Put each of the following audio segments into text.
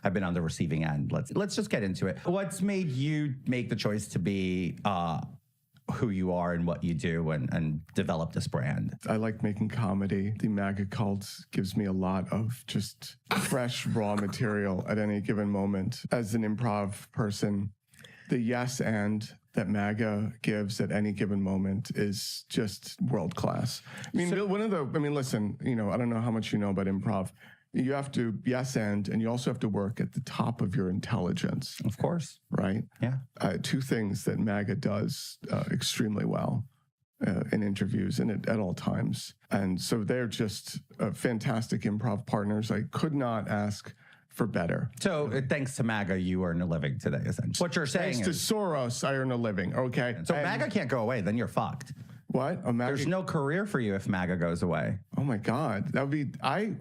I've been on the receiving end. Let's just get into it. What's made you make the choice to be who you are and what you do and develop this brand? I like making comedy. The MAGA cult gives me a lot of just fresh, raw material at any given moment. As an improv person, the yes and that MAGA gives at any given moment is just world class. I mean, listen, I don't know how much you know about improv. You have to yes and you also have to work at the top of your intelligence. Of course. Right? Yeah. Two things that MAGA does extremely well in interviews and at all times. And so they're just fantastic improv partners. I could not ask for better. So thanks to MAGA, you earn a living today, essentially. What you're saying Thanks to Soros, I earn a living, okay? So MAGA can't go away, then you're fucked. What? There's no career for you if MAGA goes away. Oh my God, that would be. I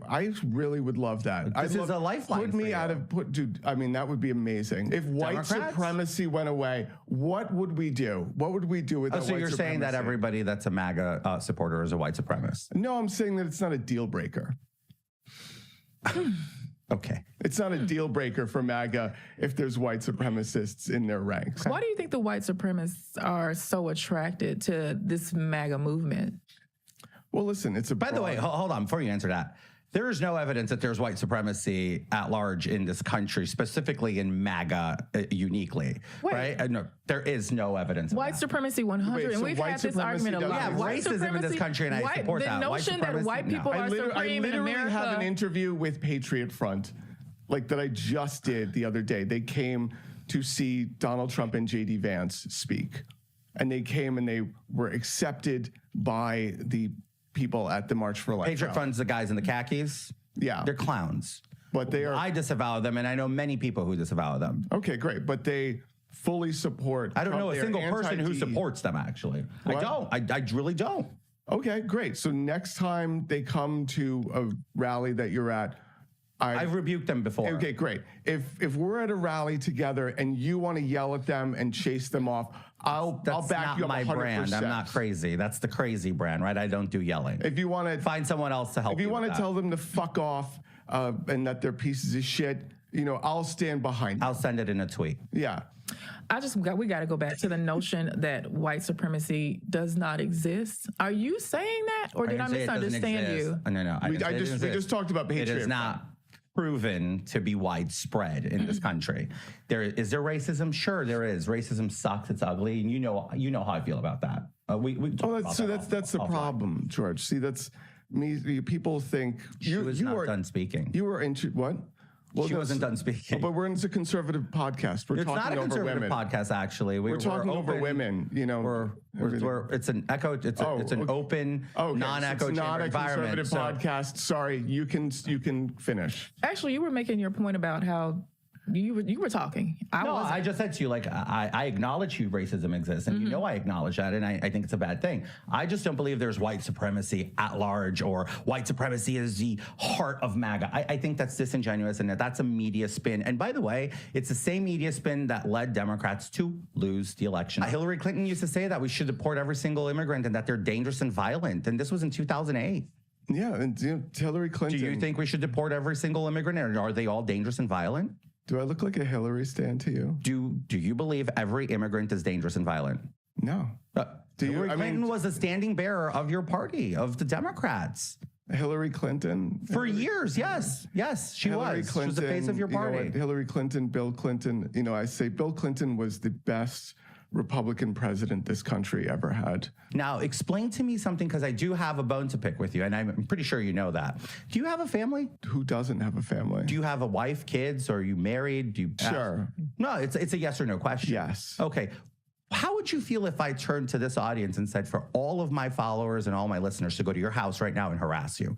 really would love that. This is a lifeline. Put me out of dude. I mean, that would be amazing. If white supremacy went away, what would we do? What would we do with that? So you're saying that everybody that's a MAGA supporter is a white supremacist? No, I'm saying that it's not a deal breaker. Okay. It's not a deal breaker for MAGA if there's white supremacists in their ranks. Why do you think the white supremacists are so attracted to this MAGA movement? Well, listen, it's a By the way, hold on, before you answer that. There is no evidence that there's white supremacy at large in this country, specifically in MAGA uniquely, right? No, there is no evidence. White supremacy 100, and we've had this argument a lot. Yeah, racism in this country, and I support that. The notion that white people are supreme in America. I literally have an interview with Patriot Front, like that I just did the other day. They came to see Donald Trump and J.D. Vance speak, and they came and they were accepted by the people at the March for Life. Patriot Fund's the guys in the khakis. Yeah. They're clowns. But they are. I disavow them, and I know many people who disavow them. Okay, great. But they fully support. I don't know a single person who supports them, actually. What? I don't. I really don't. Okay, great. So next time they come to a rally that you're at, I've rebuked them before. Okay, great. If we're at a rally together and you want to yell at them and chase them off, I'll back you up 100%. That's not my brand. I'm not crazy. That's the crazy brand, right? I don't do yelling. If you want to find someone else to help, if you want to tell them to fuck off and that they're pieces of shit, I'll stand behind them. I'll send it in a tweet. Yeah. We got to go back to the notion that white supremacy does not exist. Are you saying that, or did I misunderstand you? No. We just talked about Patriot. It is not proven to be widespread in this country. Is there racism? Sure, there is. Racism sucks. It's ugly, and you know how I feel about that. That's the problem, George. See, that's me. People think you were done speaking. You were into what? Well, she wasn't done speaking. But it's a conservative podcast. It's not a conservative podcast, actually. We're talking over women. It's an echo. It's an open, non-echo chamber environment. It's not a conservative podcast. Sorry, you can finish. Actually, you were making your point about how you were talking. I just said to you, I acknowledge racism exists, and I acknowledge that, and I think it's a bad thing. I just don't believe there's white supremacy at large, or white supremacy is the heart of MAGA. I think that's disingenuous, and that's a media spin. And by the way, it's the same media spin that led Democrats to lose the election. Hillary Clinton used to say that we should deport every single immigrant and that they're dangerous and violent, and this was in 2008. Yeah, and Hillary Clinton. Do you think we should deport every single immigrant, or are they all dangerous and violent? Do I look like a Hillary stan to you? Do you believe every immigrant is dangerous and violent? No. Hillary Clinton was a standing bearer of your party, of the Democrats. Hillary Clinton? For years, yes. Yes, she was. She was the face of your party. Hillary Clinton, Bill Clinton. I say Bill Clinton was the best Republican president this country ever had. Now, explain to me something, because I do have a bone to pick with you, and I'm pretty sure you know that. Do you have a family? Who doesn't have a family? Do you have a wife, kids? Or are you married? Sure. No, it's a yes or no question. Yes. Okay. How would you feel if I turned to this audience and said, for all of my followers and all my listeners to go to your house right now and harass you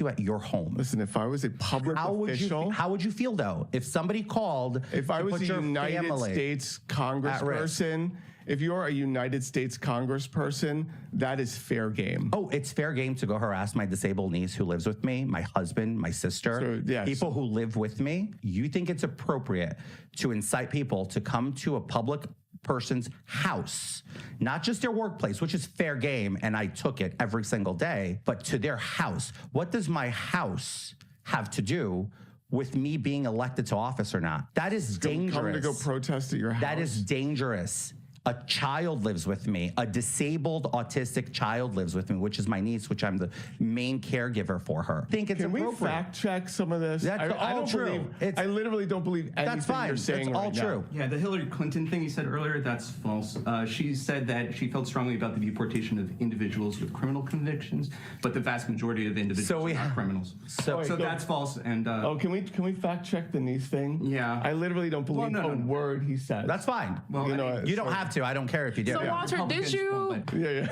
at your home? Listen, if I was a public official... How would you feel, though, if somebody called If I was a United States congressperson... If you're a United States congressperson, that is fair game. Oh, it's fair game to go harass my disabled niece who lives with me, my husband, my sister, people who live with me. You think it's appropriate to incite people to come to a public person's house, not just their workplace, which is fair game, and I took it every single day, but to their house? What does my house have to do with me being elected to office or not. That is dangerous. Come to go protest at your house. That is dangerous. A child lives with me. A disabled autistic child lives with me, which is my niece, which I'm the main caregiver for her. I think it's Can we appropriate. fact check some of this? That's I all don't true. I literally don't believe anything That's fine. you're saying It's all right true. now. Yeah, the Hillary Clinton thing you said earlier, that's false. She said that she felt strongly about the deportation of individuals with criminal convictions, but the vast majority of individuals are not criminals. So that's false. And Can we fact check the niece thing? Yeah. I literally don't believe a word he says. That's fine. Well, you don't have to. I don't care if you do. So Walter, did you? Yeah.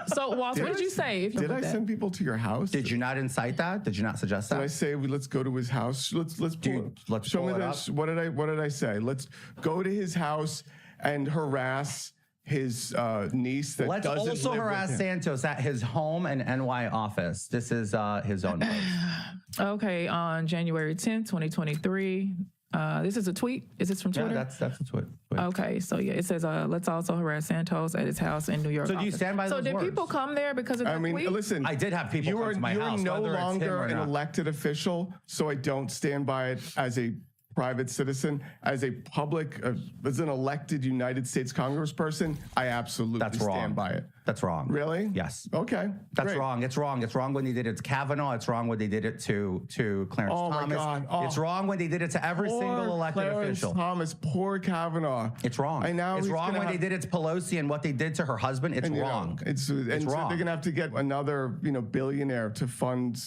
So Walter, what did you say? Did I send people to your house? Did you not incite that? Did you not suggest that? Did I say let's go to his house? Let's show pull me it this. up. What did I say? Let's go to his house and harass his niece that Let's doesn't also live with harass him. Santos at his home and NY office. This is his own post. Okay, on January 10th, 2023. This is a tweet. Is this from Twitter? Yeah, that's a tweet. Okay, so yeah, it says, let's also harass Santos at his house in New York. So do you office. stand by So those did words? people come there because of that I mean, tweet? listen. I did have people come to my house, You are no whether it's him longer or an not. elected official, so I don't stand by it as a private citizen. As a public, as an elected United States Congressperson, I absolutely That's wrong. stand by it. That's wrong. Really? Yes. Okay. That's great. wrong. It's wrong. It's wrong when they did it to Kavanaugh. It's wrong when they did it to Clarence Oh, my Thomas. God. Oh. It's wrong when they did it to every Poor single elected Clarence official. Thomas, poor Kavanaugh. It's wrong. It's wrong when they did it to Pelosi and what they did to her husband. It's wrong. It's so wrong. they're gonna have to get another, billionaire to fund,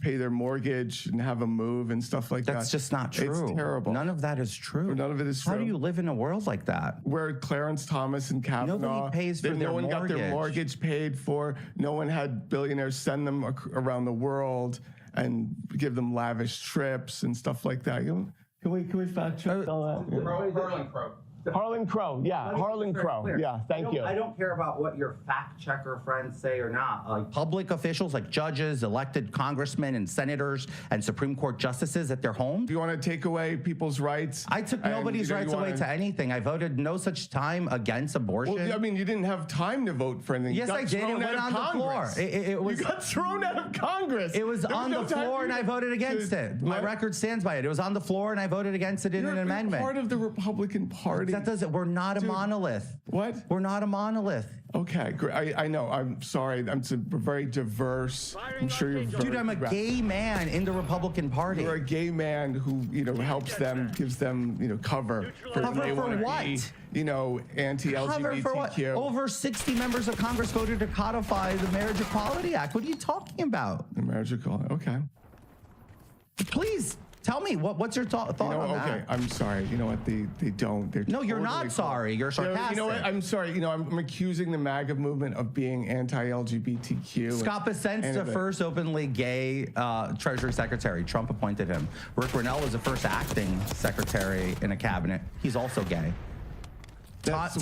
pay their mortgage and have a move and stuff like that. That's just not true. It's terrible. None of that is true. None of it is How true. do you live in a world like that? Where Clarence Thomas and Kavanaugh, Nobody pays for their no one got their mortgage. mortgage paid for. No one had billionaires send them around the world and give them lavish trips and stuff like that. Can we fact check all that? Harlan Crow. Harlan Crow, yeah, Harlan Crow, yeah. Thank you. I don't care about what your fact checker friends say or not. Like public officials, like judges, elected congressmen and senators and Supreme Court justices at their home. If you want to take away people's rights, I took and, nobody's rights away to anything. I voted no such time against abortion. Well, I mean, you didn't have time to vote for anything. Yes, You got I did. It thrown went out on of the floor. Congress. It was. You got thrown out of Congress. It was There on the no time floor, for and you I voted against it. My What? record stands by it. It was on the floor, and I voted against it in You're an amendment. part of the Republican Party. That doesn't. We're not a monolith. What? We're not a monolith. Okay, great. I know. I'm sorry. I'm very diverse. I'm sure you're very Dude, I'm a gay man in the Republican Party. You're a gay man who helps them, gives them cover for when Cover they for want to what? be Cover for what? anti-LGBTQ. Over 60 members of Congress voted to codify the Marriage Equality Act. What are you talking about? The marriage equality. Okay. Please tell me what's your thought on Okay, that? I'm sorry. You know what? They don't. They're No, you're totally not sorry. You're sarcastic. You know what? I'm sorry. I'm accusing the MAGA movement of being anti-LGBTQ. Scott Bessent's the first openly gay Treasury Secretary. Trump appointed him. Rick Grinnell was the first acting secretary in a cabinet. He's also gay. That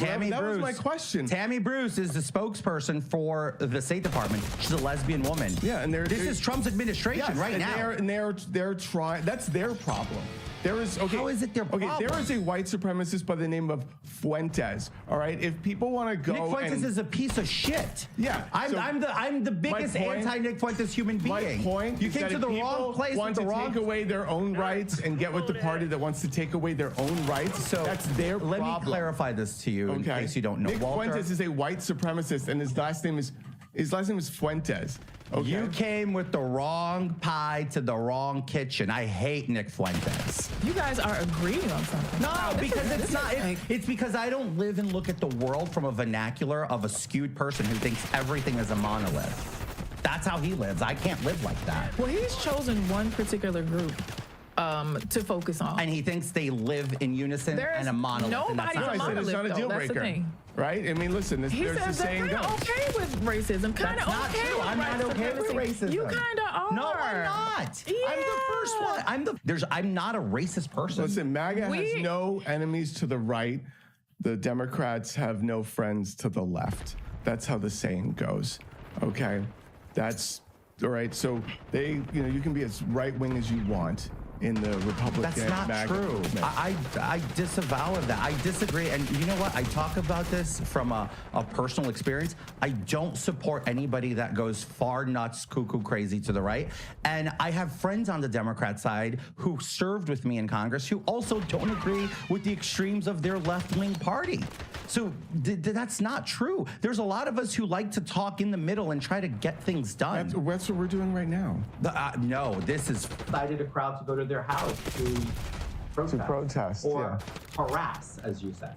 was my question. Tammy Bruce is the spokesperson for the State Department. She's a lesbian woman. Yeah, and this is Trump's administration right now. They're trying. That's their problem. There is How is it their problem? Okay, there is a white supremacist by the name of Fuentes. All right, if people want to go, Nick Fuentes is a piece of shit. Yeah, I'm the biggest anti-Nick Fuentes human being. My point you is came that to if the people wrong place want with the to wrong. take away their own rights and get with the party that wants to take away their own rights. So that's their problem. Let me clarify this to you in case you don't know. Nick Walter, Fuentes is a white supremacist, and his last name is Fuentes. Okay. You came with the wrong pie to the wrong kitchen. I hate Nick Fuentes. You guys are agreeing on something. No, because it's not. It's because I don't live and look at the world from a vernacular of a skewed person who thinks everything is a monolith. That's how he lives. I can't live like that. Well, he's chosen one particular group to focus on. And he thinks they live in unison and a monolith. Nobody's and a that's not monolith, it's not a though. deal That's the breaker. thing. Right? I mean, listen, He there's the says that saying kind goes. of okay with racism. Kind That's of not okay true. with I'm not okay with racism. You kind of are. No, I'm not. I'm the first one. I'm not a racist person. Listen, MAGA has no enemies to the right. The Democrats have no friends to the left. That's how the saying goes. Okay? That's all right. So you can be as right wing as you want. in the Republican. That's not MAGA true. movement. I disavow of that. I disagree. And you know what? I talk about this from a personal experience. I don't support anybody that goes far nuts, cuckoo crazy to the right. And I have friends on the Democrat side who served with me in Congress who also don't agree with the extremes of their left-wing party. So that's not true. There's a lot of us who like to talk in the middle and try to get things done. That's what we're doing right now. No, this is cited a crowd to go to their house to protest, or harass, as you said.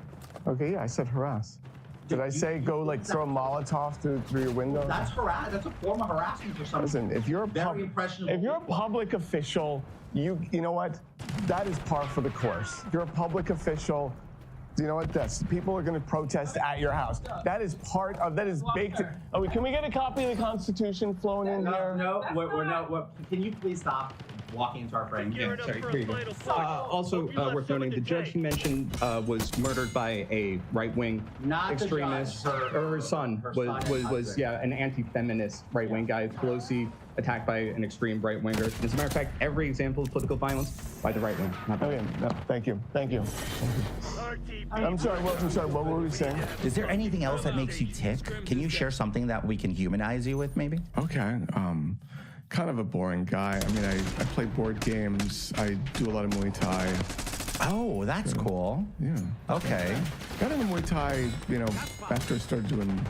Okay, yeah, I said harass. Did I say go like throw a Molotov through your window? That's harass. That's a form of harassment for someone. Listen, if you're a public official, you know what? That is par for the course. If you're a public official, you know what? People are going to protest at your house. That is part of, that is baked in. Oh, can we get a copy of the Constitution flowing in here? No, can you please stop walking into our frame? Yeah, sorry, here you go. Also worth noting, the judge you mentioned was murdered by a right-wing extremist. Her son was an anti-feminist right-wing guy. Pelosi attacked by an extreme right-winger. As a matter of fact, every example of political violence by the right wing. Thank you. I'm sorry, what were we saying? Is there anything else that makes you tick? Can you share something that we can humanize you with, maybe? Okay, kind of a boring guy. I mean, I play board games. I do a lot of Muay Thai. Oh, that's cool. Yeah. Okay. Got into Muay Thai, after I started doing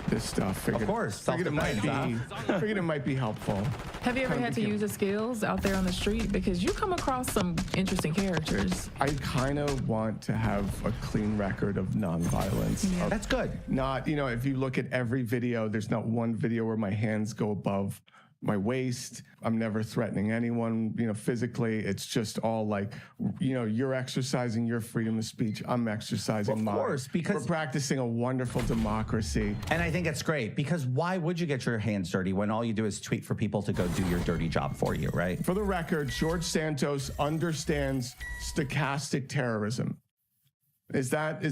this stuff. Of course, figured it might be helpful. Have you ever had to use the skills out there on the street? Because you come across some interesting characters. I kind of want to have a clean record of nonviolence. Yeah. That's good. Not, if you look at every video, there's not one video where my hands go above my waist. I'm never threatening anyone, physically. It's just all like, you're exercising your freedom of speech. I'm exercising mine. Of course, because we're practicing a wonderful democracy. And I think it's great because why would you get your hands dirty when all you do is tweet for people to go do your dirty job for you, right? For the record, George Santos understands stochastic terrorism. Is that the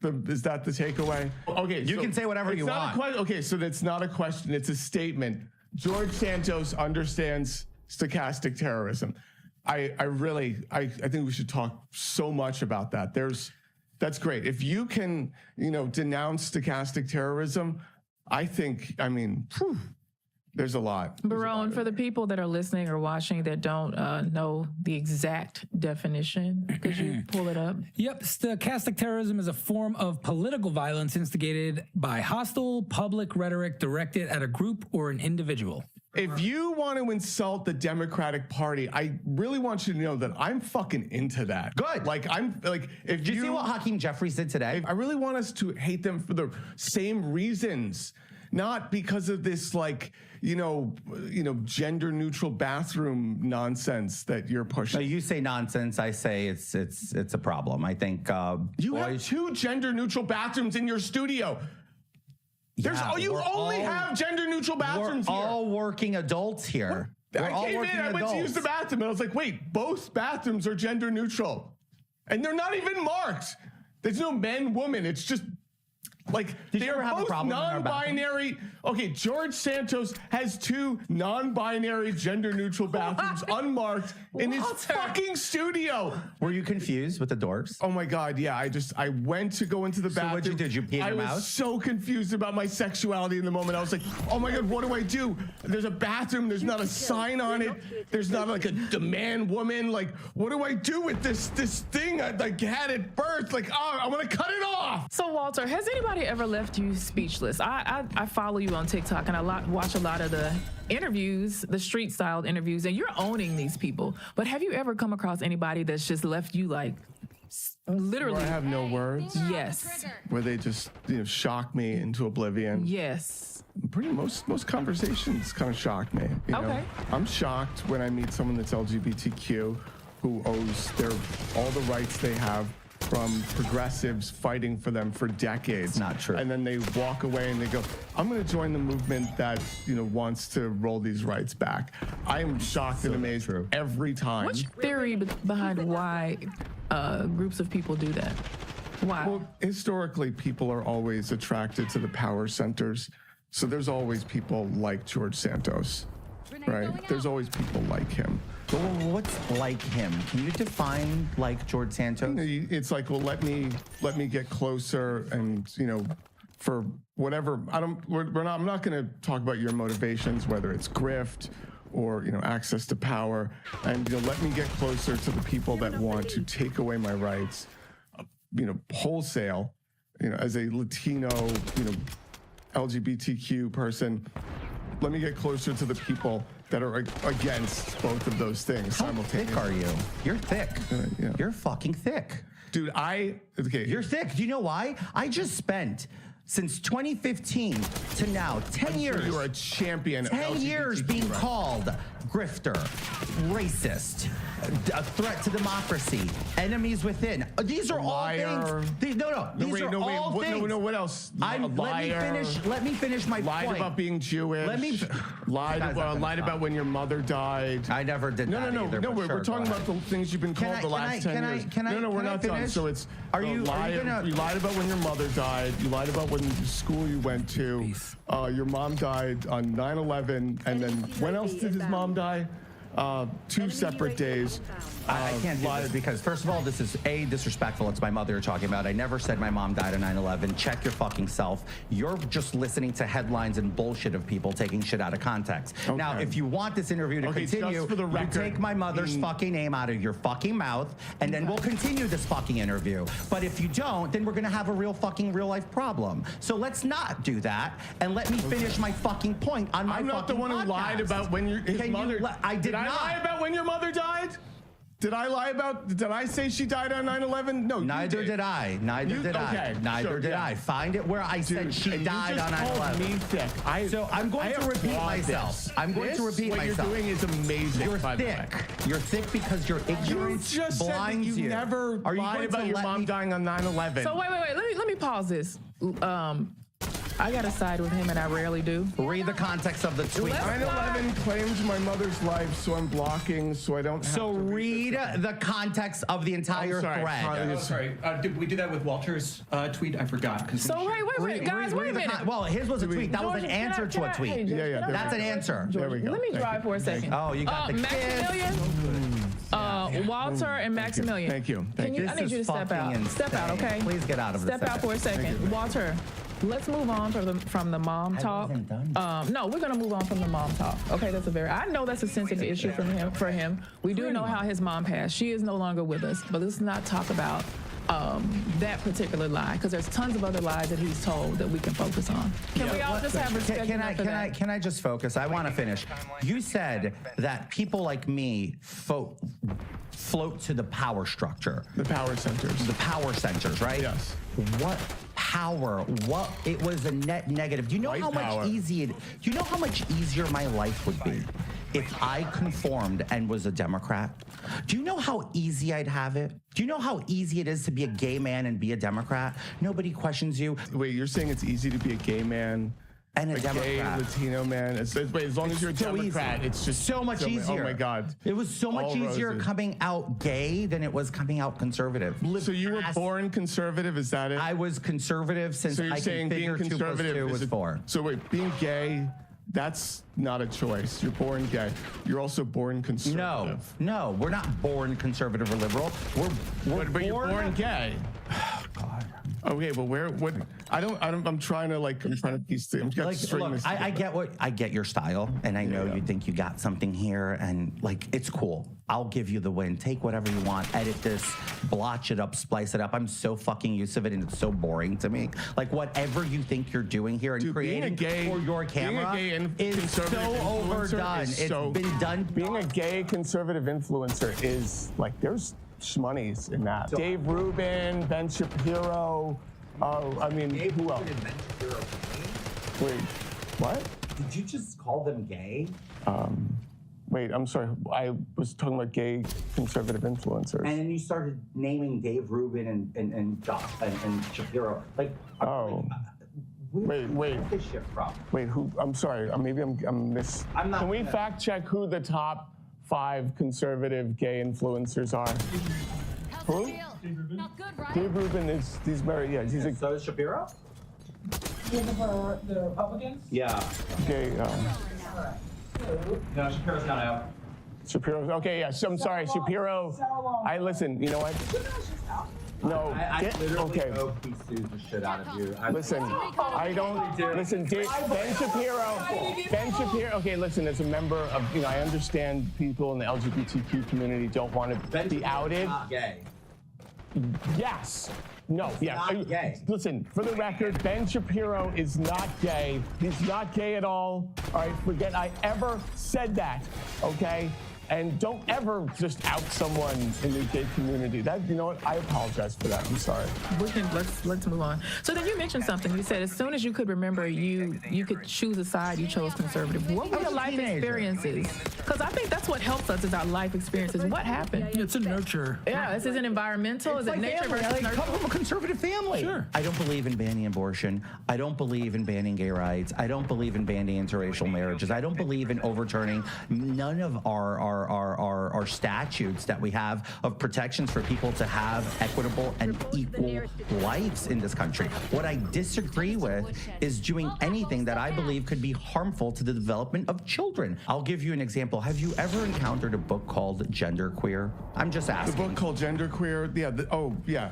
takeaway? Okay, you can say whatever you want. Okay, so that's not a question, it's a statement. George Santos understands stochastic terrorism. I think we should talk so much about that. That's great. If you can, denounce stochastic terrorism, there's a lot. Barone, for the people that are listening or watching that don't know the exact definition, could you pull it up? Yep. Stochastic terrorism is a form of political violence instigated by hostile public rhetoric directed at a group or an individual. If you want to insult the Democratic Party, I really want you to know that I'm fucking into that. Good. If Did you see what Hakeem Jeffries did today? I really want us to hate them for the same reasons. Not because of this, gender neutral bathroom nonsense that you're pushing. No, you say nonsense. I say it's a problem. I think you have 2 gender neutral bathrooms in your studio. You only have gender neutral bathrooms We're here. all working adults here. I came in, I went to use the bathroom, and I was like, wait, both bathrooms are gender neutral. And they're not even marked. There's no men, woman. It's just they're both non-binary. Okay, George Santos has 2 non-binary gender-neutral bathrooms unmarked in his fucking studio. Were you confused with the doors? Oh my God, yeah. I went to go into the bathroom. So what'd you do? Did you pee in your mouth? I was so confused about my sexuality in the moment. I was like, oh my God, what do I do? There's a bathroom. There's not a sign on it. There's not a demand woman. What do I do with this thing I had at birth? I want to cut it off. So Walter, has anybody ever left you speechless? I follow you on TikTok and I watch a lot of the interviews, the street style interviews, and you're owning these people. But have you ever come across anybody that's just left you literally? Where I have no words? Yes. Where they just shock me into oblivion? Yes. Most conversations kind of shock me. Okay. I'm shocked when I meet someone that's LGBTQ who owes all the rights they have from progressives fighting for them for decades. It's not true. And then they walk away and they go, I'm going to join the movement that wants to roll these rights back. I am shocked and amazed every time. What's your theory behind why groups of people do that? Why? Well, historically, people are always attracted to the power centers. So there's always people like George Santos, right? There's always people like him. Well, what's like him? Can you define like George Santos? It's like, well, let me get closer, and for whatever. I'm not going to talk about your motivations, whether it's grift or access to power, and let me get closer to the people that want to take away my rights, wholesale. As a Latino, LGBTQ person, let me get closer to the people that are against both of those things simultaneously. Thick are you? You're thick. Yeah. You're fucking thick. Dude, You're thick. Do you know why? I just spent, since 2015 to now, 10 years. You are a champion. 10 years being called grifter, racist, a threat to democracy, enemies within. These are all things. These are all things. No, what else? Let me finish my lied point. about being Jewish. Lied about when your mother died. I never did that either. No, we're talking about the things you've been called the last 10 years. We're not done. So it's you lied about when your mother died. You lied about when the school you went to. Your mom died on 9/11, and then when else did his mom die? 2 separate days. I can't do this because, first of all, this is disrespectful. It's my mother you're talking about. I never said my mom died on 9/11. Check your fucking self. You're just listening to headlines and bullshit of people taking shit out of context. Okay. Now, if you want this interview to continue, you take my mother's fucking name out of your fucking mouth, and then we'll continue this fucking interview. But if you don't, then we're gonna have a real life problem. So let's not do that, and let me finish my fucking point on my I'm not the one who lied about when his mother. Did I lie about when your mother died? Did I say she died on 9/11? No, neither did I. Neither did I. Find it where I said she died on 9/11. So I'm going to repeat myself. What you're doing is amazing. You're thick. You're thick because your ignorance blinds you. You never lied about your mom dying on 9/11. So wait. Let me pause this. I gotta side with him, and I rarely do. Read the context of the tweet. 9/11 claims my mother's life, so I'm blocking, so I don't have to read the context of the entire thread. Sorry. Did we do that with Walter's tweet? I forgot. So wait, guys, wait a minute. Well, his was a tweet. That was an answer to a tweet. Yeah. That's an answer. There we go. Let me drive for a second. Oh, you got the Maximilian, Walter, and Maximilian. Thank you. I need you to step out. Step out, okay? Please get out of this. Step out for a second. Walter, let's move on from the mom talk. No, we're gonna move on from the mom talk. Okay, I know that's a sensitive issue for him. We do know how his mom passed. She is no longer with us, but let's not talk about that particular lie, because there's tons of other lies that he's told that we can focus on. Can we all just have respect for that? Can I just focus? I want to finish. You said that people like me float to the power structure. The power centers. The power centers, right? Yes. What power? It was a net negative. Do you know how much easier my life would be if I conformed and was a Democrat? Do you know how easy I'd have it? Do you know how easy it is to be a gay man and be a Democrat? Nobody questions you. Wait, you're saying it's easy to be a gay man and a Democrat. Gay Latino man. As long as you're a Democrat, easy. It's just so much easier. Oh my God. It was so much easier coming out gay than it was coming out conservative. So you were born conservative, is that it? I was conservative since I can figure 2 + 2 was 4. So wait, being gay, that's not a choice. You're born gay. You're also born conservative. No, we're not born conservative or liberal. But you're born gay. Oh, God. Okay, but what? I'm trying to piece things. Look, I get your style, and I know you think you got something here, and it's cool. I'll give you the win. Take whatever you want, edit this, blotch it up, splice it up. I'm so fucking used to it, and it's so boring to me. Whatever you think you're doing here and creating for your camera is so overdone. It's been done. Being a gay conservative influencer is there's shmoney's in that. Dave Rubin, Ben Shapiro. Who else? Wait, what? Did you just call them gay? Wait, I'm sorry. I was talking about gay conservative influencers. And then you started naming Dave Rubin and Shapiro. Wait. This shit from? Wait, who? I'm sorry. Maybe I'm miss. I'm not. Can we fact check who the top 5 conservative gay influencers are? Who? Not good, right? Dave Rubin is. He's very. Yeah. He's so is Shapiro. For the Republicans? Yeah. Gay. No, Shapiro's not out. Shapiro. Okay, yeah. So I'm sorry, Shapiro. I listen. You know what? No. I literally okay. hope he sues the shit out of you. Listen, I don't. Listen, Ben Shapiro. Ben Shapiro. Okay, listen. As a member of, I understand people in the LGBTQ community don't want to be outed. Not gay. Yes. No. Yeah. Not gay. Listen, for the record, Ben Shapiro is not gay. He's not gay at all. All right. Forget I ever said that. Okay. And don't ever just out someone in the gay community. That, you know what? I apologize for that. I'm sorry. Let's move on. So then you mentioned something. You said as soon as you could remember, you could choose a side. You chose conservative. What were your life experiences? Because I think that's what helps us is our life experiences. What happened? It's a nurture. Yeah, this isn't environmental. Is it nature versus nurture? Come from a conservative family. Sure. I don't believe in banning abortion. I don't believe in banning gay rights. I don't believe in banning interracial marriages. I don't believe in overturning none of our statutes that we have of protections for people to have equitable and equal lives in this country. What I disagree with is doing anything that I believe could be harmful to the development of children. I'll give you an example. Have you ever encountered a book called Genderqueer? I'm just asking. The book called Genderqueer? Yeah.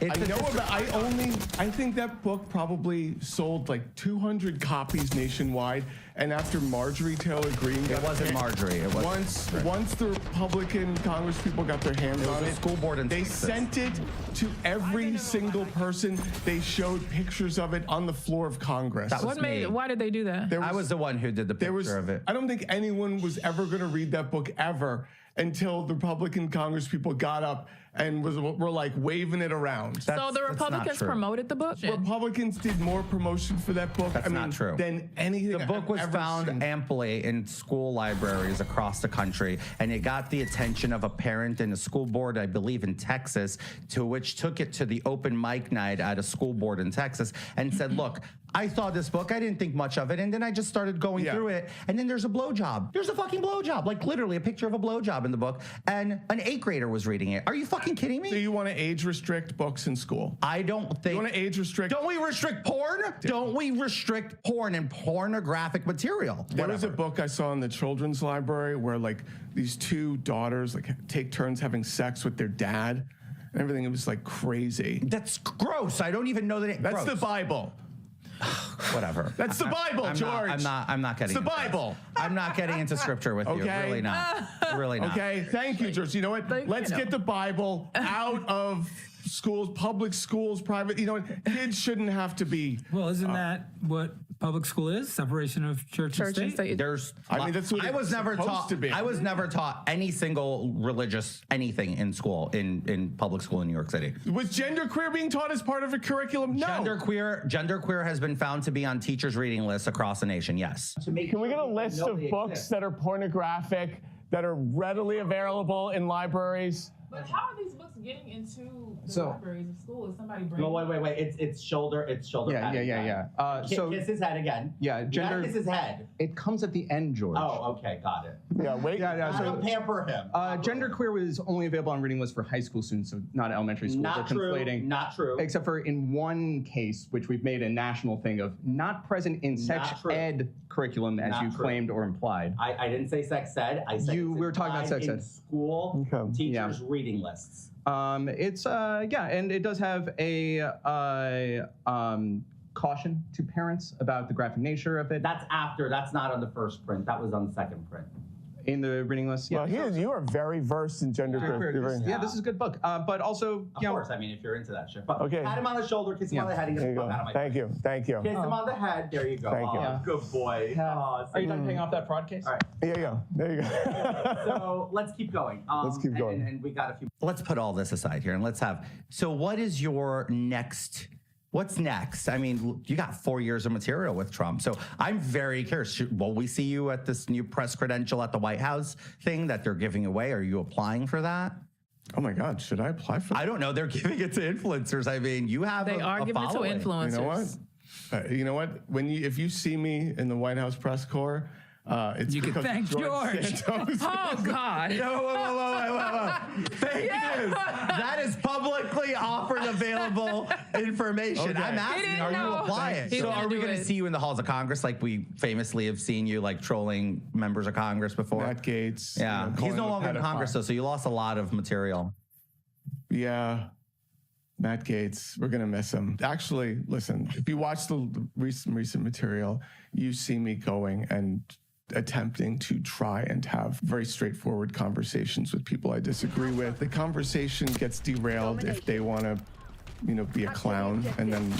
I think that book probably sold like 200 copies nationwide. And after Marjorie Taylor Greene got It wasn't Marjorie. It was once the Republican Congress people got their hands on a it, school board in they Texas. sent it to every single person. They showed pictures of it on the floor of Congress. That was me. Why did they do that? I was the one who did the picture of it. I don't think anyone was ever going to read that book ever until the Republican Congress people got up and were like waving it around. So the Republicans promoted the book? Republicans did more promotion for that book. That's not true. Than anything. The book was found amply in school libraries across the country, and it got the attention of a parent and a school board, I believe, in Texas, to which took it to the open mic night at a school board in Texas and said, look, I saw this book. I didn't think much of it. And then I just started going through it. And then there's a blowjob. There's a fucking blowjob. Like literally a picture of a blowjob in the book. And an 8th grader was reading it. Are you fucking kidding me? Do you want to age restrict books in school? I don't think. You want to age restrict? Don't we restrict porn? Don't we restrict porn and pornographic material? There was a book I saw in the children's library where like these two daughters like take turns having sex with their dad and everything. It was like crazy. That's gross. I don't even know the name. That's the Bible. Whatever. That's the Bible, George. I'm not getting. It's the Bible. I'm not getting into scripture with you. Okay. Really not. Really not. Okay. Thank you, George. You know what? Let's get the Bible out of schools, public schools, private. You know what? Kids shouldn't have to be. Well, isn't that what public school is? Separation of church and state? There's. I mean, that's what I was it's never supposed taught. to be. I was never taught any single religious anything in school in public school in New York City. Was genderqueer being taught as part of a curriculum? No. Genderqueer has been found to be on teachers' reading lists across the nation. Yes. Can we get a list of books that are pornographic that are readily available in libraries? But how are these books getting into the libraries of school? Is somebody bringing? No, wait. It's shoulder. Yeah. Kiss his head again. Yeah, gender. Kiss his head. It comes at the end, George. Oh, okay, got it. Yeah, wait. Yeah. So pamper him. Genderqueer was only available on reading lists for high school students, so not elementary schools. Not They're conflating. Not true. Except for in one case, which we've made a national thing of, not present in sex ed curriculum as you claimed or implied. I didn't say sex ed. I said we were talking about sex ed. in school teachers' reading lists. And it does have a caution to parents about the graphic nature of it. That's after. That's not on the first print. That was on the second print. In the reading list, Well, you are very versed in genderqueer. Yeah, this is a good book. But also, of course, I mean, if you're into that shit. But Okay. pat him on the shoulder, kiss him on the head, and get the fuck out of my Thank you. Thank you. Kiss him on the head. There you go. Thank you. Good boy. Are you done paying off that fraud case? All right. Yeah. There you go. So let's keep going. Let's keep going. And we got a few. Let's put all this aside here and let's have. So, what is your next? What's next? I mean, you got 4 years of material with Trump. So I'm very curious. Will we see you at this new press credential at the White House thing that they're giving away? Are you applying for that? Oh my God, should I apply for that? I don't know. They're giving it to influencers. I mean, you have They are giving it to following. influencers. You know what? If you see me in the White House press corps, It's You can because thank George. Santos. Oh God. Whoa. Fake news. That is publicly offered available information. Okay. I'm He asking, didn't are you know. applying? He's So gonna are we do going to it. see you in the halls of Congress like we famously have seen you like trolling members of Congress before? Matt Gaetz. Yeah, you know, he's calling no him a longer in pedophile. Congress though, so you lost a lot of material. Yeah. Matt Gaetz, we're going to miss him. Actually, listen, if you watch the recent material, you see me going and attempting to try and have very straightforward conversations with people I disagree with. The conversation gets derailed if they want to, you know, be a clown, and then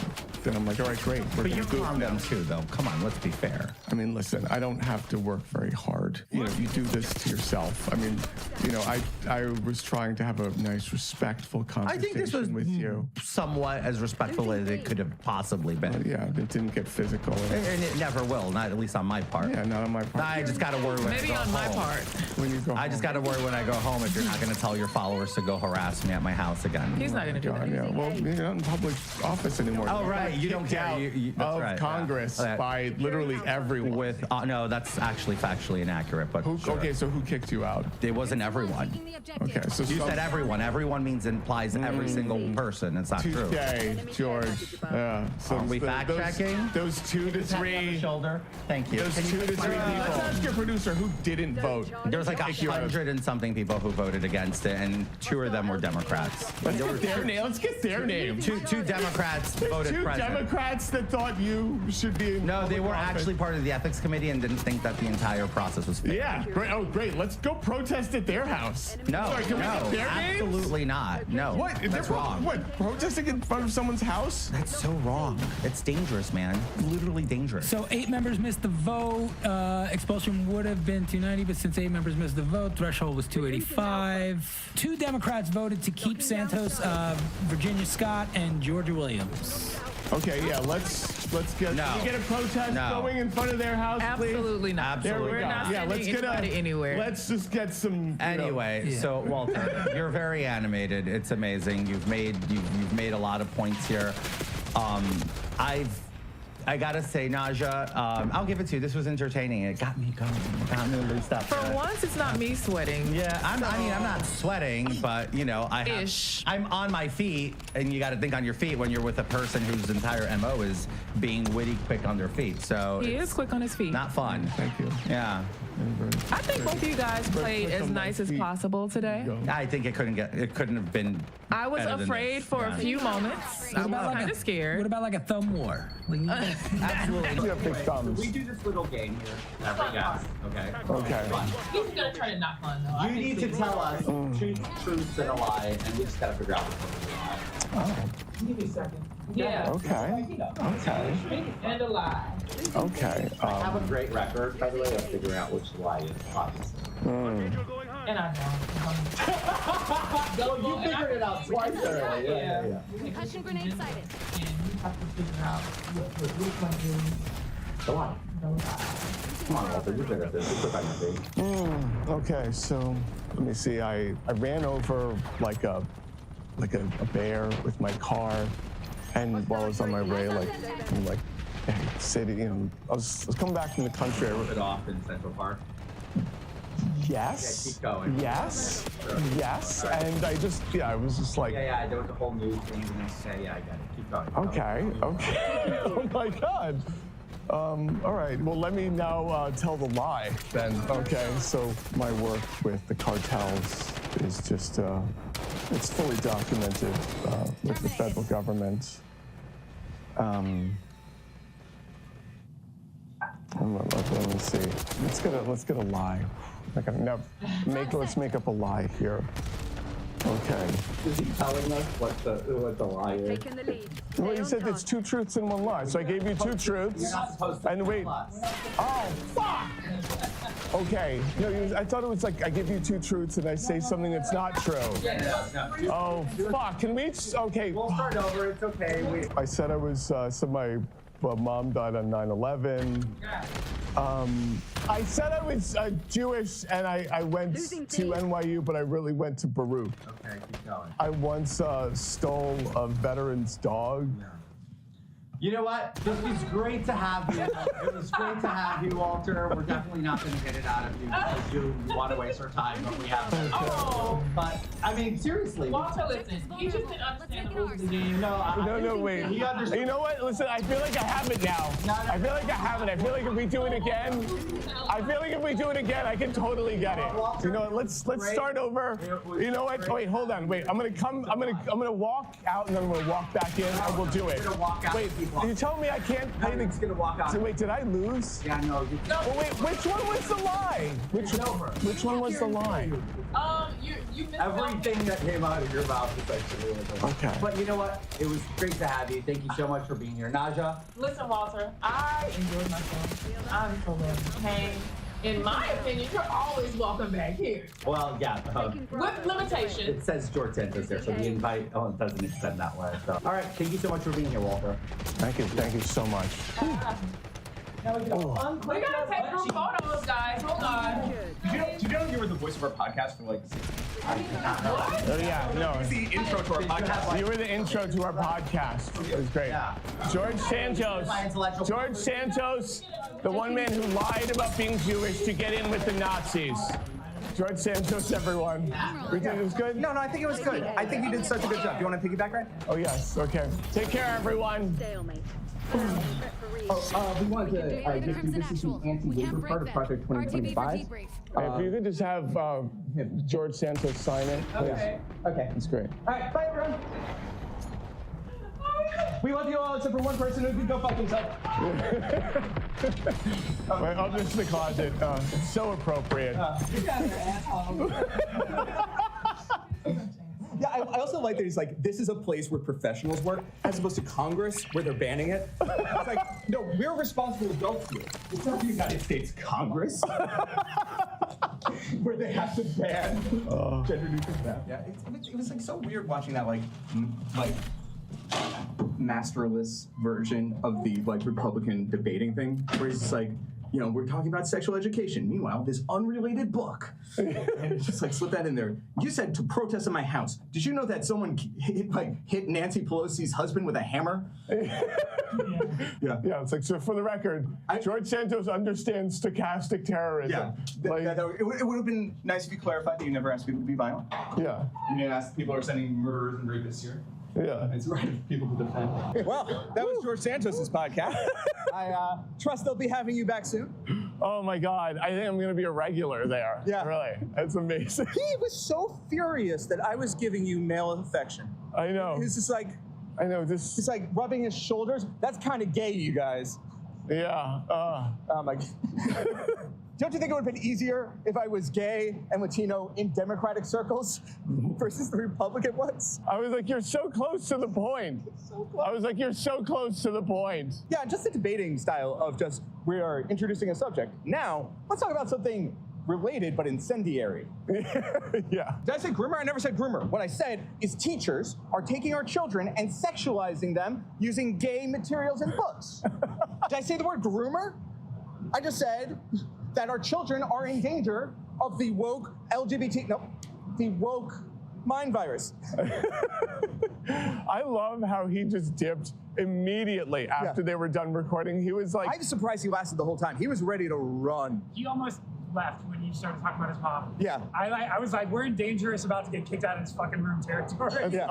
I'm like, all right, great. We're But gonna you do it calm now. them too, though. Come on, let's be fair. I mean, listen, I don't have to work very hard. You know, you do this to yourself. I mean, you know, I was trying to have a nice, respectful I conversation think this was with you. somewhat as respectful as it could have possibly been. Yeah, it didn't get physical. And it never will, not at least on my part. Yeah, not on my part. I just got to worry when Maybe I go on my home. part. When you go I just home. got to worry when I go home if you're not going to tell your followers to go harass me at my house again. He's not gonna do God, that. yeah. Well, you're not in public office anymore. Oh, You right. got You don't kicked care. out That's of right, yeah. Congress Okay. by literally everyone. With no, that's actually factually inaccurate. But sure. Okay, so who kicked you out? It wasn't everyone. Okay, so You said everyone. Everyone means implies every single person. It's not true. Touche, George. Yeah. So Are we fact checking? Those 2 to 3. Shoulder. Thank you. Those 2 to 3 people. Let's ask your producer who didn't vote. There was like Kick you out of- 100 and something people who voted against it, and 2 of them were Democrats. Let's get their name. Two Democrats voted 2 president. Democrats that thought you should be in No, they public were office. actually part of the ethics committee and didn't think that the entire process was fair. Yeah, great. Oh, great. Let's go protest at their house. No, Sorry, can we no, get their names? absolutely not. No, What? that's They're wrong. What? Protesting in front of someone's house? That's so wrong. It's dangerous, man. Literally dangerous. So 8 members missed the vote. Expulsion would have been 290, but since 8 members missed the vote, threshold was 285. 2 Democrats voted to keep Santos, Virginia Scott, and Georgia Williams. Okay, yeah. Let's get. No. Can we get a protest No. going in front of their house, please? Absolutely not. Absolutely We're not Yeah, sending let's get anybody anywhere. Let's just get some. you know- Anyway, so Walter, you're very animated. It's amazing. You've made a lot of points here. I gotta say, Naja, I'll give it to you. This was entertaining. It got me going. It got me loosened up. For once, it's not me sweating. Yeah, I'm not sweating, but you know, Ish. I'm on my feet, and you got to think on your feet when you're with a person whose entire MO is being witty, quick on their feet. So He it's is quick on his feet. not fun. Thank you. Yeah, I think both of you guys played quick as on my nice as feet. possible today. I think it couldn't have been. I was better than afraid this. for Yeah. a few moments. I was kind of What scared. about like a thumb war? Absolutely. You have big thumbs. We do this little game here every guest, okay? Okay. He's gonna try to not fun though. You need to tell us two truths and a lie, and we just gotta figure out which one is a lie. Oh. Give me a second. Yeah. Okay. Okay. And a lie. Okay. I have a great record, by the way, of figuring out which lie is obviously. And I know. You figured it out twice already. Yeah. Concussion grenade sighted. And you have to figure out which one is the lie. Come on, Walter, you're good at this. You put on your feet. Okay. So let me see. I ran over like a bear with my car, and while I was on my way, like city, you know, I was coming back from the country. It off in Central Park. Yes. Yeah, keep going. Yes. Sure. Yes. And I was just like. Yeah, there was a whole news thing and then say, yeah, I got it. Keep going. Okay. Okay. Oh my God. All right. Well, let me now tell the lie then. Okay. So my work with the cartels is just it's fully documented with the federal government. Let me see. Let's get a lie. Let's make up a lie here. Okay. Is he telling us what the lie is? Taking the lead. Well, you said it's 2 truths and 1 lie. So I gave you 2 truths. You're not supposed to And wait. tell us. Oh, fuck! Okay. No, I thought it was like I give you 2 truths and I say something that's not true. No. Oh, fuck. Can we? Okay. We'll start over. It's okay. I said I was, my mom died on 9/11. I said I was Jewish and I went to NYU, but I really went to Baruch. Okay, keep going. I once stole a veteran's dog. You know what? This was great to have you. It was great to have you, Walter. We're definitely not going to get it out of you because you want to waste our time, but we have to. Oh. But, I mean, seriously. Walter, listen, he just didn't understand the rules of the game. No, wait. He understood. You know what? Listen, I feel like I have it now. I feel like I have it. I feel like if we do it again, I can totally get it. You know what? Let's start over. You know what? Wait, hold on. Wait, I'm gonna walk out and then I'm gonna walk back in and we'll do it. Wait, you told me I can't pay the. He's gonna walk out. So wait, did I lose? Yeah, no. Well, wait, which one was the lie? Which one was the lie? You missed Everything that came out of your mouth is actually really good. Okay. But you know what? It was great to have you. Thank you so much for being here. Naja? Listen, Walter, I enjoyed myself. I'm so hey, in my opinion, you're always welcome back here. Well, yeah. With limitations. It says George Santos there, so the invite it doesn't extend that way. So. All right, thank you so much for being here, Walter. Thank you so much. We gotta take group photos, guys. Hold on. Did you know you were the voice of our podcast for like 6 years? Oh yeah, no. It was the intro to our podcast. You were the intro to our podcast. It was great. Yeah. George Santos, the one man who lied about being Jewish to get in with the Nazis. George Santos, everyone. We think it was good? No, I think it was good. I think you did such a good job. Do you want to piggyback, right? Oh yes, okay. Take care, everyone. We wanted to give you this is the anti-waiver part of Project 2025. If you could just have George Santos sign it, please. Okay. That's great. All right, bye everyone. We love you all except for one person who can go fuck himself. Wait, oh, this is the closet. It's so appropriate. Yeah, I also like that he's like, this is a place where professionals work, as opposed to Congress, where they're banning it. It's like, no, we're responsible adults here. It's not the United States Congress, where they have to ban gender neutral stuff. Yeah, it was like so weird watching that like masterless version of the like Republican debating thing, where it's just like, you know, we're talking about sexual education. Meanwhile, this unrelated book. And it's just like, slip that in there. You said to protest in my house. Did you know that someone hit Nancy Pelosi's husband with a hammer? Yeah, it's like, so for the record, George Santos understands stochastic terrorism. Yeah, it would have been nice if you clarified that you never asked people to be violent. Yeah. You didn't ask people who are sending murderers and rapists here. Yeah. It's right for people to defend. Well, that was George Santos's podcast. I trust they'll be having you back soon. Oh my God, I think I'm going to be a regular there. Yeah. Really, it's amazing. He was so furious that I was giving you male affection. I know. He's just like, I know this. he's like rubbing his shoulders. That's kind of gay, you guys. Yeah. Oh my God. Don't you think it would have been easier if I was gay and Latino in Democratic circles versus the Republican ones? I was like, you're so close to the point. I was like, you're so close to the point. Yeah, just the debating style of just, we are introducing a subject. Now, let's talk about something related but incendiary. Yeah. Did I say groomer? I never said groomer. What I said is teachers are taking our children and sexualizing them using gay materials and books. Did I say the word groomer? I just said that our children are in danger of the woke the woke mind virus. I love how he just dipped immediately after they were done recording. He was like, I'm surprised he lasted the whole time. He was ready to run. He almost left when you started talking about his mom. Yeah. I was like, we're in dangerous, about to get kicked out of his fucking room territory. Yeah.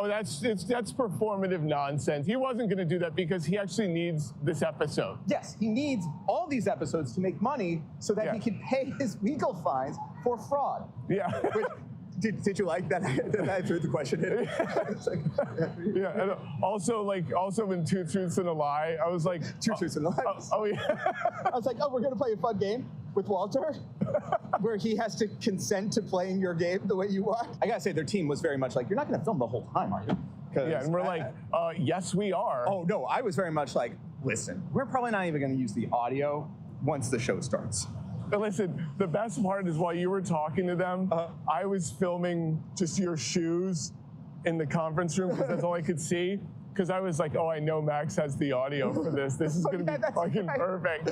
that's performative nonsense. He wasn't going to do that because he actually needs this episode. Yes, he needs all these episodes to make money so that he can pay his legal fines for fraud. Yeah. Which, did you like that? That I threw the question in. Yeah, and also in Two Truths and a Lie, I was like, Two Truths and a Lie. Oh yeah. I was like, oh, we're gonna play a fun game with Walter, where he has to consent to playing your game the way you want. I gotta say, their team was very much like, you're not gonna film the whole time, are you? Yeah, and we're like, yes, we are. Oh no, I was very much like, listen, we're probably not even gonna use the audio once the show starts. But listen, the best part is while you were talking to them, I was filming just your shoes in the conference room because that's all I could see. Because I was like, oh, I know Max has the audio for this. This is going to be fucking perfect.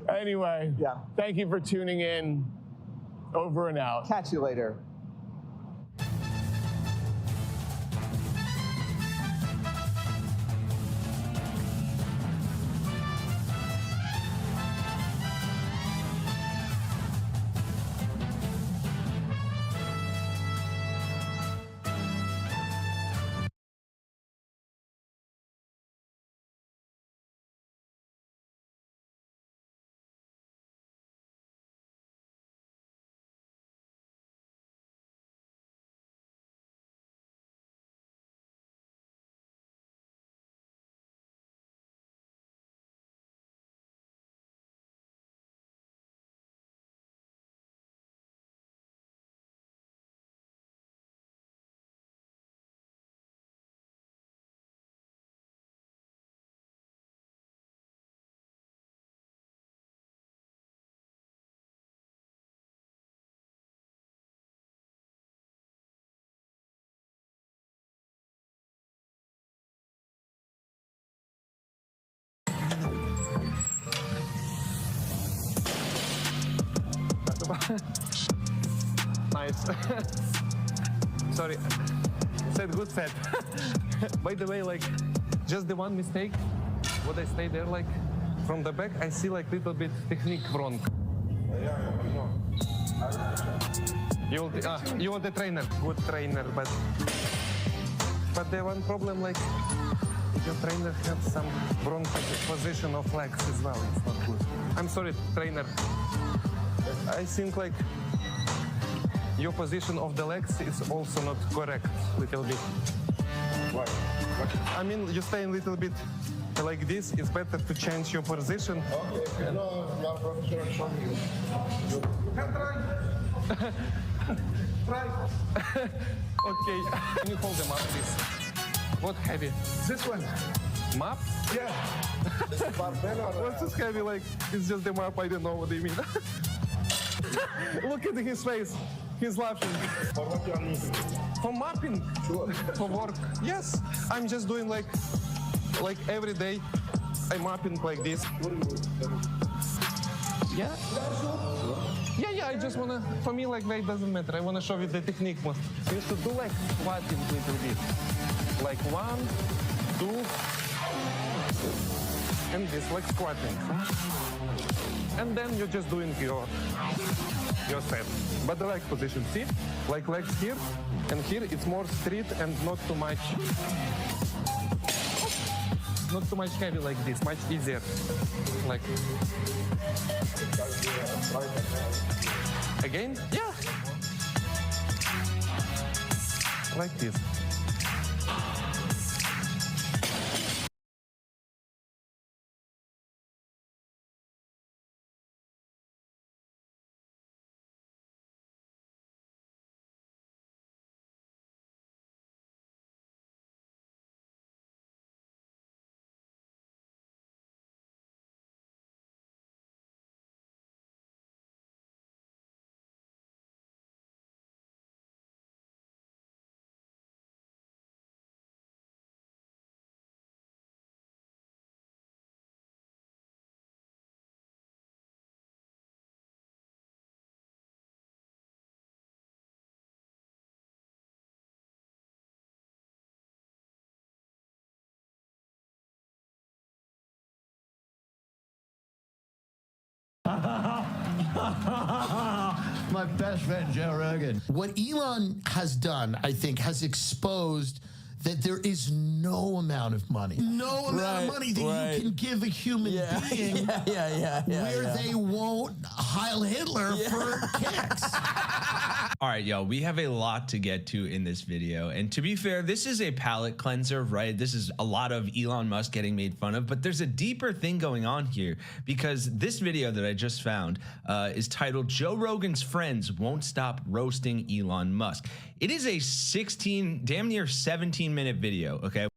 Anyway, thank you for tuning in. Over and out. Catch you later. Nice. Sorry. Said good set. By the way, like, just the one mistake. When I stay there, like, from the back, I see like little bit technique wrong. You are the trainer, good trainer, but the one problem, like, your trainer has some wrong position of legs as well. It's not good. I'm sorry, trainer. I think like your position of the legs is also not correct, little bit. Why? I mean, you stay a little bit like this. It's better to change your position. Okay, no, I'm not professional. Show me. You can try. Try. Okay. Can you hold them up, please? What heavy? This one. Map? Yeah. What's this heavy? Like, it's just the map. I don't know what they mean. Look at his face. He's laughing. For what you are using? For mapping. Sure. For work. Yes. I'm just doing like every day. I'm mapping like this. Yeah. Yeah. I just wanna. For me, like that doesn't matter. I wanna show you the technique. I used to do like squatting a little bit. Like 1, 2, and this like squatting. And then you're just doing your set. But the leg position, see? Like legs here, and here it's more straight and not too much heavy like this, much easier. Like again? Yeah. Like this. My best friend, Joe Rogan. What Elon has done, I think, has exposed that there is no amount of money, of money that you can give a human being where they won't Heil Hitler for kicks. All right, y'all, we have a lot to get to in this video. And to be fair, this is a palate cleanser, right? This is a lot of Elon Musk getting made fun of, but there's a deeper thing going on here because this video that I just found is titled Joe Rogan's Friends Won't Stop Roasting Elon Musk. It is a 16, damn near 17-minute video, okay?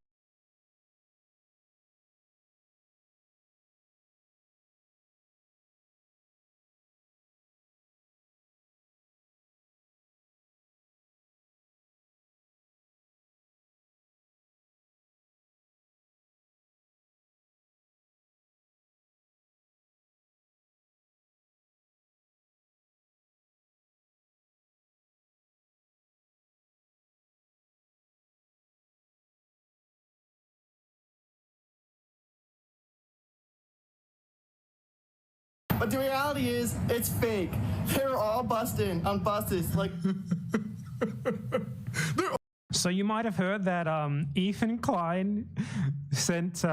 But the reality is, it's fake. They're all busting on buses. Like, so you might have heard that Ethan Klein sent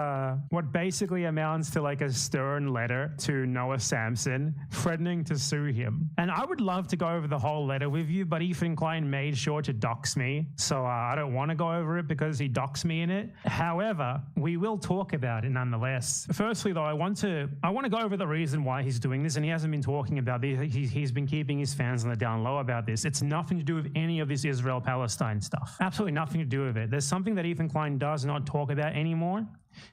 what basically amounts to like a stern letter to Noah Samson, threatening to sue him. And I would love to go over the whole letter with you, but Ethan Klein made sure to dox me. So I don't want to go over it because he doxed me in it. However, we will talk about it nonetheless. Firstly, though, I want to go over the reason why he's doing this, and he hasn't been talking about this. He's been keeping his fans on the down low about this. It's nothing to do with any of this Israel-Palestine stuff. Absolutely nothing to do with it. There's something that Ethan Klein does not talk about anymore,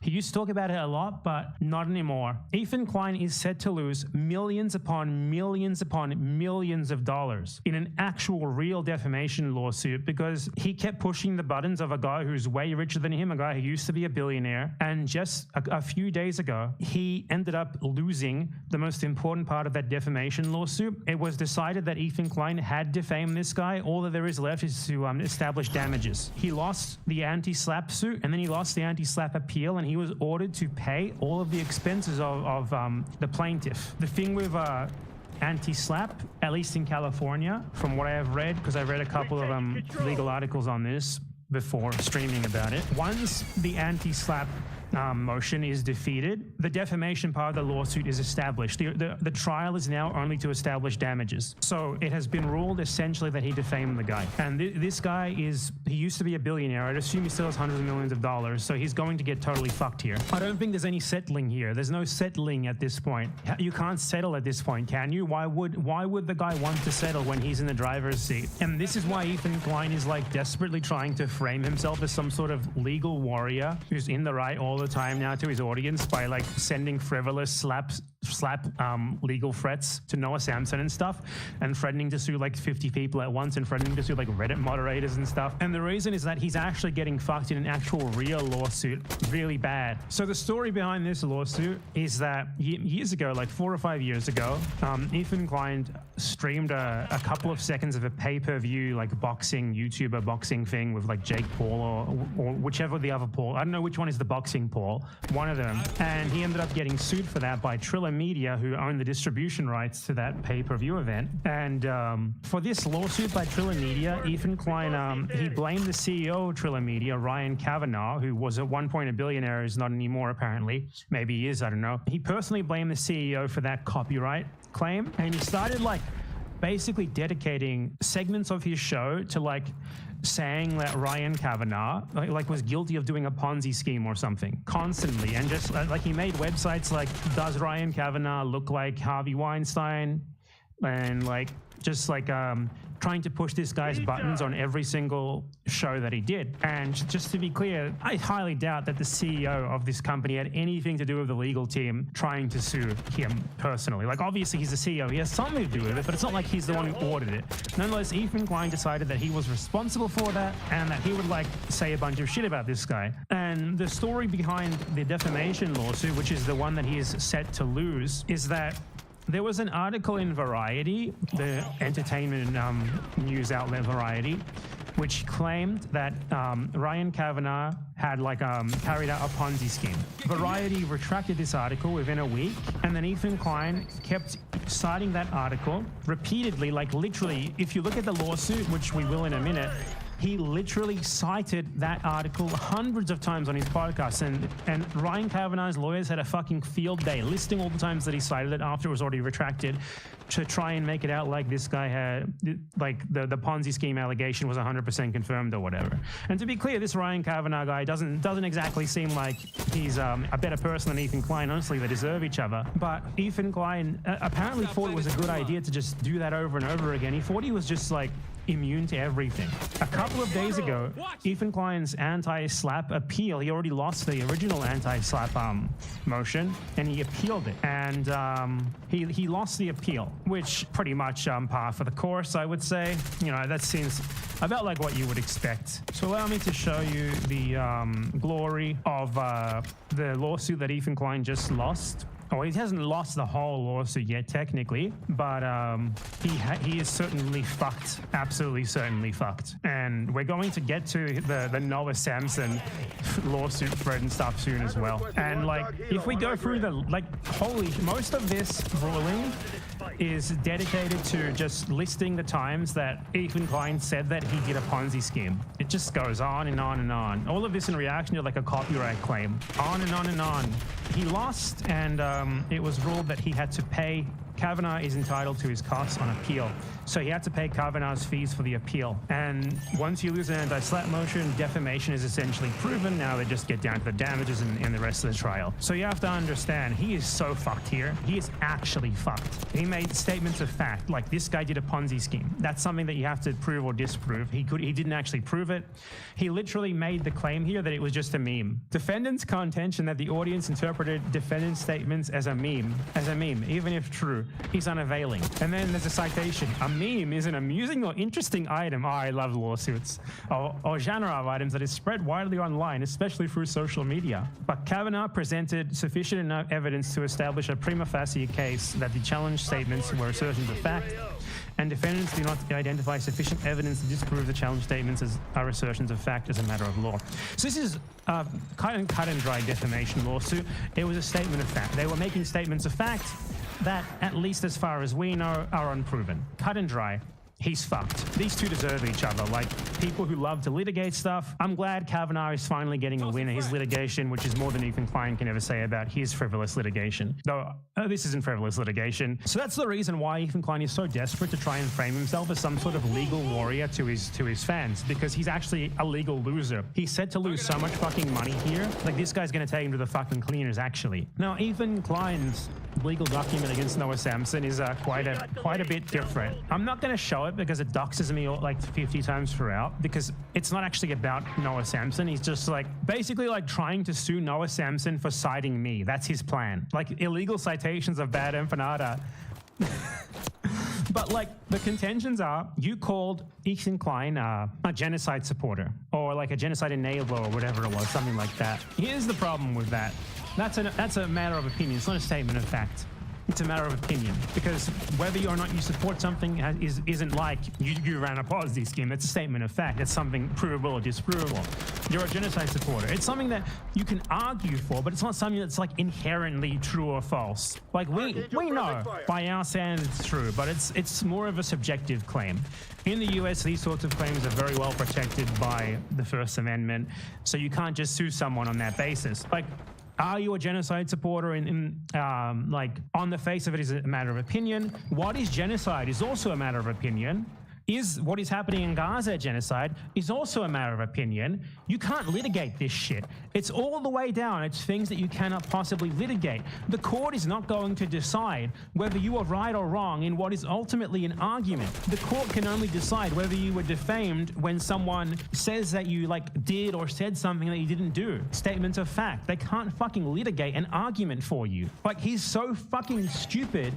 He used to talk about it a lot, but not anymore. Ethan Klein is set to lose millions upon millions upon millions of dollars in an actual real defamation lawsuit because he kept pushing the buttons of a guy who's way richer than him, a guy who used to be a billionaire. And just a few days ago, he ended up losing the most important part of that defamation lawsuit. It was decided that Ethan Klein had defamed this guy. All that there is left is to establish damages. He lost the anti-SLAPP suit, and then he lost the anti-SLAPP appeal, and he was ordered to pay all of the expenses of the plaintiff. The thing with anti-SLAPP, at least in California, from what I have read, because I read a couple of legal articles on this before streaming about it. Once the anti-SLAPP motion is defeated, the defamation part of the lawsuit is established. The trial is now only to establish damages. So it has been ruled essentially that he defamed the guy. And this guy he used to be a billionaire. I'd assume he still has hundreds of millions of dollars. So he's going to get totally fucked here. I don't think there's any settling here. There's no settling at this point. You can't settle at this point, can you? Why would the guy want to settle when he's in the driver's seat? And this is why Ethan Klein is like desperately trying to frame himself as some sort of legal warrior who's in the right all the time now to his audience by like sending frivolous slap legal threats to Noah Samsen and stuff, and threatening to sue like 50 people at once, and threatening to sue like Reddit moderators and stuff. And the reason is that he's actually getting fucked in an actual real lawsuit really bad. So the story behind this lawsuit is that years ago, like 4 or 5 years ago, Ethan Klein streamed a couple of seconds of a pay-per-view like boxing YouTuber boxing thing with like Jake Paul or whichever the other Paul. I don't know which one is the boxing Paul, one of them. And he ended up getting sued for that by Triller Media, who owned the distribution rights to that pay-per-view event. And for this lawsuit by Triller Media, Ethan Klein, he blamed the CEO of Triller Media, Ryan Kavanaugh, who was at one point a billionaire, who's not anymore apparently. Maybe he is, I don't know. He personally blamed the CEO for that copyright claim, and he started like basically dedicating segments of his show to like saying that Ryan Kavanaugh like was guilty of doing a Ponzi scheme or something constantly, and just like he made websites like, does Ryan Kavanaugh look like Harvey Weinstein, and like just like trying to push this guy's buttons on every single show that he did. And just to be clear, I highly doubt that the CEO of this company had anything to do with the legal team trying to sue him personally. Like, obviously he's the CEO, he has something to do with it, but it's not like he's the one who ordered it. Nonetheless, Ethan Klein decided that he was responsible for that, and that he would like say a bunch of shit about this guy. And the story behind the defamation lawsuit, which is the one that he is set to lose, is that there was an article in Variety, the entertainment news outlet Variety, which claimed that Ryan Kavanaugh had like carried out a Ponzi scheme. Variety retracted this article within a week, and then Ethan Klein kept citing that article repeatedly, like literally, if you look at the lawsuit, which we will in a minute, he literally cited that article hundreds of times on his podcast, and Ryan Kavanaugh's lawyers had a fucking field day listing all the times that he cited it after it was already retracted, to try and make it out like this guy had, like the Ponzi scheme allegation was 100% confirmed or whatever. And to be clear, this Ryan Kavanaugh guy doesn't exactly seem like he's a better person than Ethan Klein. Honestly, they deserve each other. But Ethan Klein apparently thought it was a good idea to just do that over and over again. He thought he was just like immune to everything. A couple of days ago, Ethan Klein's anti-SLAPP appeal, he already lost the original anti-SLAPP motion, and he appealed it. And he lost the appeal, which pretty much par for the course, I would say. You know, that seems about like what you would expect. So allow me to show you the glory of the lawsuit that Ethan Klein just lost. Oh, he hasn't lost the whole lawsuit yet, technically, but he is certainly fucked. Absolutely, certainly fucked. And we're going to get to the Noah Samsen lawsuit thread and stuff soon as well. And like, if we go through most of this ruling is dedicated to just listing the times that Ethan Klein said that he did a Ponzi scheme. It just goes on and on and on. All of this in reaction to like a copyright claim. On and on and on. He lost, and it was ruled that he had to pay Kavanaugh is entitled to his costs on appeal. So he had to pay Kavanaugh's fees for the appeal. And once you lose an anti-slap motion, defamation is essentially proven. Now they just get down to the damages and the rest of the trial. So you have to understand, he is so fucked here. He is actually fucked. He made statements of fact, like this guy did a Ponzi scheme. That's something that you have to prove or disprove. He didn't actually prove it. He literally made the claim here that it was just a meme. Defendant's contention that the audience interpreted defendant's statements as a meme, even if true, is unavailing. And then there's a citation. A meme is an amusing or interesting item, I love lawsuits, or genre of items that is spread widely online, especially through social media. But Kavanaugh presented sufficient enough evidence to establish a prima facie case that the challenged statements were assertions of fact, and defendants do not identify sufficient evidence to disprove the challenged statements are assertions of fact as a matter of law. So this is a cut and dry defamation lawsuit. It was a statement of fact. They were making statements of fact that, at least as far as we know, are unproven. Cut and dry. He's fucked. These two deserve each other. Like, people who love to litigate stuff. I'm glad Kavanaugh is finally getting a win in his litigation, which is more than Ethan Klein can ever say about his frivolous litigation. Though, this isn't frivolous litigation. So that's the reason why Ethan Klein is so desperate to try and frame himself as some sort of legal warrior to his fans, because he's actually a legal loser. He's set to lose so much fucking money here. Like, this guy's gonna take him to the fucking cleaners, actually. Now, Ethan Klein's legal document against Noah Samson is quite a bit different. I'm not gonna show it because it doxes me like 50 times throughout, because it's not actually about Noah Samson. He's just like basically like trying to sue Noah Samson for citing me. That's his plan. Like illegal citations of bad empanada. But like the contentions are, you called Ethan Klein a genocide supporter or like a genocide enabler or whatever it was, something like that. Here's the problem with that. That's a matter of opinion. It's not a statement of fact. It's a matter of opinion, because whether or not you support something isn't like you ran a Ponzi scheme. It's a statement of fact. It's something provable or disprovable. You're a genocide supporter. It's something that you can argue for, but it's not something that's like inherently true or false. Like we know by our standards it's true, but it's more of a subjective claim. In the US, these sorts of claims are very well protected by the First Amendment, so you can't just sue someone on that basis. Like, are you a genocide supporter like on the face of it is a matter of opinion. What is genocide is also a matter of opinion. Is what is happening in Gaza genocide is also a matter of opinion. You can't litigate this shit. It's all the way down. It's things that you cannot possibly litigate. The court is not going to decide whether you are right or wrong in what is ultimately an argument. The court can only decide whether you were defamed when someone says that you like did or said something that you didn't do. Statements of fact. They can't fucking litigate an argument for you. Like, he's so fucking stupid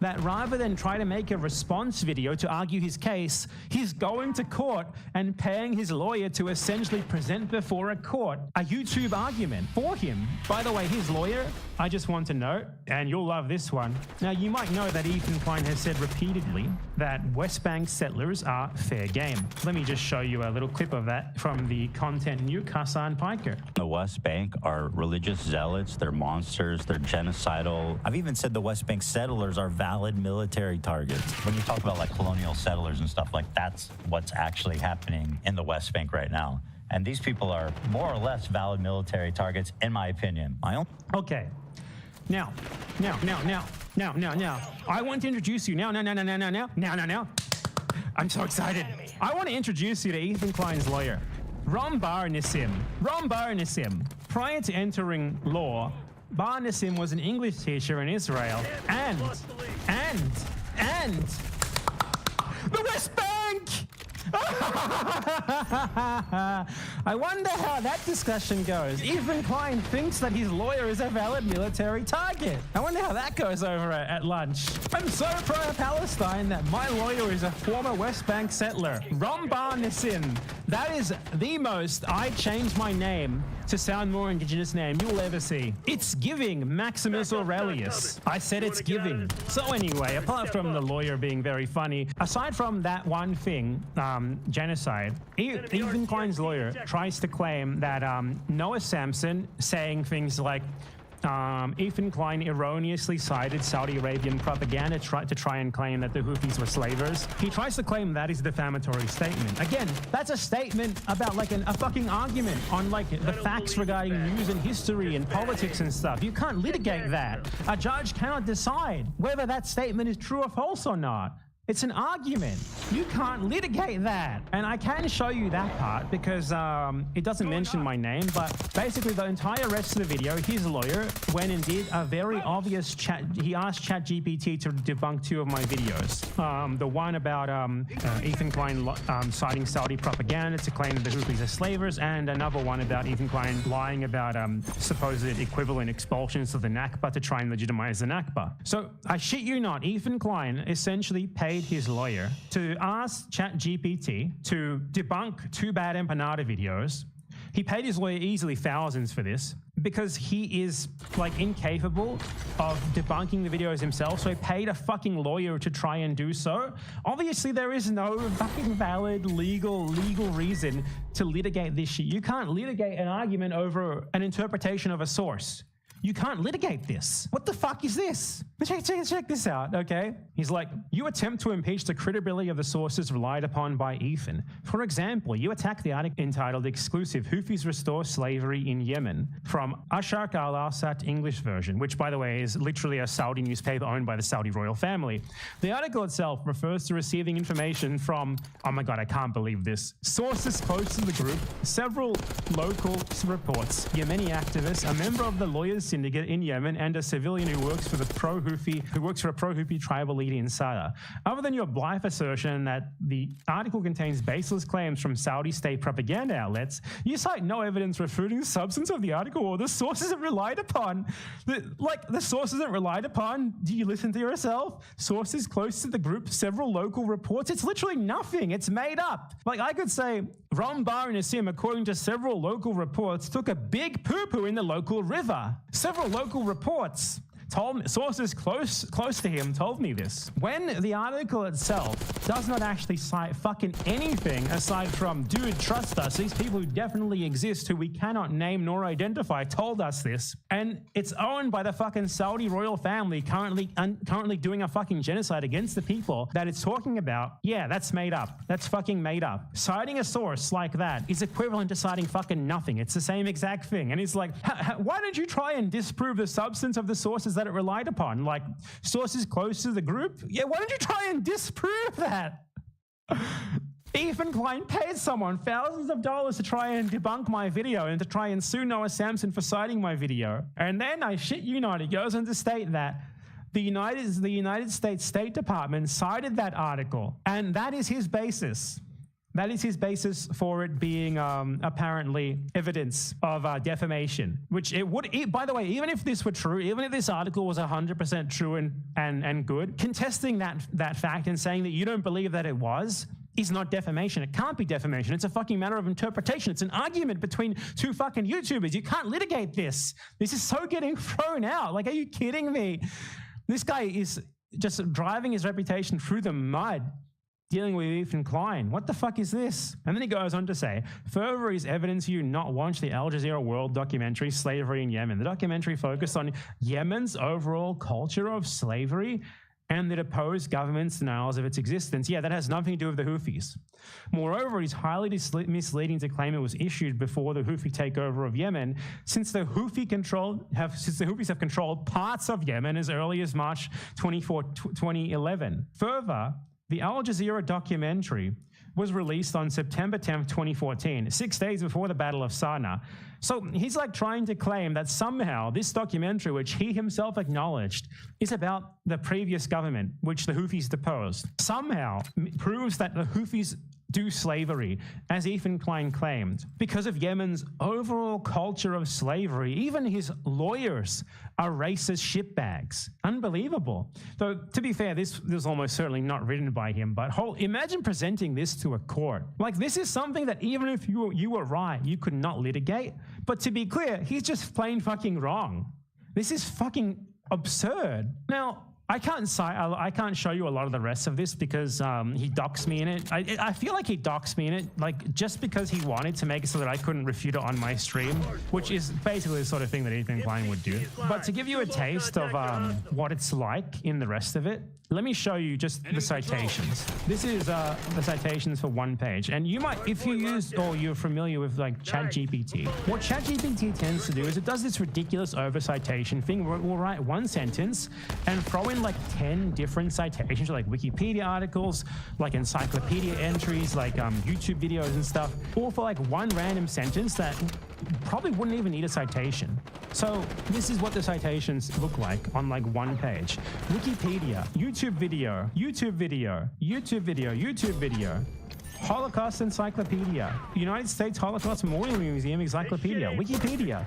that rather than try to make a response video to argue his case, he's going to court and paying his lawyer to essentially present before a court a YouTube argument for him. By the way, his lawyer, I just want to note, and you'll love this one. Now, you might know that Ethan Klein has said repeatedly that West Bank settlers are fair game. Let me just show you a little clip of that from the content new Hassan Piker. The West Bank are religious zealots, they're monsters, they're genocidal. I've even said the West Bank settlers are valid military targets. When you talk about like colonial settlers and stuff, like that's what's actually happening in the West Bank right now. And these people are more or less valid military targets, in my opinion. Okay. Now. I want to introduce you now. I'm so excited. I want to introduce you to Ethan Klein's lawyer, Ron Bar-Nissim. Prior to entering law, Bar-Nissim was an English teacher in Israel and the West Bank! I wonder how that discussion goes. Ethan Klein thinks that his lawyer is a valid military target. I wonder how that goes over at lunch. I'm so pro-Palestine that my lawyer is a former West Bank settler, Ron Bar-Nissim. That is the most I changed my name to sound more indigenous name you'll ever see. It's giving Maximus Aurelius. I said it's giving. So anyway, apart from the lawyer being very funny, aside from that one thing, genocide, Ethan Klein's lawyer tries to claim that Noah Samson saying things like, Ethan Klein erroneously cited Saudi Arabian propaganda to try and claim that the Houthis were slavers. He tries to claim that is a defamatory statement. Again, that's a statement about like a fucking argument on like the facts regarding news and history and politics and stuff. You can't litigate that. A judge cannot decide whether that statement is true or false or not. It's an argument. You can't litigate that. And I can show you that part because it doesn't mention my name, but basically the entire rest of the video, his lawyer went and did a very obvious he asked ChatGPT to debunk 2 of my videos. The one about Ethan Klein citing Saudi propaganda to claim that the Houthis are slavers, and another one about Ethan Klein lying about supposed equivalent expulsions of the Nakba to try and legitimize the Nakba. So I shit you not, Ethan Klein essentially paid his lawyer to ask ChatGPT to debunk 2 bad empanada videos. He paid his lawyer easily thousands for this because he is like incapable of debunking the videos himself, so he paid a fucking lawyer to try and do so. Obviously there is no fucking valid legal reason to litigate this shit. You can't litigate an argument over an interpretation of a source. You can't litigate this. What the fuck is this? Check this out, okay? He's like, you attempt to impeach the credibility of the sources relied upon by Ethan. For example, you attack the article entitled Exclusive Houthis Restore Slavery in Yemen from Asharq al-Awsat English version, which by the way is literally a Saudi newspaper owned by the Saudi royal family. The article itself refers to receiving information from, oh my God, I can't believe this, sources close to the group, several local reports, Yemeni activists, a member of the lawyers syndicate in Yemen, and a civilian who works for a pro-Houthi tribal leader in Sada. Other than your blithe assertion that the article contains baseless claims from Saudi state propaganda outlets, you cite no evidence refuting the substance of the article or the sources it relied upon. The sources it relied upon, do you listen to yourself? Sources close to the group, several local reports. It's literally nothing. It's made up. Like I could say, Ram Bar and Nassim, according to several local reports, took a big poo-poo in the local river. Several local reports told me, sources close to him told me this. When the article itself does not actually cite fucking anything aside from, dude, trust us, these people who definitely exist who we cannot name nor identify told us this, and it's owned by the fucking Saudi royal family currently doing a fucking genocide against the people that it's talking about, yeah, that's made up. That's fucking made up. Citing a source like that is equivalent to citing fucking nothing. It's the same exact thing. And it's like, why don't you try and disprove the substance of the sources that it relied upon? Like sources close to the group? Yeah, why don't you try and disprove that? Ethan Klein paid someone thousands of dollars to try and debunk my video and to try and sue Noah Samson for citing my video. And then I shit you not, he goes on to state that the United States State Department cited that article, and that is his basis. That is his basis for it being apparently evidence of defamation, which it would, by the way, even if this were true, even if this article was 100% true and good, contesting that fact and saying that you don't believe that it was is not defamation. It can't be defamation. It's a fucking matter of interpretation. It's an argument between 2 fucking YouTubers. You can't litigate this. This is so getting thrown out. Like, are you kidding me? This guy is just driving his reputation through the mud, dealing with Ethan Klein. What the fuck is this? And then he goes on to say, further is evidence you not watch the Al Jazeera World documentary, Slavery in Yemen. The documentary focused on Yemen's overall culture of slavery and the deposed government's denials of its existence. Yeah, that has nothing to do with the Houthis. Moreover, it's highly misleading to claim it was issued before the Houthi takeover of Yemen, since the Houthis have controlled parts of Yemen as early as March 2011. Further, the Al Jazeera documentary was released on September 10th, 2014, 6 days before the Battle of Sana'a. So he's like trying to claim that somehow this documentary, which he himself acknowledged, is about the previous government, which the Houthis deposed, somehow proves that the Houthis do slavery, as Ethan Klein claimed. Because of Yemen's overall culture of slavery, even his lawyers are racist shitbags. Unbelievable. Though, to be fair, this was almost certainly not written by him, but imagine presenting this to a court. Like, this is something that even if you were right, you could not litigate. But to be clear, he's just plain fucking wrong. This is fucking absurd. Now, I can't show you a lot of the rest of this because he doxed me in it. I feel like he doxed me in it, like just because he wanted to make it so that I couldn't refute it on my stream, which is basically the sort of thing that Ethan Klein would do. But to give you a taste of what it's like in the rest of it, let me show you just the citations. This is the citations for one page. And you might, if you use or you're familiar with like ChatGPT, what ChatGPT tends to do is it does this ridiculous over-citation thing where it will write one sentence and throw in like 10 different citations, like Wikipedia articles, like encyclopedia entries, like YouTube videos and stuff, all for like one random sentence that probably wouldn't even need a citation. So this is what the citations look like on like one page. Wikipedia, YouTube video, YouTube video, YouTube video, YouTube video. Holocaust Encyclopedia, United States Holocaust Memorial Museum Encyclopedia, Wikipedia,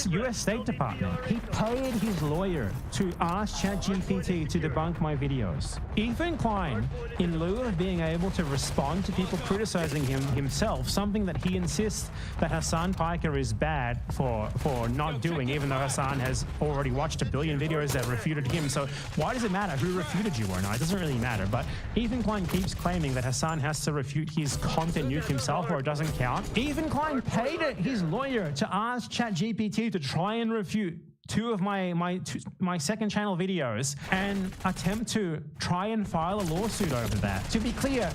U.S. State Department. He paid his lawyer to ask ChatGPT to debunk my videos. Ethan Klein, in lieu of being able to respond to people criticizing him himself, something that he insists that Hassan Piker is bad for not doing, even though Hassan has already watched a billion videos that refuted him. So why does it matter who refuted you or not? It doesn't really matter. But Ethan Klein keeps claiming that Hassan has to refute his content nuke himself or it doesn't count. Ethan Klein paid his lawyer to ask ChatGPT to try and refute two of my second channel videos and attempt to try and file a lawsuit over that. To be clear,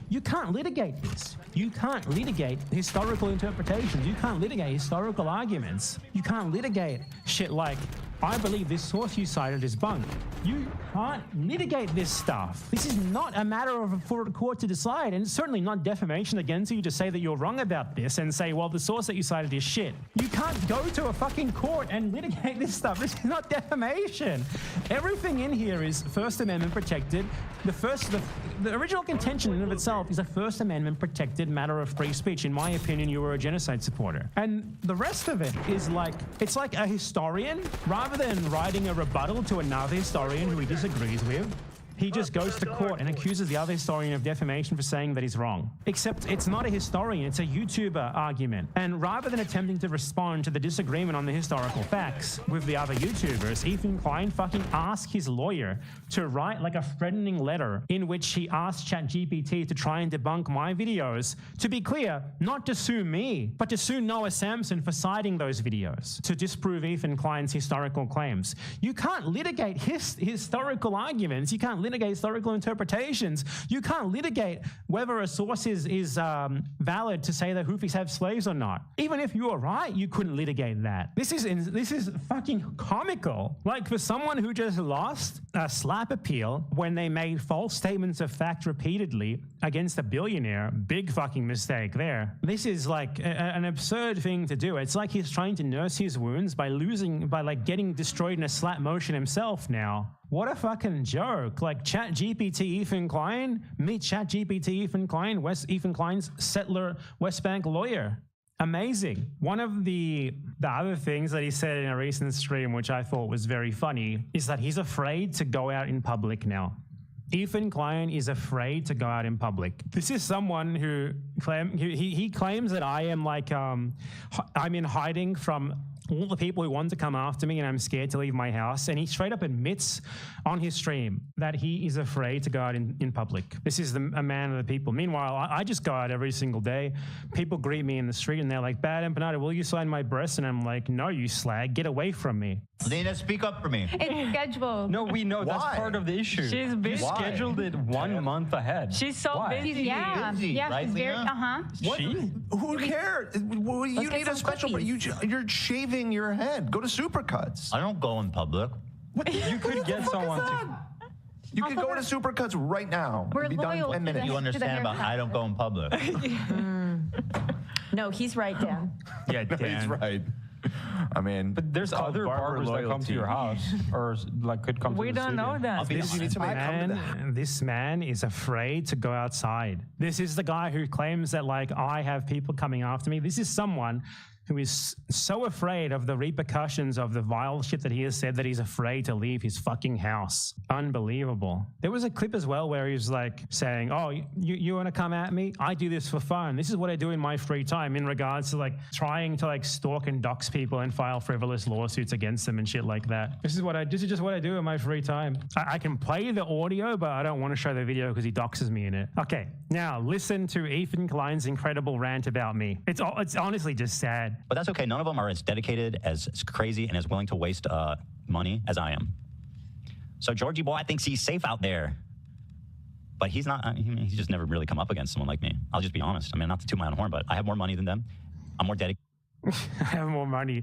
you can't litigate this. You can't litigate historical interpretations. You can't litigate historical arguments. You can't litigate shit like, I believe this source you cited is bunk. You can't litigate this stuff. This is not a matter for a court to decide, and it's certainly not defamation against you to say that you're wrong about this and say, well, the source that you cited is shit. You can't go to a fucking court and litigate this stuff. This is not defamation. Everything in here is First Amendment protected. The original contention in of itself is a First Amendment protected matter of free speech. In my opinion, you were a genocide supporter. And the rest of it is like, it's like a historian, rather than writing a rebuttal to another historian who he disagrees with, he just goes to court and accuses the other historian of defamation for saying that he's wrong. Except it's not a historian, it's a YouTuber argument. And rather than attempting to respond to the disagreement on the historical facts with the other YouTubers, Ethan Klein fucking asked his lawyer to write like a threatening letter in which he asked ChatGPT to try and debunk my videos. To be clear, not to sue me, but to sue Noah Samson for citing those videos to disprove Ethan Klein's historical claims. You can't litigate historical arguments. You can't litigate historical interpretations. You can't litigate whether a source is valid to say that Houthis have slaves or not. Even if you are right, you couldn't litigate that. This is fucking comical. Like, for someone who just lost a slap appeal when they made false statements of fact repeatedly against a billionaire, big fucking mistake there. This is like an absurd thing to do. It's like he's trying to nurse his wounds by like getting destroyed in a slap motion himself now. What a fucking joke. Like, ChatGPT Ethan Klein, meet ChatGPT Ethan Klein, Ethan Klein's settler West Bank lawyer. Amazing. One of the other things that he said in a recent stream, which I thought was very funny, is that he's afraid to go out in public now. Ethan Klein is afraid to go out in public. This is someone who he claims that I am like, I'm in hiding from all the people who want to come after me and I'm scared to leave my house. And he straight up admits on his stream that he is afraid to go out in public. This is a man of the people. Meanwhile, I just go out every single day. People greet me in the street and they're like, Bad Empanada, will you sign my breasts? And I'm like, no, you slag, get away from me. Lena, speak up for me. It's scheduled. No, we know. That's part of the issue. She's busy. You scheduled it 1 month ahead. She's so busy. Yeah, right, she's very, She? Who cares? You need a special. You're shaving your head. Go to Supercuts. I don't go in public. You could get someone to. You could go to Supercuts right now. We're It'd be done in loyal 10 to minutes. You understand about I don't go in public. No, he's right, Dan. Yeah, No, he's right. I mean, but there's other barbers that come to your house or like could come to the We don't know that. because you need somebody to come to the house. This man is afraid to go outside. This is the guy who claims that like I have people coming after me. This is someone who is so afraid of the repercussions of the vile shit that he has said that he's afraid to leave his fucking house. Unbelievable. There was a clip as well where he was like saying, oh, you want to come at me? I do this for fun. This is what I do in my free time, in regards to like trying to like stalk and dox people and file frivolous lawsuits against them and shit like that. This is just what I do in my free time. I can play the audio, but I don't want to show the video because he doxes me in it. Okay, now listen to Ethan Klein's incredible rant about me. It's honestly just sad. But that's okay. None of them are as dedicated, as crazy, and as willing to waste money as I am. So Georgie boy thinks he's safe out there. But he's not. He's just never really come up against someone like me. I'll just be honest. I mean, not to toot my own horn, but I have more money than them. I'm more dedicated. I have more money.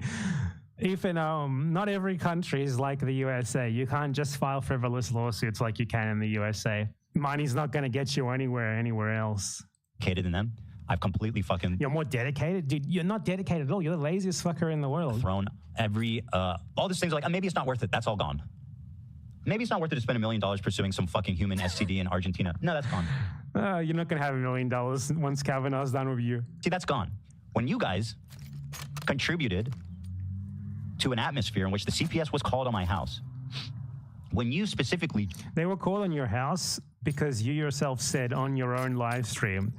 Ethan, not every country is like the USA. You can't just file frivolous lawsuits like you can in the USA. Money's not going to get you anywhere else. Dedicated than them. I've completely fucking... You're more dedicated? Dude, you're not dedicated at all. You're the laziest fucker in the world. Thrown every... all these things like, maybe it's not worth it. That's all gone. Maybe it's not worth it to spend $1 million pursuing some fucking human STD in Argentina. No, that's gone. You're not going to have $1 million once Kavanaugh's done with you. See, that's gone. When you guys contributed to an atmosphere in which the CPS was called on my house, when you specifically... They were calling your house because you yourself said on your own live stream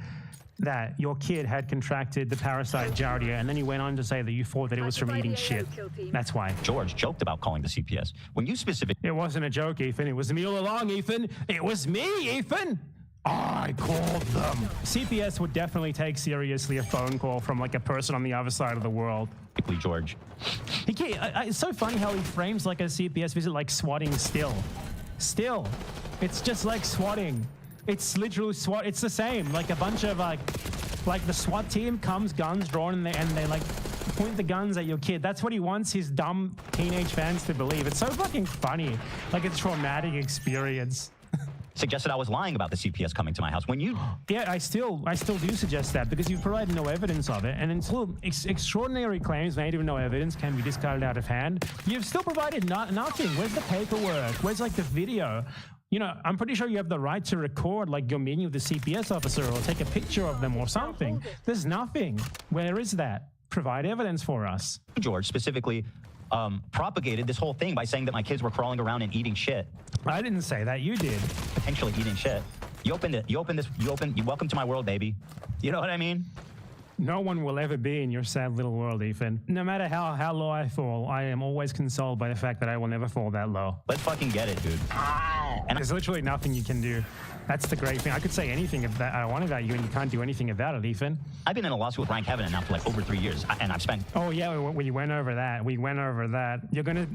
that your kid had contracted the parasite Giardia, and then you went on to say that you thought that it was from eating shit. That's why. George joked about calling the CPS. When you specifically... It wasn't a joke, Ethan. It was me all along, Ethan. It was me, Ethan. I called them. CPS would definitely take seriously a phone call from like a person on the other side of the world. George. He can't, it's so funny how he frames like a CPS visit like swatting still. Still. It's just like swatting. It's literally SWAT. It's the same. Like a bunch of like the SWAT team comes, guns drawn, and they like point the guns at your kid. That's what he wants his dumb teenage fans to believe. It's so fucking funny. Like a traumatic experience. Suggested I was lying about the CPS coming to my house when you... Yeah, I still do suggest that because you've provided no evidence of it. And until extraordinary claims made with no evidence can be discarded out of hand, you've still provided nothing. Where's the paperwork? Where's like the video? You know, I'm pretty sure you have the right to record like your meeting with the CPS officer or take a picture of them or something. There's nothing. Where is that? Provide evidence for us. George specifically propagated this whole thing by saying that my kids were crawling around and eating shit. I didn't say that. You did. Potentially eating shit. You opened it. You welcome to my world, baby. You know what I mean? No one will ever be in your sad little world, Ethan. No matter how low I fall, I am always consoled by the fact that I will never fall that low. Let's fucking get it, dude. And there's literally nothing you can do. That's the great thing. I could say anything that I want about you, and you can't do anything about it, Ethan. I've been in a lawsuit with Rank Heaven now for like over 3 years, and I've spent... Oh, yeah, we went over that. We went over that. You're going to...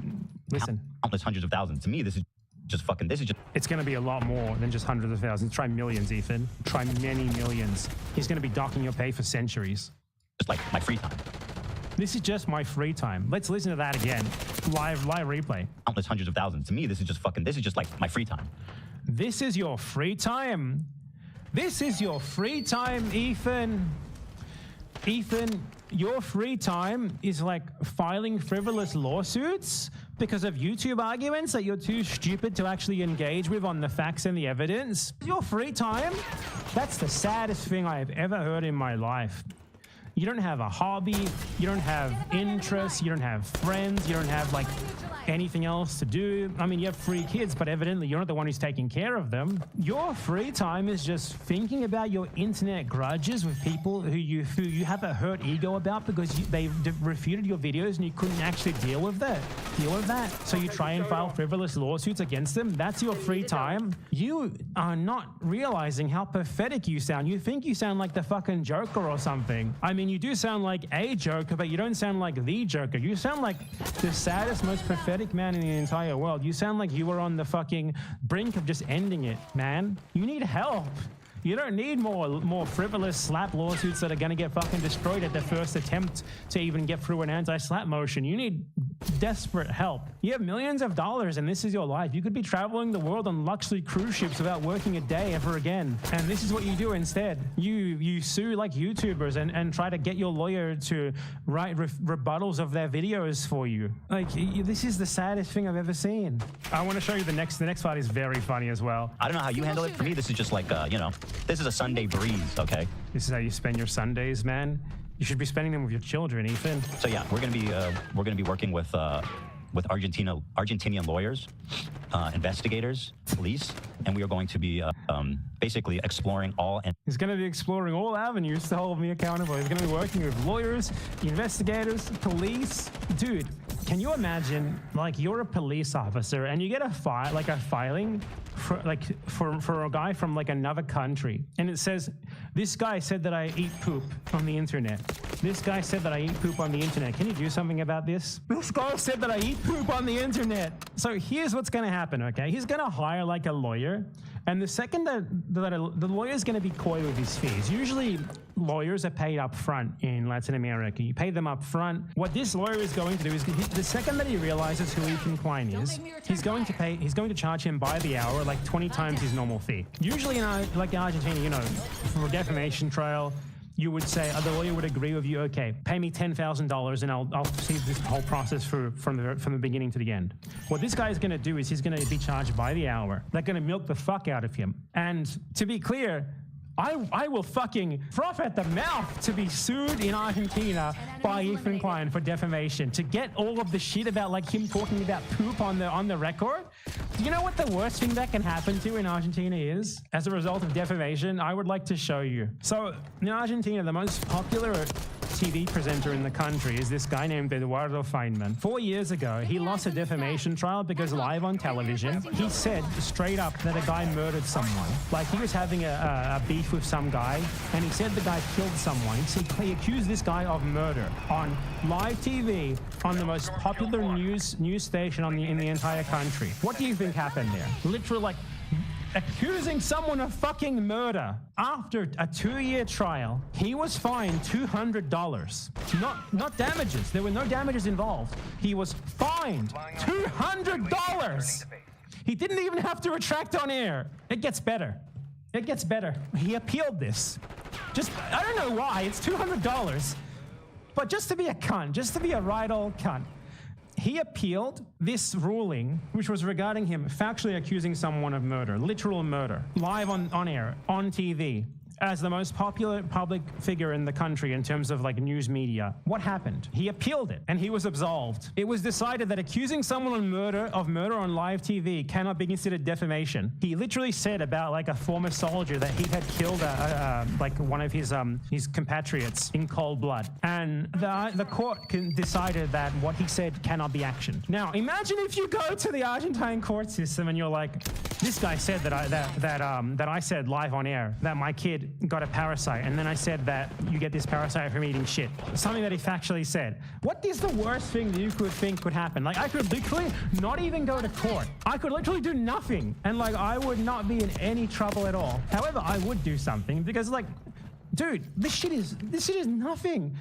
Listen. Countless hundreds of thousands. To me, this is just fucking... This is just... It's going to be a lot more than just hundreds of thousands. Try millions, Ethan. Try many millions. He's going to be docking your pay for centuries. Just like my free time. This is just my free time. Let's listen to that again. Live replay. Countless hundreds of thousands. To me, this is just fucking... This is just like my free time. This is your free time. This is your free time, Ethan. Ethan, your free time is like filing frivolous lawsuits because of YouTube arguments that you're too stupid to actually engage with on the facts and the evidence. Your free time? That's the saddest thing I have ever heard in my life. You don't have a hobby, you don't have interests, you don't have friends, you don't have like anything else to do. I mean, you have 3 kids, but evidently you're not the one who's taking care of them. Your free time is just thinking about your internet grudges with people who you have a hurt ego about because they refuted your videos and you couldn't actually deal with that. So you try and file frivolous lawsuits against them. That's your free time. You are not realizing how pathetic you sound. You think you sound like the fucking Joker or something. I mean, you do sound like a Joker, but you don't sound like the Joker. You sound like the saddest, most pathetic man in the entire world. You sound like you were on the fucking brink of just ending it, man. You need help. You don't need more frivolous slap lawsuits that are going to get fucking destroyed at the first attempt to even get through an anti-slap motion. You need desperate help. You have millions of dollars and this is your life. You could be traveling the world on luxury cruise ships without working a day ever again. And this is what you do instead. You sue like YouTubers and try to get your lawyer to write rebuttals of their videos for you. Like, this is the saddest thing I've ever seen. I want to show you the next part is very funny as well. I don't know how you handle it. For me, this is just like, you know, this is a Sunday breeze, okay? This is how you spend your Sundays, man. You should be spending them with your children, Ethan. So yeah, we're gonna be working with Argentinian lawyers, investigators, police, and we are going to be basically exploring all. He's going to be exploring all avenues to hold me accountable. He's going to be working with lawyers, investigators, police. Dude, can you imagine, like, you're a police officer and you get a filing for a guy from like another country, and it says, this guy said that I eat poop on the internet. This guy said that I eat poop on the internet. Can you do something about this? This guy said that I eat poop on the internet. So here's what's going to happen, okay? He's going to hire like a lawyer, and the second that the lawyer is going to be coy with his fees. Usually lawyers are paid up front in Latin America. You pay them up front. What this lawyer is going to do is the second that he realizes who Ethan Klein is, he's going to charge him by the hour like 20 times his normal fee. Usually in Argentina, you know, for a defamation trial, you would say, the lawyer would agree with you, okay, pay me $10,000 and I'll see this whole process from the beginning to the end. What this guy is going to do is he's going to be charged by the hour. They're going to milk the fuck out of him. And to be clear, I will fucking froth at the mouth to be sued in Argentina by Ethan Klein for defamation, to get all of the shit about like him talking about poop on the record. Do you know what the worst thing that can happen to in Argentina is as a result of defamation? I would like to show you. So in Argentina, the most popular TV presenter in the country is this guy named Eduardo Feynman. 4 years ago, he lost a defamation trial because live on television, he said straight up that a guy murdered someone. Like he was having a beef with some guy, and he said the guy killed someone. He accused this guy of murder on live TV on the most popular news station in the entire country. What do you think happened there? Literally, like, accusing someone of fucking murder. After a 2-year trial, he was fined $200. Not damages. There were no damages involved. He was fined $200. He didn't even have to retract on air. It gets better. It gets better. He appealed this. I don't know why. It's $200. But just to be a cunt, just to be a right old cunt. He appealed this ruling, which was regarding him factually accusing someone of murder, literal murder, live on air, on TV, as the most popular public figure in the country in terms of like news media. What happened? He appealed it and he was absolved. It was decided that accusing someone of murder on live TV cannot be considered defamation. He literally said about like a former soldier that he had killed like one of his compatriots in cold blood. And the court decided that what he said cannot be actioned. Now, imagine if you go to the Argentine court system and you're like, this guy said that I said live on air that my kid got a parasite, and then I said that you get this parasite from eating shit. Something that he factually said. What is the worst thing that you could think could happen? Like, I could literally not even go to court. I could literally do nothing, and like I would not be in any trouble at all. However, I would do something because, like, dude, this shit is nothing.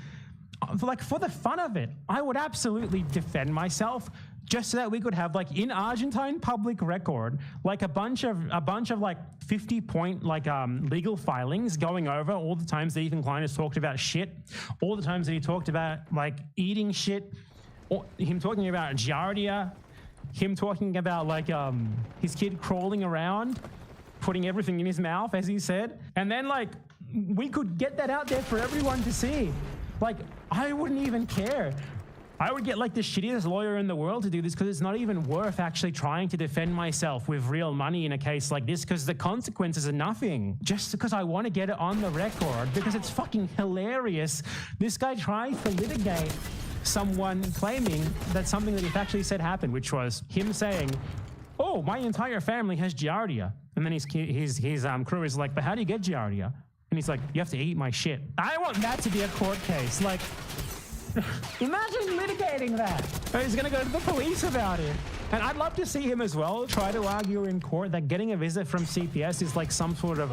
Like, for the fun of it, I would absolutely defend myself, just so that we could have, like, in Argentine public record, like a bunch of like 50-point like legal filings going over all the times that Ethan Klein has talked about shit, all the times that he talked about like eating shit, or him talking about giardia, him talking about like his kid crawling around, putting everything in his mouth, as he said, and then like we could get that out there for everyone to see. Like, I wouldn't even care. I would get like the shittiest lawyer in the world to do this because it's not even worth actually trying to defend myself with real money in a case like this, because the consequences are nothing. Just because I want to get it on the record because it's fucking hilarious. This guy tried to litigate someone claiming that something that he actually said happened, which was him saying, oh, my entire family has giardia. And then his crew is like, but how do you get giardia? And he's like, you have to eat my shit. I want that to be a court case. Like, imagine litigating that. He's going to go to the police about it. And I'd love to see him as well try to argue in court that getting a visit from CPS is like some sort of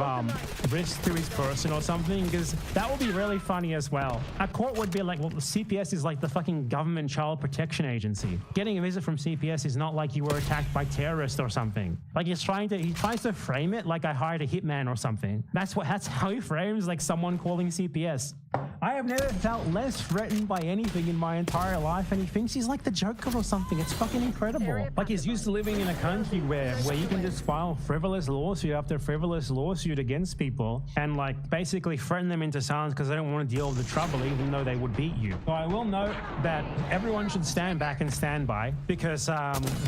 risk to his person or something, because that would be really funny as well. A court would be like, well, CPS is like the fucking government child protection agency. Getting a visit from CPS is not like you were attacked by terrorists or something. Like he tries to frame it like I hired a hitman or something. That's how he frames like someone calling CPS. I have never felt less threatened by anything in my entire life, and he thinks he's like the Joker or something. It's fucking incredible. Like, he's used to living in a country where you can just file frivolous lawsuit after frivolous lawsuit against people and like basically threaten them into silence because they don't want to deal with the trouble, even though they would beat you. So I will note that everyone should stand back and stand by, because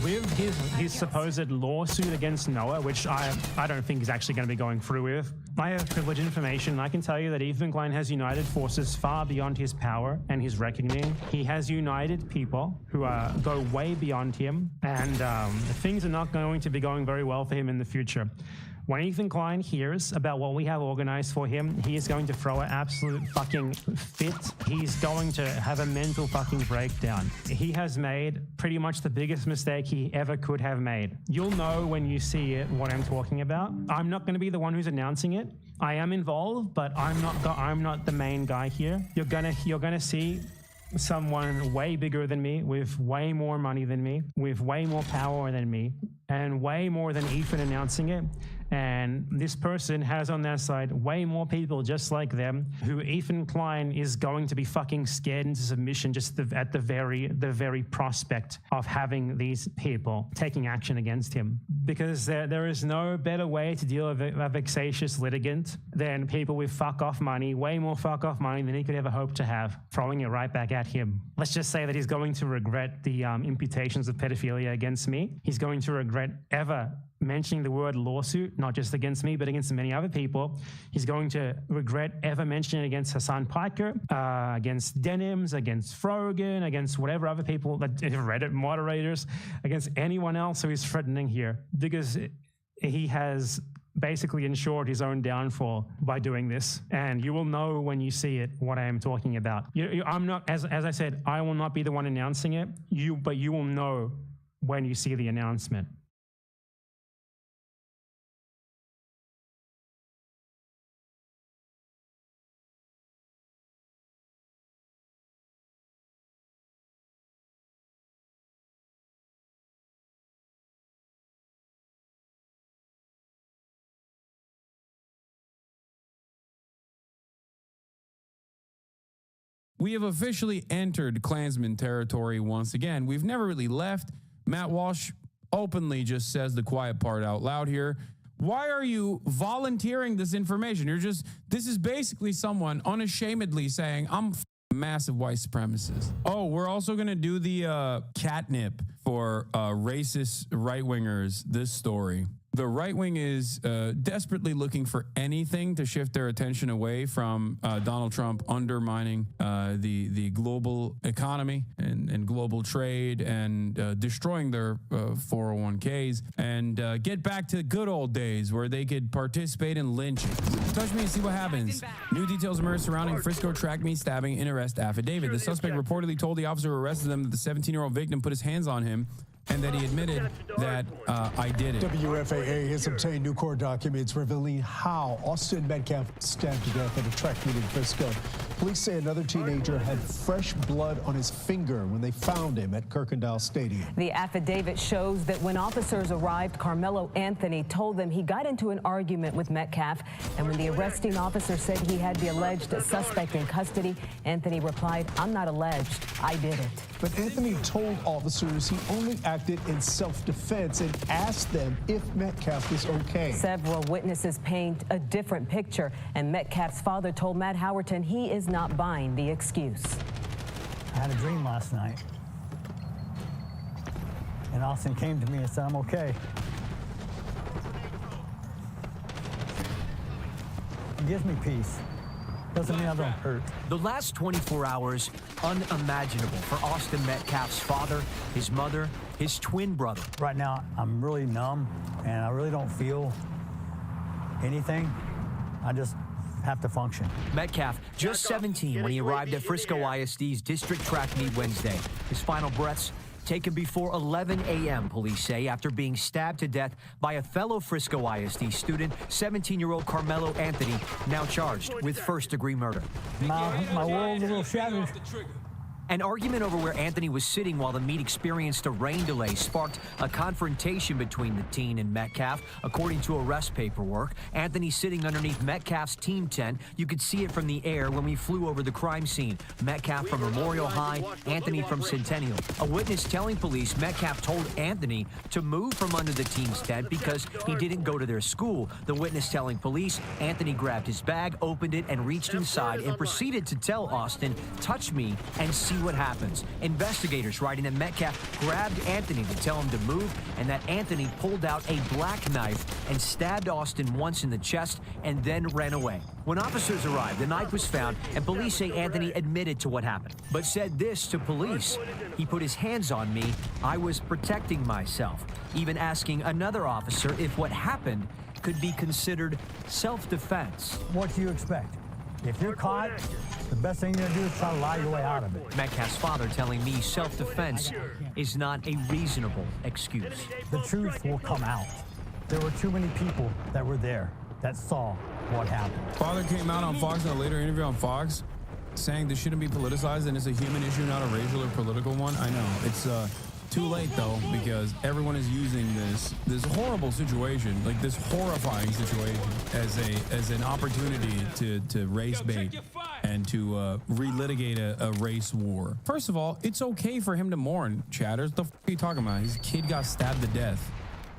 with his supposed lawsuit against Noah, which I don't think he's actually going to be going through with, I have privileged information. I can tell you that Ethan Klein has united forces far beyond his power and his reckoning. He has united people who go way beyond him, and things are not going to be going very well for him in the future. When Ethan Klein hears about what we have organized for him, he is going to throw an absolute fucking fit. He's going to have a mental fucking breakdown. He has made pretty much the biggest mistake he ever could have made. You'll know when you see it what I'm talking about. I'm not going to be the one who's announcing it. I am involved, but I'm not the main guy here. You're gonna see someone way bigger than me, with way more money than me, with way more power than me, and way more than Ethan announcing it. And this person has on their side way more people just like them, who Ethan Klein is going to be fucking scared into submission just at the very prospect of having these people taking action against him. Because there is no better way to deal with a vexatious litigant than people with fuck off money, way more fuck off money than he could ever hope to have, throwing it right back at him. Let's just say that he's going to regret the imputations of pedophilia against me. He's going to regret ever mentioning the word lawsuit, not just against me, but against many other people. He's going to regret ever mentioning it against Hassan Piker, against Denims, against Frogan, against whatever other people, Reddit moderators, against anyone else who is threatening here, because he has basically ensured his own downfall by doing this. And you will know when you see it what I am talking about. I'm not, as I said, I will not be the one announcing it, but you will know when you see the announcement. We have officially entered Klansman territory once again. We've never really left. Matt Walsh openly just says the quiet part out loud here. Why are you volunteering this information? This is basically someone unashamedly saying, I'm a massive white supremacist. Oh, we're also going to do the catnip for racist right-wingers, this story. The right wing is desperately looking for anything to shift their attention away from Donald Trump undermining the global economy and global trade and destroying their 401ks and get back to the good old days where they could participate in lynching. Touch me and see what happens. New details emerged surrounding Frisco track meet stabbing in arrest affidavit. The suspect reportedly told the officer who arrested them that the 17-year-old victim put his hands on him and that he admitted that I did it. WFAA has obtained new court documents revealing how Austin Metcalf stabbed to death at a track meet in Frisco. Police say another teenager had fresh blood on his finger when they found him at Kirkendall Stadium. The affidavit shows that when officers arrived, Carmelo Anthony told them he got into an argument with Metcalf, and when the arresting officer said he had the alleged suspect in custody, Anthony replied, "I'm not alleged, I did it." But Anthony told officers he only acted in self-defense and asked them if Metcalf was okay. Several witnesses paint a different picture, and Metcalf's father told Matt Howerton he is not buying the excuse. I had a dream last night, and Austin came to me and said, "I'm okay." It gives me peace. Doesn't mean I don't hurt. The last 24 hours, unimaginable for Austin Metcalf's father, his mother, his twin brother. Right now, I'm really numb, and I really don't feel anything. I just have to function. Metcalf, just 17 when he arrived at Frisco ISD's district track meet Wednesday. His final breaths taken before 11 a.m., police say, after being stabbed to death by a fellow Frisco ISD student, 17-year-old Carmelo Anthony, now charged with first-degree murder. My world's a little shattered. An argument over where Anthony was sitting while the meet experienced a rain delay sparked a confrontation between the teen and Metcalf. According to arrest paperwork, Anthony sitting underneath Metcalf's team tent. You could see it from the air when we flew over the crime scene. Metcalf from Memorial High, Anthony from Centennial. A witness telling police Metcalf told Anthony to move from under the team's tent because he didn't go to their school. The witness telling police Anthony grabbed his bag, opened it, and reached inside and proceeded to tell Austin, "Touch me and see what happens." Investigators writing that Metcalf grabbed Anthony to tell him to move and that Anthony pulled out a black knife and stabbed Austin once in the chest and then ran away. When officers arrived, the knife was found and police say Anthony admitted to what happened, but said this to police: "He put his hands on me. I was protecting myself," even asking another officer if what happened could be considered self-defense. What do you expect? If you're caught, the best thing you're gonna do is try to lie your way out of it. Metcalf's father telling me self-defense is not a reasonable excuse. The truth will come out. There were too many people that were there that saw what happened. Father came out on Fox in a later interview on Fox saying this shouldn't be politicized and it's a human issue, not a racial or political one. I know. It's too late, though, because everyone is using this horrible situation, like this horrifying situation, as an opportunity to race bait and to relitigate a race war. First of all, it's okay for him to mourn, chatters. The f*** are you talking about? His kid got stabbed to death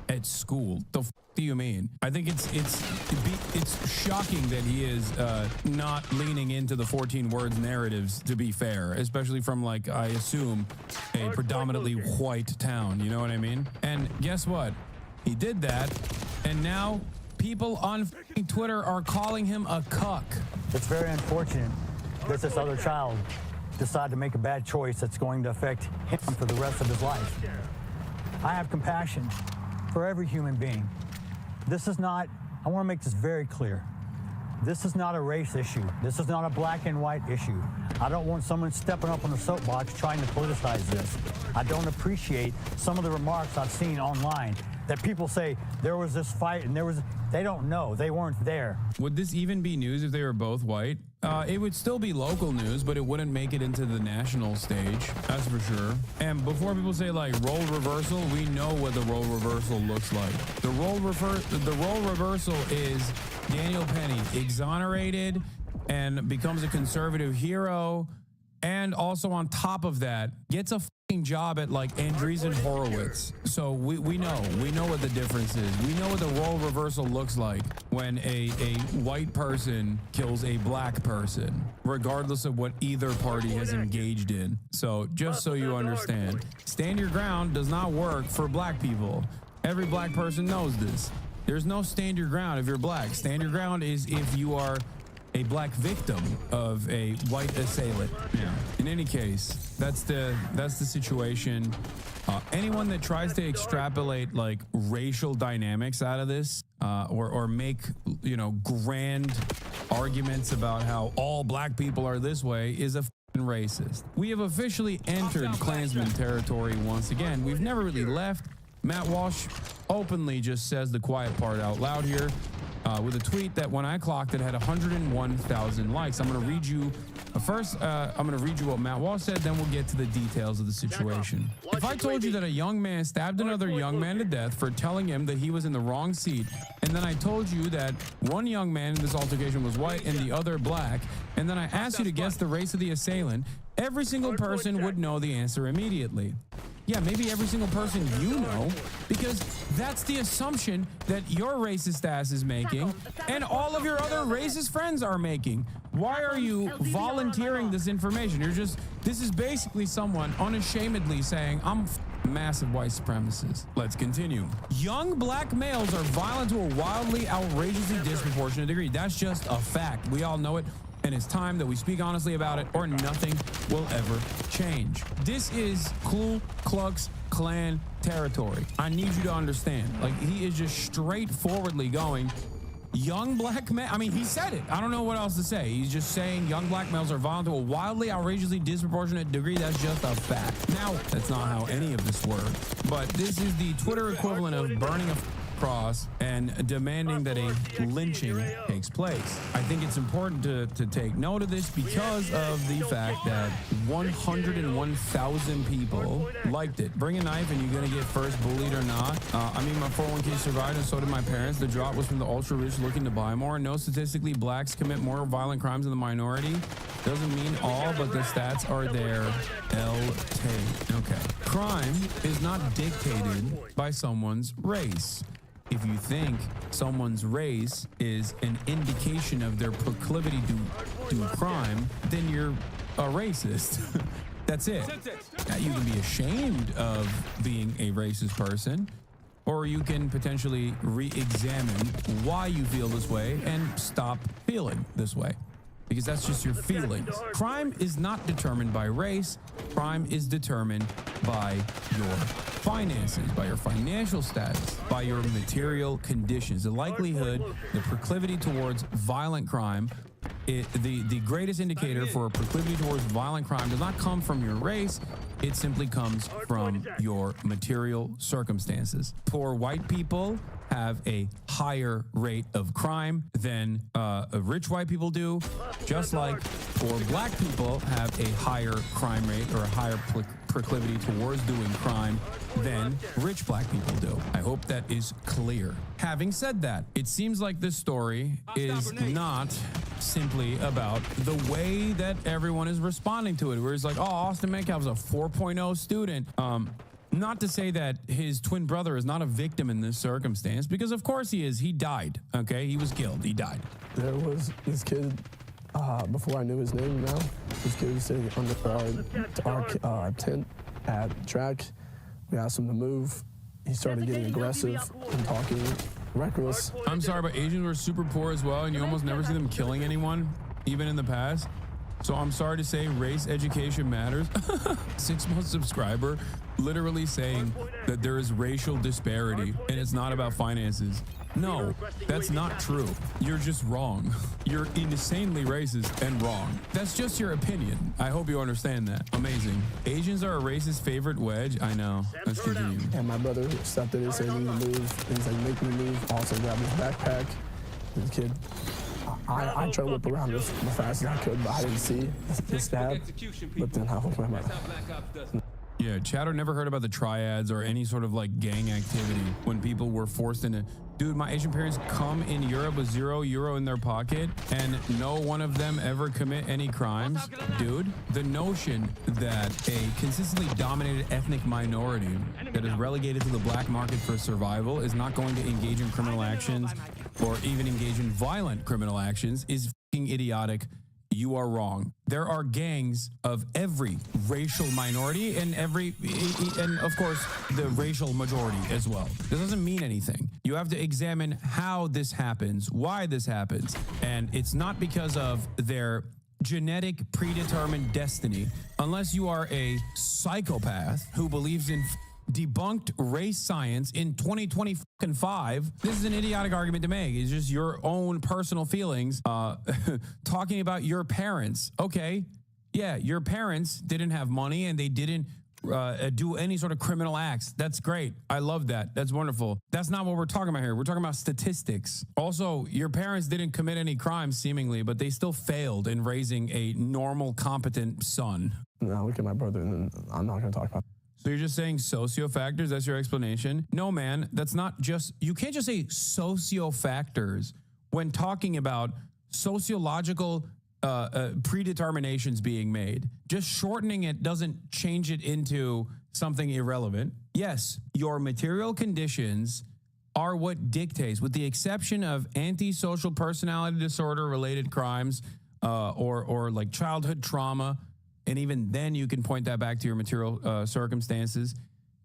at school. The f*** do you mean? I think it's shocking that he is not leaning into the 14 words narratives, to be fair, especially from, like, I assume a predominantly white town, you know what I mean? And guess what? He did that, and now people on Twitter are calling him a cuck. It's very unfortunate that this other child decided to make a bad choice that's going to affect him for the rest of his life. I have compassion for every human being. This is not, I want to make this very clear. This is not a race issue. This is not a black and white issue. I don't want someone stepping up on a soapbox trying to politicize this. I don't appreciate some of the remarks I've seen online that people say there was this fight and they don't know. They weren't there. Would this even be news if they were both white? It would still be local news, but it wouldn't make it into the national stage, that's for sure. And before people say, like, role reversal, we know what the role reversal looks like. The role reversal is Daniel Penny exonerated and becomes a conservative hero, and also on top of that gets a fucking job at, like, Andreessen Horowitz. So we know what the difference is. We know what the role reversal looks like when a white person kills a black person, regardless of what either party has engaged in. So just so you understand, stand your ground does not work for black people. Every black person knows this. There's no stand your ground if you're black. Stand your ground is if you are a black victim of a white assailant. Yeah. In any case, that's the situation. Anyone that tries to extrapolate, like, racial dynamics out of this, or make, you know, grand arguments about how all black people are this way is a f***ing racist. We have officially entered Klansman territory once again. We've never really left. Matt Walsh openly just says the quiet part out loud here. With a tweet that when I clocked it had 101,000 likes. I'm going to read you first. I'm going to read you what Matt Walsh said, then we'll get to the details of the situation. If I told you that a young man stabbed another young man to death for telling him that he was in the wrong seat, and then I told you that one young man in this altercation was white and the other black, and then I asked you to guess the race of the assailant, every single person would know the answer immediately. Yeah, maybe every single person you know, because that's the assumption that your racist ass is making and all of your other racist friends are making. Why are you volunteering this information? This is basically someone unashamedly saying, I'm massive white supremacist. Let's continue. Young black males are violent to a wildly, outrageously disproportionate degree. That's just a fact. We all know it. And it's time that we speak honestly about it, or nothing will ever change. This is Ku Klux Klan territory. I need you to understand. Like, he is just straightforwardly going, young black men. I mean, he said it. I don't know what else to say. He's just saying young black males are violent to a wildly, outrageously disproportionate degree. That's just a fact. Now, that's not how any of this works. But this is the Twitter equivalent of burning a cross and demanding that a lynching takes place. I think it's important to take note of this because of the fact that 101,000 people liked it. Bring a knife and you're going to get first bullied or not. I mean, my 401k survived and so did my parents. The drop was from the ultra rich looking to buy more. No, statistically, blacks commit more violent crimes than the minority. Doesn't mean all, but the stats are there. LT. Okay. Crime is not dictated by someone's race. If you think someone's race is an indication of their proclivity to do crime, then you're a racist. That's it. You can be ashamed of being a racist person, or you can potentially re-examine why you feel this way and stop feeling this way. Because that's just your feelings. Crime is not determined by race. Crime is determined by your finances, by your financial status, by your material conditions. The likelihood, the proclivity towards violent crime, the greatest indicator for a proclivity towards violent crime does not come from your race. It simply comes from your material circumstances. Poor white people have a higher rate of crime than rich white people do, just like poor black people have a higher crime rate or a higher proclivity towards doing crime than rich black people do. I hope that is clear. Having said that, it seems like this story is not simply about the way that everyone is responding to it, where it's like, oh, Austin Metcalf was a 4.0 student. Not to say that his twin brother is not a victim in this circumstance, because of course he is. He died, okay? He was killed. He died. There was this kid, before I knew his name now, this kid was sitting under our tent at track. We asked him to move. He started getting aggressive and talking reckless. I'm sorry, but Asians were super poor as well, and you almost never see them killing anyone, even in the past. So I'm sorry to say race education matters. 6-month subscriber literally saying that there is racial disparity and it's not about finances. No, that's not true. You're just wrong. You're insanely racist and wrong. That's just your opinion. I hope you understand that. Amazing. Asians are a racist favorite wedge. I know. Let's continue. And my brother stepped in and said, "You need to move." And he's like, "Make me move." Also grabbed his backpack. This kid, I tried to whip around as fast as I could, but I didn't see the stab. But then I hooked my mouth. Yeah, Chatter never heard about the triads or any sort of like gang activity when people were forced into. Dude, my Asian parents come in Europe with €0 in their pocket and no one of them ever commit any crimes. Dude, the notion that a consistently dominated ethnic minority that is relegated to the black market for survival is not going to engage in criminal actions or even engage in violent criminal actions is fucking idiotic. You are wrong. There are gangs of every racial minority and and of course the racial majority as well. This doesn't mean anything. You have to examine how this happens, why this happens, and it's not because of their genetic predetermined destiny, unless you are a psychopath who believes in debunked race science in 2025. This is an idiotic argument to make. It's just your own personal feelings. Talking about your parents. Okay, yeah, your parents didn't have money and they didn't do any sort of criminal acts. That's great. I love that. That's wonderful. That's not what we're talking about here. We're talking about statistics. Also, your parents didn't commit any crimes seemingly, but they still failed in raising a normal, competent son. No, look at my brother, and I'm not going to talk about it. So you're just saying socio-factors? That's your explanation? No, man, that's not just, you can't just say socio-factors when talking about sociological predeterminations being made. Just shortening it doesn't change it into something irrelevant. Yes, your material conditions are what dictates, with the exception of antisocial personality disorder related crimes or like childhood trauma. And even then you can point that back to your material circumstances.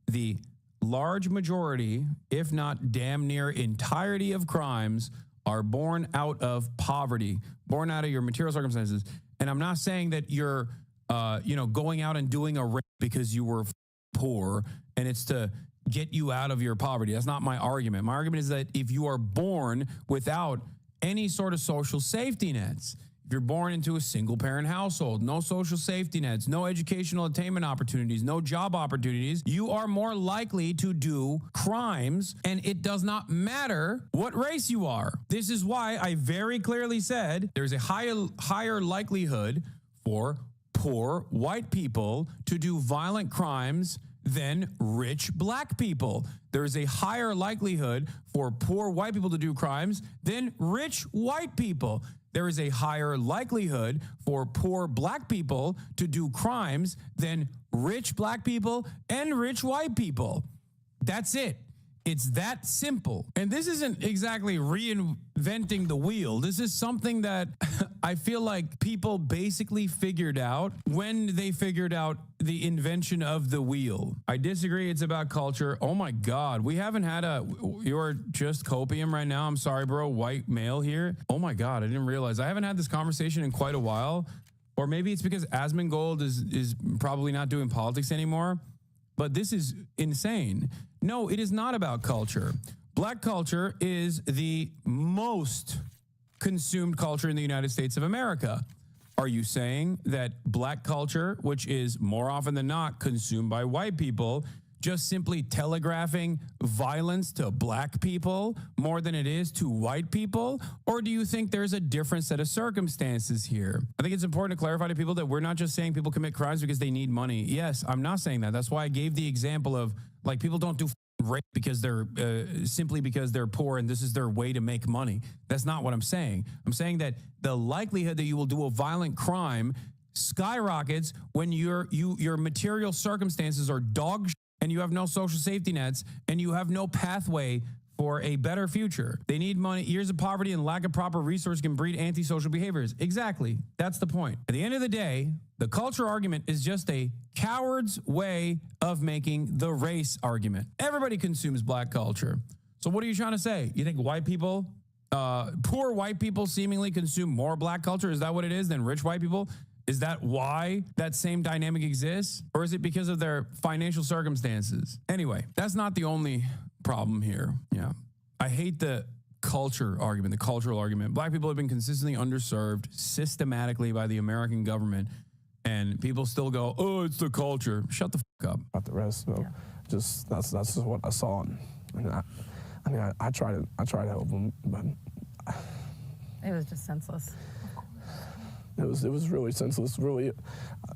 The large majority, if not damn near entirety of crimes are born out of poverty, born out of your material circumstances. And I'm not saying that you're, going out and doing a rape because you were poor and it's to get you out of your poverty. That's not my argument. My argument is that if you are born without any sort of social safety nets, If you're born into a single parent household, no social safety nets, no educational attainment opportunities, no job opportunities, you are more likely to do crimes, and it does not matter what race you are. This is why I very clearly said there's a higher likelihood for poor white people to do violent crimes than rich black people. There is a higher likelihood for poor white people to do crimes than rich white people. There is a higher likelihood for poor black people to do crimes than rich black people and rich white people. That's it. It's that simple. And this isn't exactly reinventing the wheel. This is something that I feel like people basically figured out when they figured out the invention of the wheel. I disagree. It's about culture. Oh my God. We haven't had you're just copium right now. I'm sorry, bro. White male here. Oh my God. I didn't realize. I haven't had this conversation in quite a while. Or maybe it's because Asmongold is probably not doing politics anymore. But this is insane. No, it is not about culture. Black culture is the most consumed culture in the United States of America. Are you saying that black culture, which is more often than not consumed by white people, just simply telegraphing violence to black people more than it is to white people? Or do you think there's a different set of circumstances here? I think it's important to clarify to people that we're not just saying people commit crimes because they need money. Yes, I'm not saying that. That's why I gave the example of, like, people don't do rape because they're simply because they're poor and this is their way to make money. That's not what I'm saying. I'm saying that the likelihood that you will do a violent crime skyrockets when your material circumstances are dog shit and you have no social safety nets and you have no pathway for a better future. They need money. Years of poverty and lack of proper resource can breed antisocial behaviors. Exactly. That's the point. At the end of the day, the culture argument is just a coward's way of making the race argument. Everybody consumes black culture. So what are you trying to say? You think white people, poor white people seemingly consume more black culture? Is that what it is than rich white people? Is that why that same dynamic exists? Or is it because of their financial circumstances? Anyway, that's not the only problem here. Yeah. I hate the culture argument, the cultural argument. Black people have been consistently underserved systematically by the American government, and people still go, oh, it's the culture. Shut the fuck up. About the rest, so just that's just what I saw. And I try to help them, but it was just senseless. It was really senseless. Really,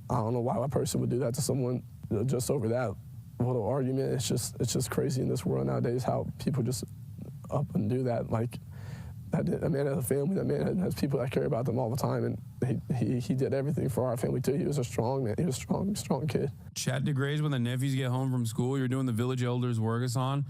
I don't know why a person would do that to someone just over that little argument. It's just crazy in this world nowadays how people just up and do that. Like that man has a family. That man has people that care about them all the time, and he did everything for our family too. He was a strong man. He was a strong kid. Chat degrades when the nephews get home from school. You're doing the village elders workathon.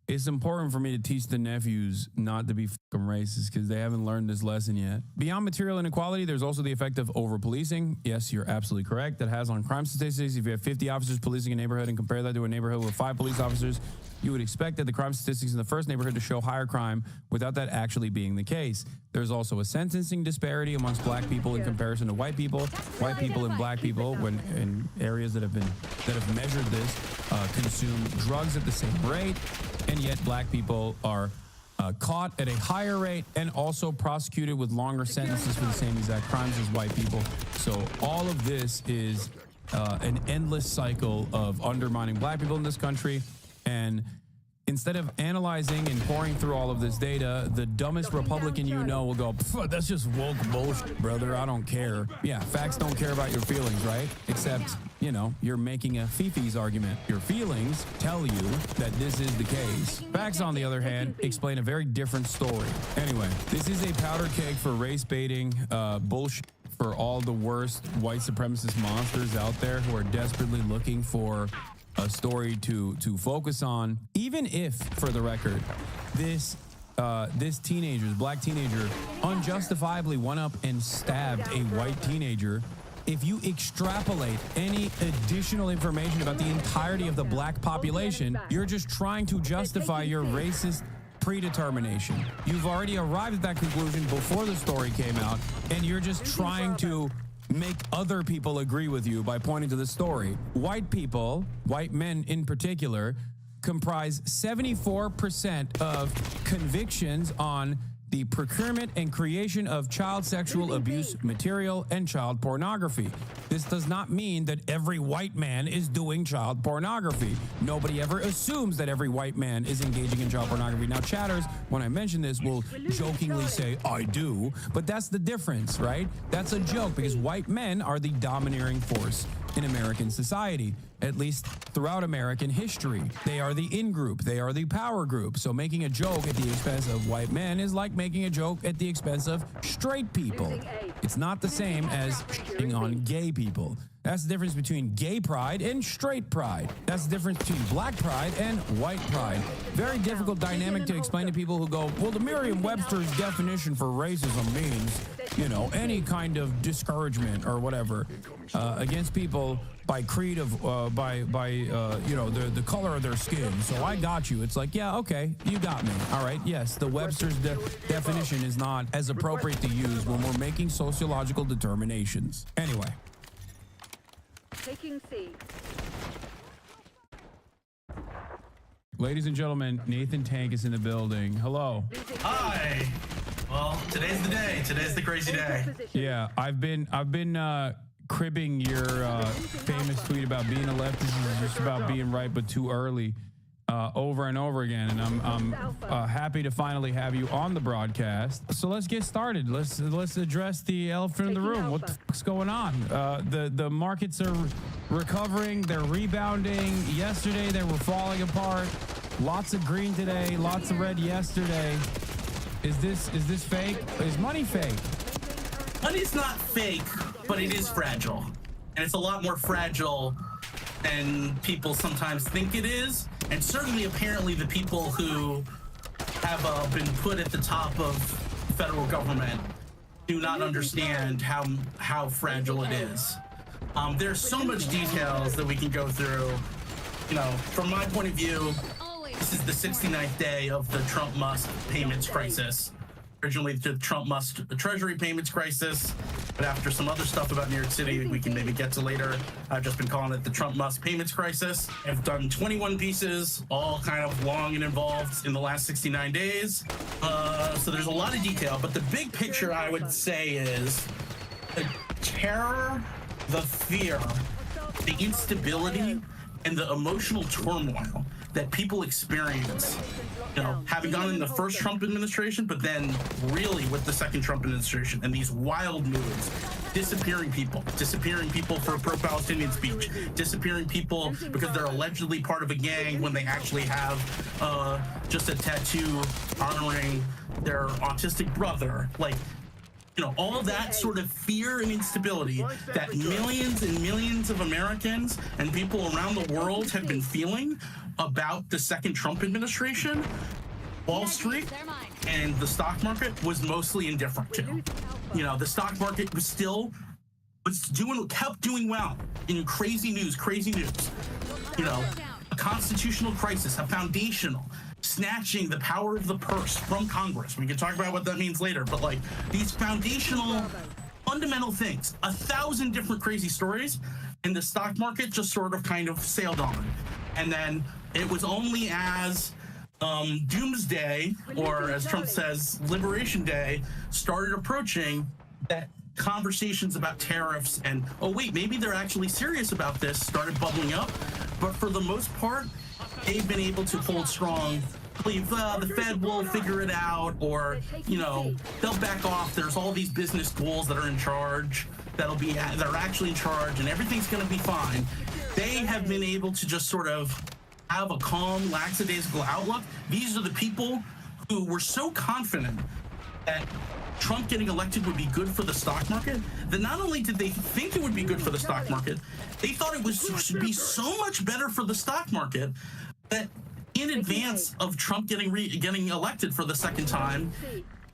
It's important for me to teach the nephews not to be fucking racist because they haven't learned this lesson yet. Beyond material inequality, there's also the effect of over-policing. Yes, you're absolutely correct. That has on crime statistics. If you have 50 officers policing a neighborhood and compare that to a neighborhood with 5 police officers, you would expect that the crime statistics in the first neighborhood to show higher crime without that actually being the case. There's also a sentencing disparity amongst black people in comparison to white people. White people and black people, when in areas that have measured this, consume drugs at the same rate, and yet black people are caught at a higher rate and also prosecuted with longer sentences for the same exact crimes as white people. So all of this is an endless cycle of undermining black people in this country. And instead of analyzing and pouring through all of this data, the dumbest Republican you know will go, that's just woke bullshit, brother. I don't care. Yeah, facts don't care about your feelings, right? Except, you know, you're making a Fifi's argument. Your feelings tell you that this is the case. Facts, on the other hand, explain a very different story. Anyway, this is a powder keg for race baiting bullshit for all the worst white supremacist monsters out there who are desperately looking for a story to focus on. Even if, for the record, this black teenager unjustifiably went up and stabbed a white teenager, if you extrapolate any additional information about the entirety of the black population, you're just trying to justify your racist predetermination. You've already arrived at that conclusion before the story came out, and you're just trying to make other people agree with you by pointing to the story. White people, white men in particular, comprise 74% of convictions on the procurement and creation of child sexual abuse material and child pornography. This does not mean that every white man is doing child pornography. Nobody ever assumes that every white man is engaging in child pornography. Now, chatters, when I mention this, will jokingly say, I do, but that's the difference, right? That's a joke because white men are the domineering force in American society, at least throughout American history. They are the in-group. They are the power group. So making a joke at the expense of white men is like making a joke at the expense of straight people. It's not the same as shitting on gay people. That's the difference between gay pride and straight pride. That's the difference between black pride and white pride. Very difficult dynamic to explain to people who go, well, the Merriam-Webster's definition for racism means, you know, any kind of discouragement or whatever against people by creed of, you know, the color of their skin. So I got you. It's like, yeah, okay, you got me. All right, yes, the Webster's definition is not as appropriate to use when we're making sociological determinations. Anyway. Taking C. Ladies and gentlemen, Nathan Tank is in the building. Hello. Hi. Well, today's the day. Today's the crazy day. Yeah, I've been cribbing your famous tweet about being a leftist is just about being right but too early over and over again, and I'm happy to finally have you on the broadcast. So let's get started. Let's address the elephant in the room. What the fuck's going on? The markets are recovering. They're rebounding. Yesterday they were falling apart. Lots of green today. Lots of red yesterday. Is this fake? Is money fake? Money's not fake, but it is fragile, and it's a lot more fragile than people sometimes think it is. And certainly, apparently, the people who have been put at the top of federal government do not understand how fragile it is. There's so much details that we can go through. You know, from my point of view, this is the 69th day of the Trump-Musk payments crisis. Originally, the Trump-Musk Treasury payments crisis, but after some other stuff about New York City we can maybe get to later, I've just been calling it the Trump-Musk payments crisis. I've done 21 pieces, all kind of long and involved in the last 69 days. So there's a lot of detail, but the big picture I would say is the terror, the fear, the instability, and the emotional turmoil that people experience, you know, having gone in the first Trump administration, but then really with the second Trump administration and these wild moves, disappearing people for pro-Palestinian speech, disappearing people because they're allegedly part of a gang when they actually have just a tattoo honoring their autistic brother. Like, you know, all that sort of fear and instability that millions and millions of Americans and people around the world have been feeling about the second Trump administration, Wall Street and the stock market was mostly indifferent to. You know, the stock market was kept doing well in crazy news. You know, a constitutional crisis, a foundational, snatching the power of the purse from Congress. We can talk about what that means later, but like these foundational, fundamental things, 1,000 different crazy stories, and the stock market just sort of kind of sailed on. And then it was only as Doomsday, or as Trump says, Liberation Day, started approaching that conversations about tariffs and, oh wait, maybe they're actually serious about this, started bubbling up. But for the most part, they've been able to hold strong, believe the Fed will figure it out, or, you know, they'll back off. There's all these business schools that are in charge, that are actually in charge, and everything's going to be fine. They have been able to just sort of have a calm, lackadaisical outlook. These are the people who were so confident that Trump getting elected would be good for the stock market, that not only did they think it would be good for the stock market, they thought it should be so much better for the stock market that in advance of Trump getting elected for the second time,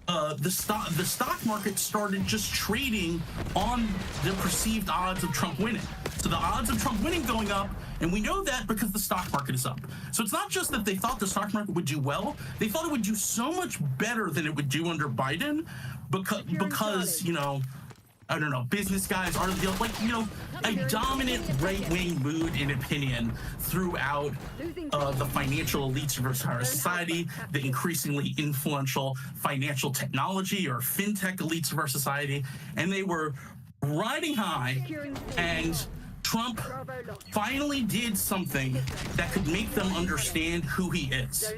the stock market started just trading on the perceived odds of Trump winning. So the odds of Trump winning going up, and we know that because the stock market is up. So it's not just that they thought the stock market would do well, they thought it would do so much better than it would do under Biden because you know, I don't know, business guys are like, you know, a dominant right-wing mood and opinion throughout the financial elites of our society, the increasingly influential financial technology or fintech elites of our society, and they were riding high, and Trump finally did something that could make them understand who he is.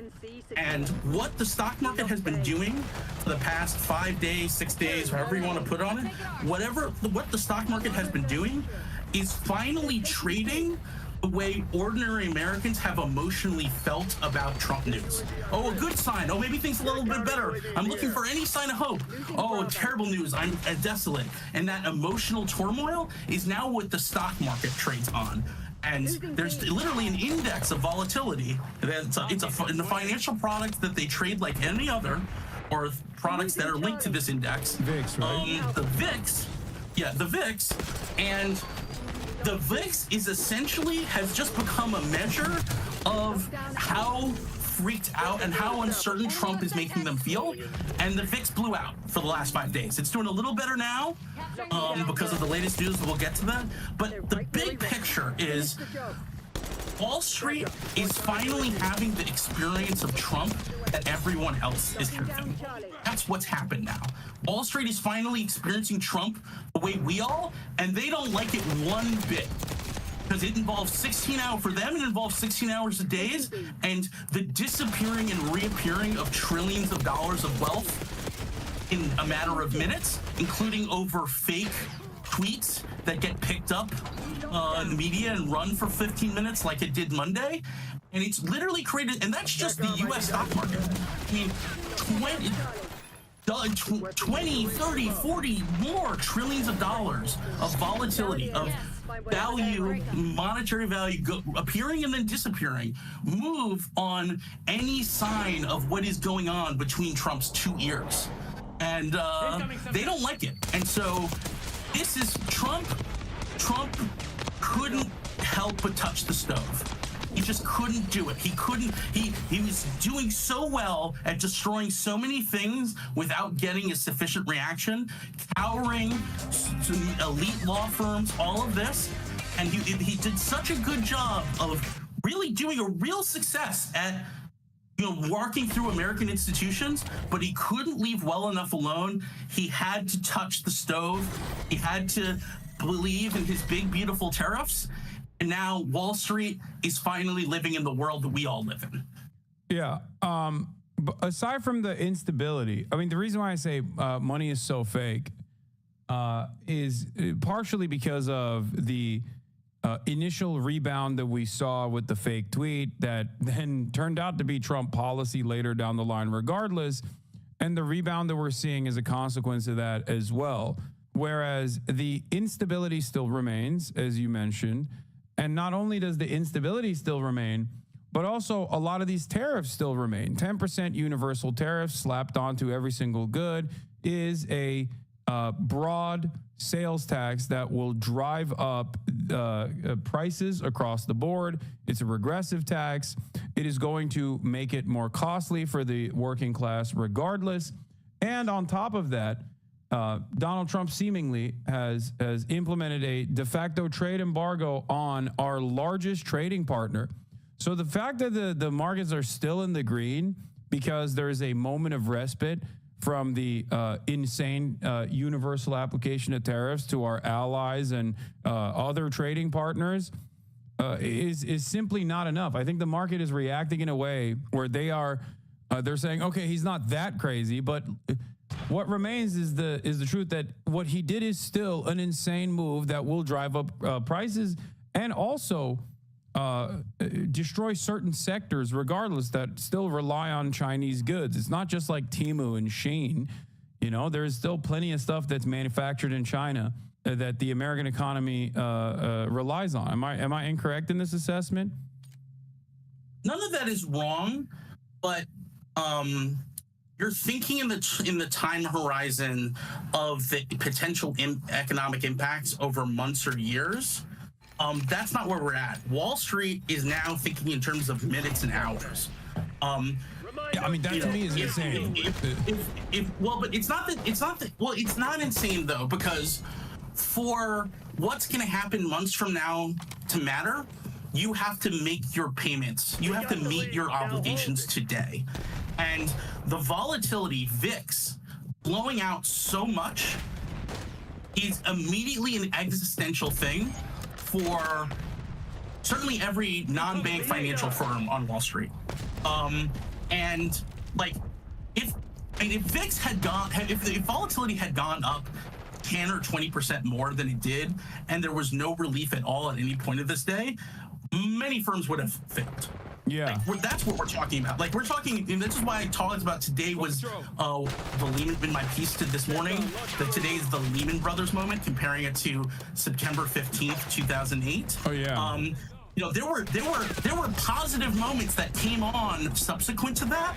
And what the stock market has been doing for the past 5 days, 6 days, however you want to put on it, what the stock market has been doing is finally trading the way ordinary Americans have emotionally felt about Trump news. Oh, a good sign. Oh, maybe things a little bit better. I'm looking for any sign of hope. Oh, terrible news. I'm desolate. And that emotional turmoil is now what the stock market trades on. And there's literally an index of volatility. It's in the financial products that they trade like any other, or products that are linked to this index. VIX, right? The VIX. Yeah, the VIX. And the VIX is essentially has just become a measure of how freaked out and how uncertain Trump is making them feel. And the VIX blew out for the last 5 days. It's doing a little better now because of the latest news. We'll get to that. But the big picture is Wall Street is finally having the experience of Trump that everyone else is having. That's what's happened now. Wall Street is finally experiencing Trump the way we all, and they don't like it one bit. Because it involves 16 hours, for them, it involves 16 hours a day, and the disappearing and reappearing of trillions of dollars of wealth in a matter of minutes, including over fake tweets that get picked up in the media and run for 15 minutes like it did Monday. And it's literally created, and that's just the U.S. stock market. I mean, 20, 30, 40 more trillions of dollars of volatility, of value, monetary value appearing and then disappearing, move on any sign of what is going on between Trump's 2 ears. And they don't like it. And so this is Trump couldn't help but touch the stove. He just couldn't do it. He couldn't. He was doing so well at destroying so many things without getting a sufficient reaction, cowering to elite law firms, all of this. And he did such a good job of really doing a real success at, you know, walking through American institutions, but he couldn't leave well enough alone. He had to touch the stove. He had to believe in his big, beautiful tariffs. And now Wall Street is finally living in the world that we all live in. Yeah. But aside from the instability, I mean, the reason why I say money is so fake is partially because of the initial rebound that we saw with the fake tweet that then turned out to be Trump policy later down the line regardless, and the rebound that we're seeing is a consequence of that as well. Whereas the instability still remains, as you mentioned, and not only does the instability still remain, but also a lot of these tariffs still remain. 10% universal tariffs slapped onto every single good is a broad sales tax that will drive up prices across the board. It's a regressive tax. It is going to make it more costly for the working class regardless. And on top of that, Donald Trump seemingly has implemented a de facto trade embargo on our largest trading partner. So the fact that the markets are still in the green because there is a moment of respite from the insane universal application of tariffs to our allies and other trading partners is simply not enough. I think the market is reacting in a way where they're saying, okay, he's not that crazy, but what remains is the truth that what he did is still an insane move that will drive up prices and also destroy certain sectors regardless that still rely on Chinese goods. It's not just like Temu and Shein. You know, there's still plenty of stuff that's manufactured in China that the American economy relies on. Am I incorrect in this assessment? None of that is wrong, but you're thinking in the time horizon of the potential economic impacts over months or years. That's not where we're at. Wall Street is now thinking in terms of minutes and hours. Yeah, I mean that to me is insane. But it's not that. Well, it's not insane though, because for what's going to happen months from now to matter, you have to make your payments. You have to meet your obligations today, and the volatility VIX blowing out so much is immediately an existential thing for certainly every non-bank financial firm on Wall Street. And like, if VIX had gone, if volatility had gone up 10 or 20% more than it did, and there was no relief at all at any point of this day, many firms would have failed. Yeah, that's what we're talking about. Like, we're talking, and this is why I talked about today was the Lehman, in my piece did this morning, that today is the Lehman Brothers moment, comparing it to September 15th, 2008. Oh yeah. You know, there were positive moments that came on subsequent to that,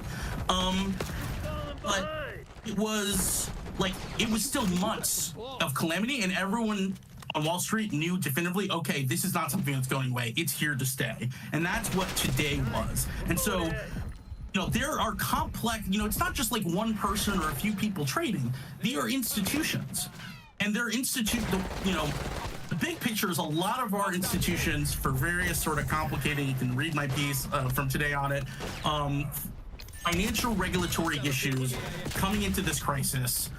but it was still months of calamity, and everyone on Wall Street knew definitively, okay, this is not something that's going away. It's here to stay. And that's what today was. And so, you know, there are complex, you know, it's not just like one person or a few people trading. They are institutions. And they're you know, the big picture is a lot of our institutions, for various sort of complicated, you can read my piece from today on it, financial regulatory issues coming into this crisis,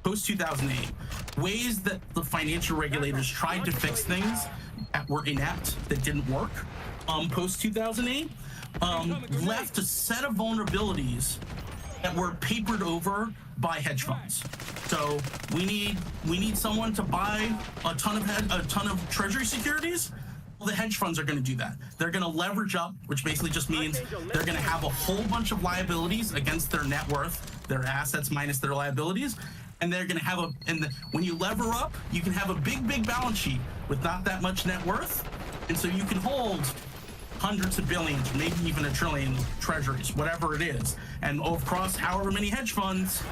post-2008, ways that the financial regulators tried to fix things that were inept, that didn't work, post-2008, left a set of vulnerabilities that were papered over by hedge funds. So we need someone to buy a ton of treasury securities. Well, the hedge funds are going to do that. They're going to leverage up, which basically just means they're going to have a whole bunch of liabilities against their net worth, their assets minus their liabilities. And they're going to have when you lever up, you can have a big balance sheet with not that much net worth. And so you can hold hundreds of billions, maybe even $1 trillion treasuries, whatever it is. And across however many hedge funds,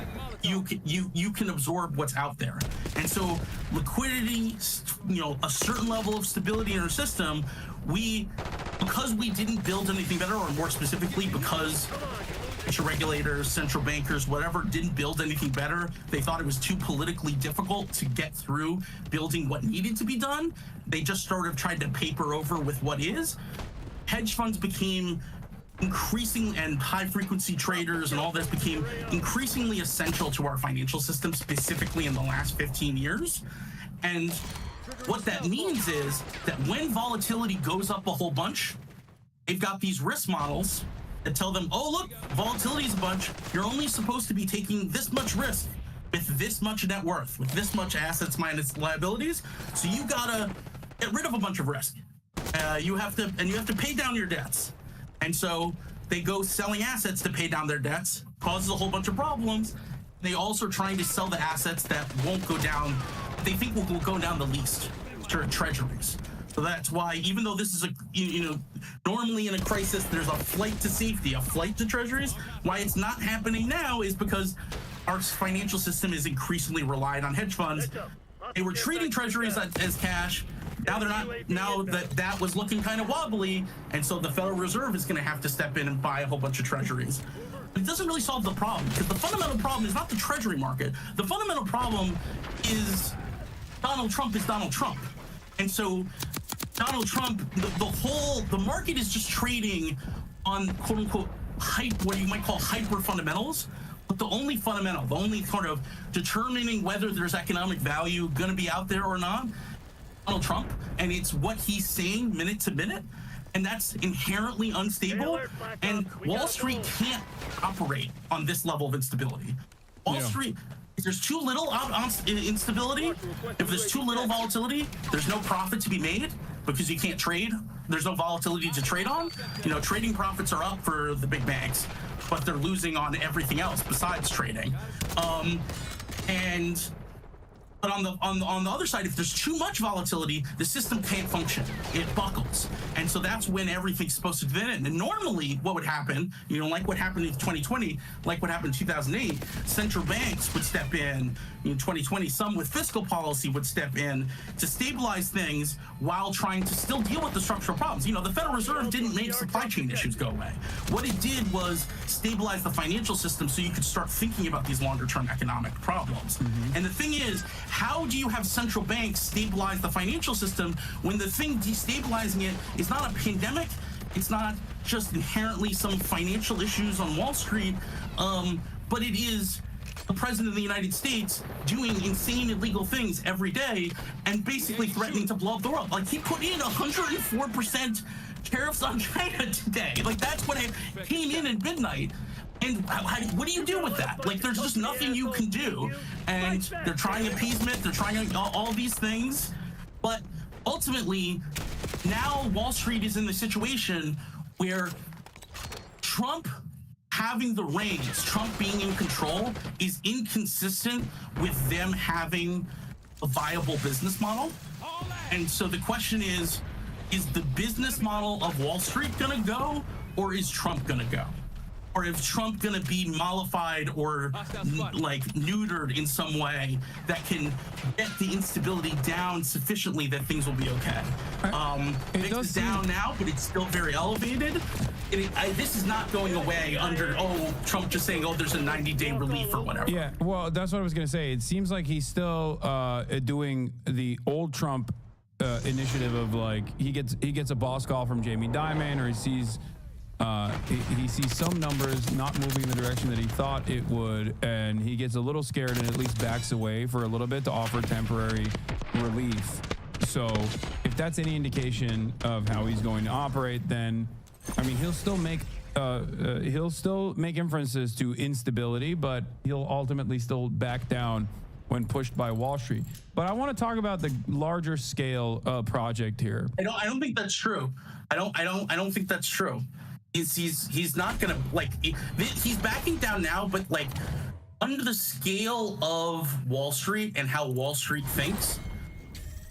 you can absorb what's out there. And so liquidity, you know, a certain level of stability in our system, because we didn't build anything better, or more specifically, because regulators, central bankers, whatever, didn't build anything better. They thought it was too politically difficult to get through building what needed to be done. They just sort of tried to paper over with what is. Hedge funds became increasing, and high-frequency traders and all this became increasingly essential to our financial system, specifically in the last 15 years. And what that means is that when volatility goes up a whole bunch, they've got these risk models that tell them, oh, look, volatility is a bunch. You're only supposed to be taking this much risk with this much net worth, with this much assets minus liabilities. So you gotta get rid of a bunch of risk. You have to pay down your debts. And so they go selling assets to pay down their debts, causes a whole bunch of problems. They also are trying to sell the assets that won't go down, they think will go down the least, to treasuries. So that's why, even though this is normally in a crisis, there's a flight to safety, a flight to treasuries. Why it's not happening now is because our financial system is increasingly reliant on hedge funds. They were treating treasuries as cash. Now they're not. Now that was looking kind of wobbly, and so the Federal Reserve is going to have to step in and buy a whole bunch of treasuries. But it doesn't really solve the problem, because the fundamental problem is not the treasury market. The fundamental problem is Donald Trump is Donald Trump. And so Donald Trump, the market is just trading on quote unquote what you might call hyper fundamentals. But the only fundamental, the only sort of determining whether there's economic value going to be out there or not, Donald Trump, and it's what he's saying minute to minute. And that's inherently unstable. And Wall Street can't operate on this level of instability. Wall Street, if there's too little instability, if there's too little volatility, there's no profit to be made because you can't trade. There's no volatility to trade on. You know, trading profits are up for the big banks, but they're losing on everything else besides trading. And But on the other side, if there's too much volatility, the system can't function. It buckles. And so that's when everything's supposed to fit in. And normally what would happen, you know, like what happened in 2020, like what happened in 2008, central banks would step in 2020, some with fiscal policy would step in to stabilize things while trying to still deal with the structural problems. You know, the Federal Reserve didn't make supply chain issues go away. What it did was stabilize the financial system so you could start thinking about these longer term economic problems. And the thing is, how do you have central banks stabilize the financial system when the thing destabilizing it is not a pandemic? It's not just inherently some financial issues on Wall Street, but it is the president of the United States doing insane illegal things every day and basically threatening to blow up the world. Like, he put in 104% tariffs on China today. Like, that's what it came in at midnight. And what do you do with that? Like, there's just nothing you can do. And they're trying appeasement, they're trying all these things. But ultimately, now Wall Street is in the situation where Trump having the reins, Trump being in control, is inconsistent with them having a viable business model. And so the question is the business model of Wall Street gonna go, or is Trump gonna go? Or is Trump going to be mollified or like neutered in some way that can get the instability down sufficiently that things will be okay? Things is down now, but it's still very elevated. This is not going away under, Trump just saying, there's a 90-day relief or whatever. Yeah, well, that's what I was going to say. It seems like he's still doing the old Trump initiative of, like, he gets a boss call from Jamie Dimon, or he sees some numbers not moving in the direction that he thought it would, and he gets a little scared and at least backs away for a little bit to offer temporary relief. So if that's any indication of how he's going to operate, then I mean, he'll still make inferences to instability, but he'll ultimately still back down when pushed by Wall Street. But I want to talk about the larger scale project here. I don't think that's true. I don't think that's true. He's not gonna, like, he's backing down now, but like under the scale of Wall Street and how Wall Street thinks,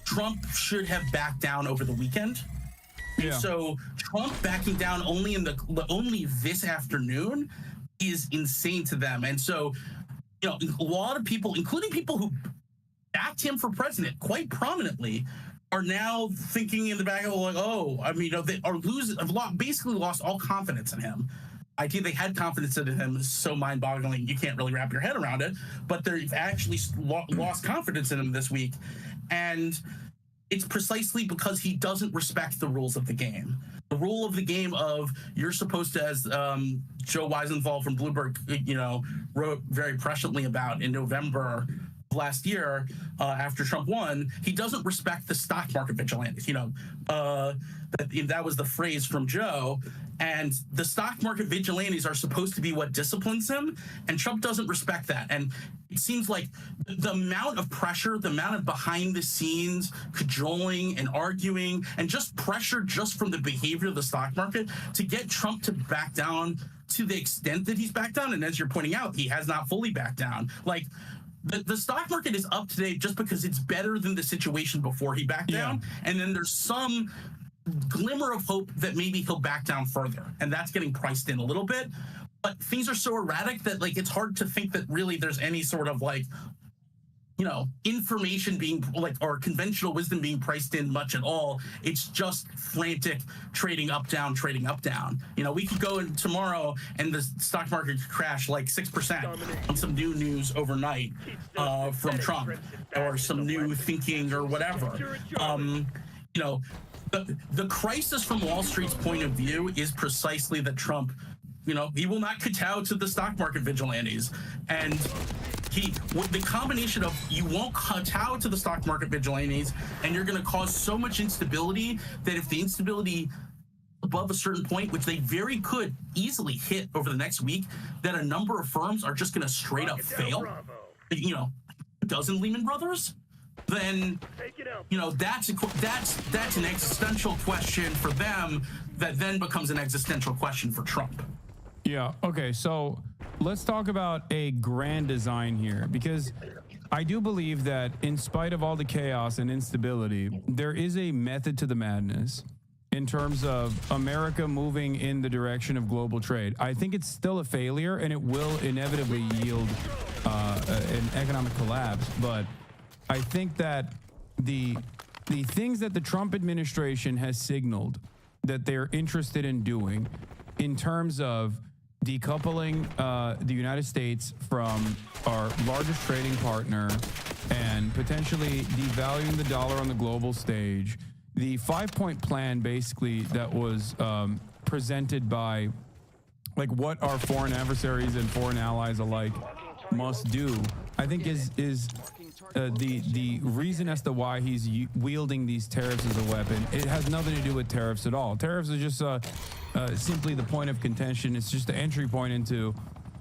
Trump should have backed down over the weekend. And so Trump backing down only this afternoon is insane to them. And so, you know, a lot of people, including people who backed him for president quite prominently, are now thinking in the back of, like, they are basically lost all confidence in him. I think they had confidence in him. It's so mind-boggling, you can't really wrap your head around it. But they've actually lost confidence in him this week, and it's precisely because he doesn't respect the rules of the game. The rule of the game of you're supposed to, as Joe Weisenthal from Bloomberg, wrote very presciently about in November last year, after Trump won, he doesn't respect the stock market vigilantes. That was the phrase from Joe. And the stock market vigilantes are supposed to be what disciplines him, and Trump doesn't respect that. And it seems like the amount of pressure, the amount of behind the scenes cajoling and arguing, and just pressure just from the behavior of the stock market to get Trump to back down to the extent that he's backed down. And as you're pointing out, he has not fully backed down. Like, the stock market is up today just because it's better than the situation before he backed down. And then there's some glimmer of hope that maybe he'll back down further. And that's getting priced in a little bit. But things are so erratic that, like, it's hard to think that really there's any sort of, like, information being, like, or conventional wisdom being priced in much at all. It's just frantic trading up, down, trading up, down. We could go in tomorrow and the stock market could crash like 6% on some new news overnight from Trump, or some new thinking or whatever. The crisis from Wall Street's point of view is precisely that Trump, he will not kowtow to the stock market vigilantes. And the combination of you won't kowtow to the stock market vigilantes, and you're going to cause so much instability that if the instability above a certain point, which they very could easily hit over the next week, that a number of firms are just going to straight up fail. A dozen Lehman Brothers, then that's an existential question for them that then becomes an existential question for Trump. Yeah. Okay. So let's talk about a grand design here, because I do believe that in spite of all the chaos and instability, there is a method to the madness in terms of America moving in the direction of global trade. I think it's still a failure, and it will inevitably yield an economic collapse. But I think that the things that the Trump administration has signaled that they're interested in doing in terms of decoupling the United States from our largest trading partner and potentially devaluing the dollar on the global stage, the 5-point plan basically that was presented by like what our foreign adversaries and foreign allies alike must do, I think is the reason as to why he's wielding these tariffs as a weapon. It has nothing to do with tariffs at all. Tariffs are just simply the point of contention. It's just the entry point into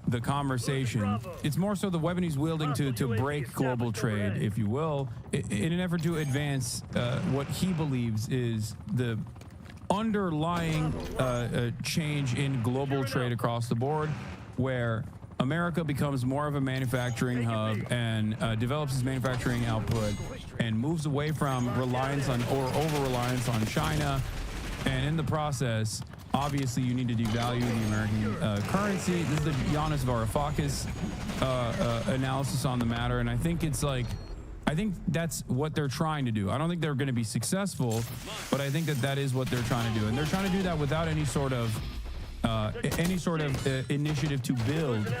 the conversation. It's more so the weapon he's wielding to break global trade, if you will, in an effort to advance what he believes is the underlying change in global trade across the board, where America becomes more of a manufacturing hub and develops its manufacturing output and moves away from reliance on or over-reliance on China. And in the process, obviously, you need to devalue the American currency. This is the Yanis Varoufakis analysis on the matter. And I think it's like, I think that's what they're trying to do. I don't think they're going to be successful, but I think that is what they're trying to do. And they're trying to do that without any sort of initiative to build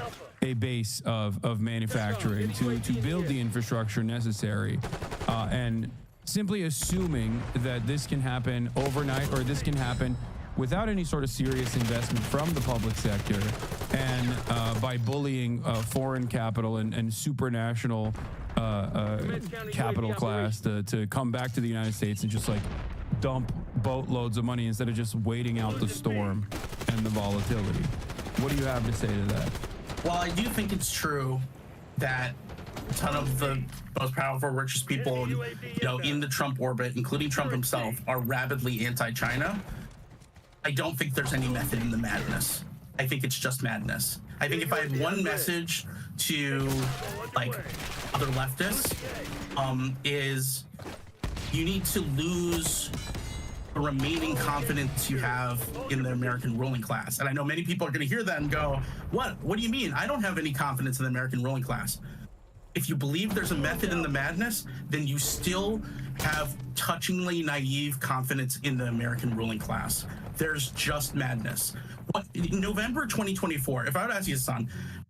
a base of manufacturing, to build the infrastructure necessary, and simply assuming that this can happen overnight or this can happen without any sort of serious investment from the public sector and by bullying foreign capital and supranational capital class to come back to the United States and just like dump boatloads of money instead of just waiting out the storm and the volatility. What do you have to say to that? Well, I do think it's true that a ton of the most powerful, richest people, in the Trump orbit, including Trump himself, are rabidly anti-China. I don't think there's any method in the madness. I think it's just madness. I think if I had one message to other leftists, is you need to lose the remaining confidence you have in the American ruling class. And I know many people are going to hear that and go, what do you mean? I don't have any confidence in the American ruling class. If you believe there's a method in the madness, then you still have touchingly naive confidence in the American ruling class. There's just madness. In November 2024, if I would ask you, son,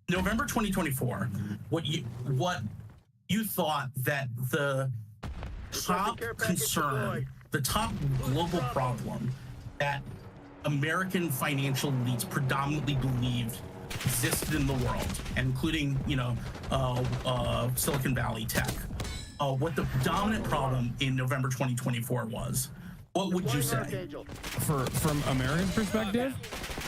November 2024, what you thought that the top concern, the top global problem that American financial elites predominantly believed existed in the world, including, Silicon Valley tech. What the dominant problem in November 2024 was, what would you say? From American perspective?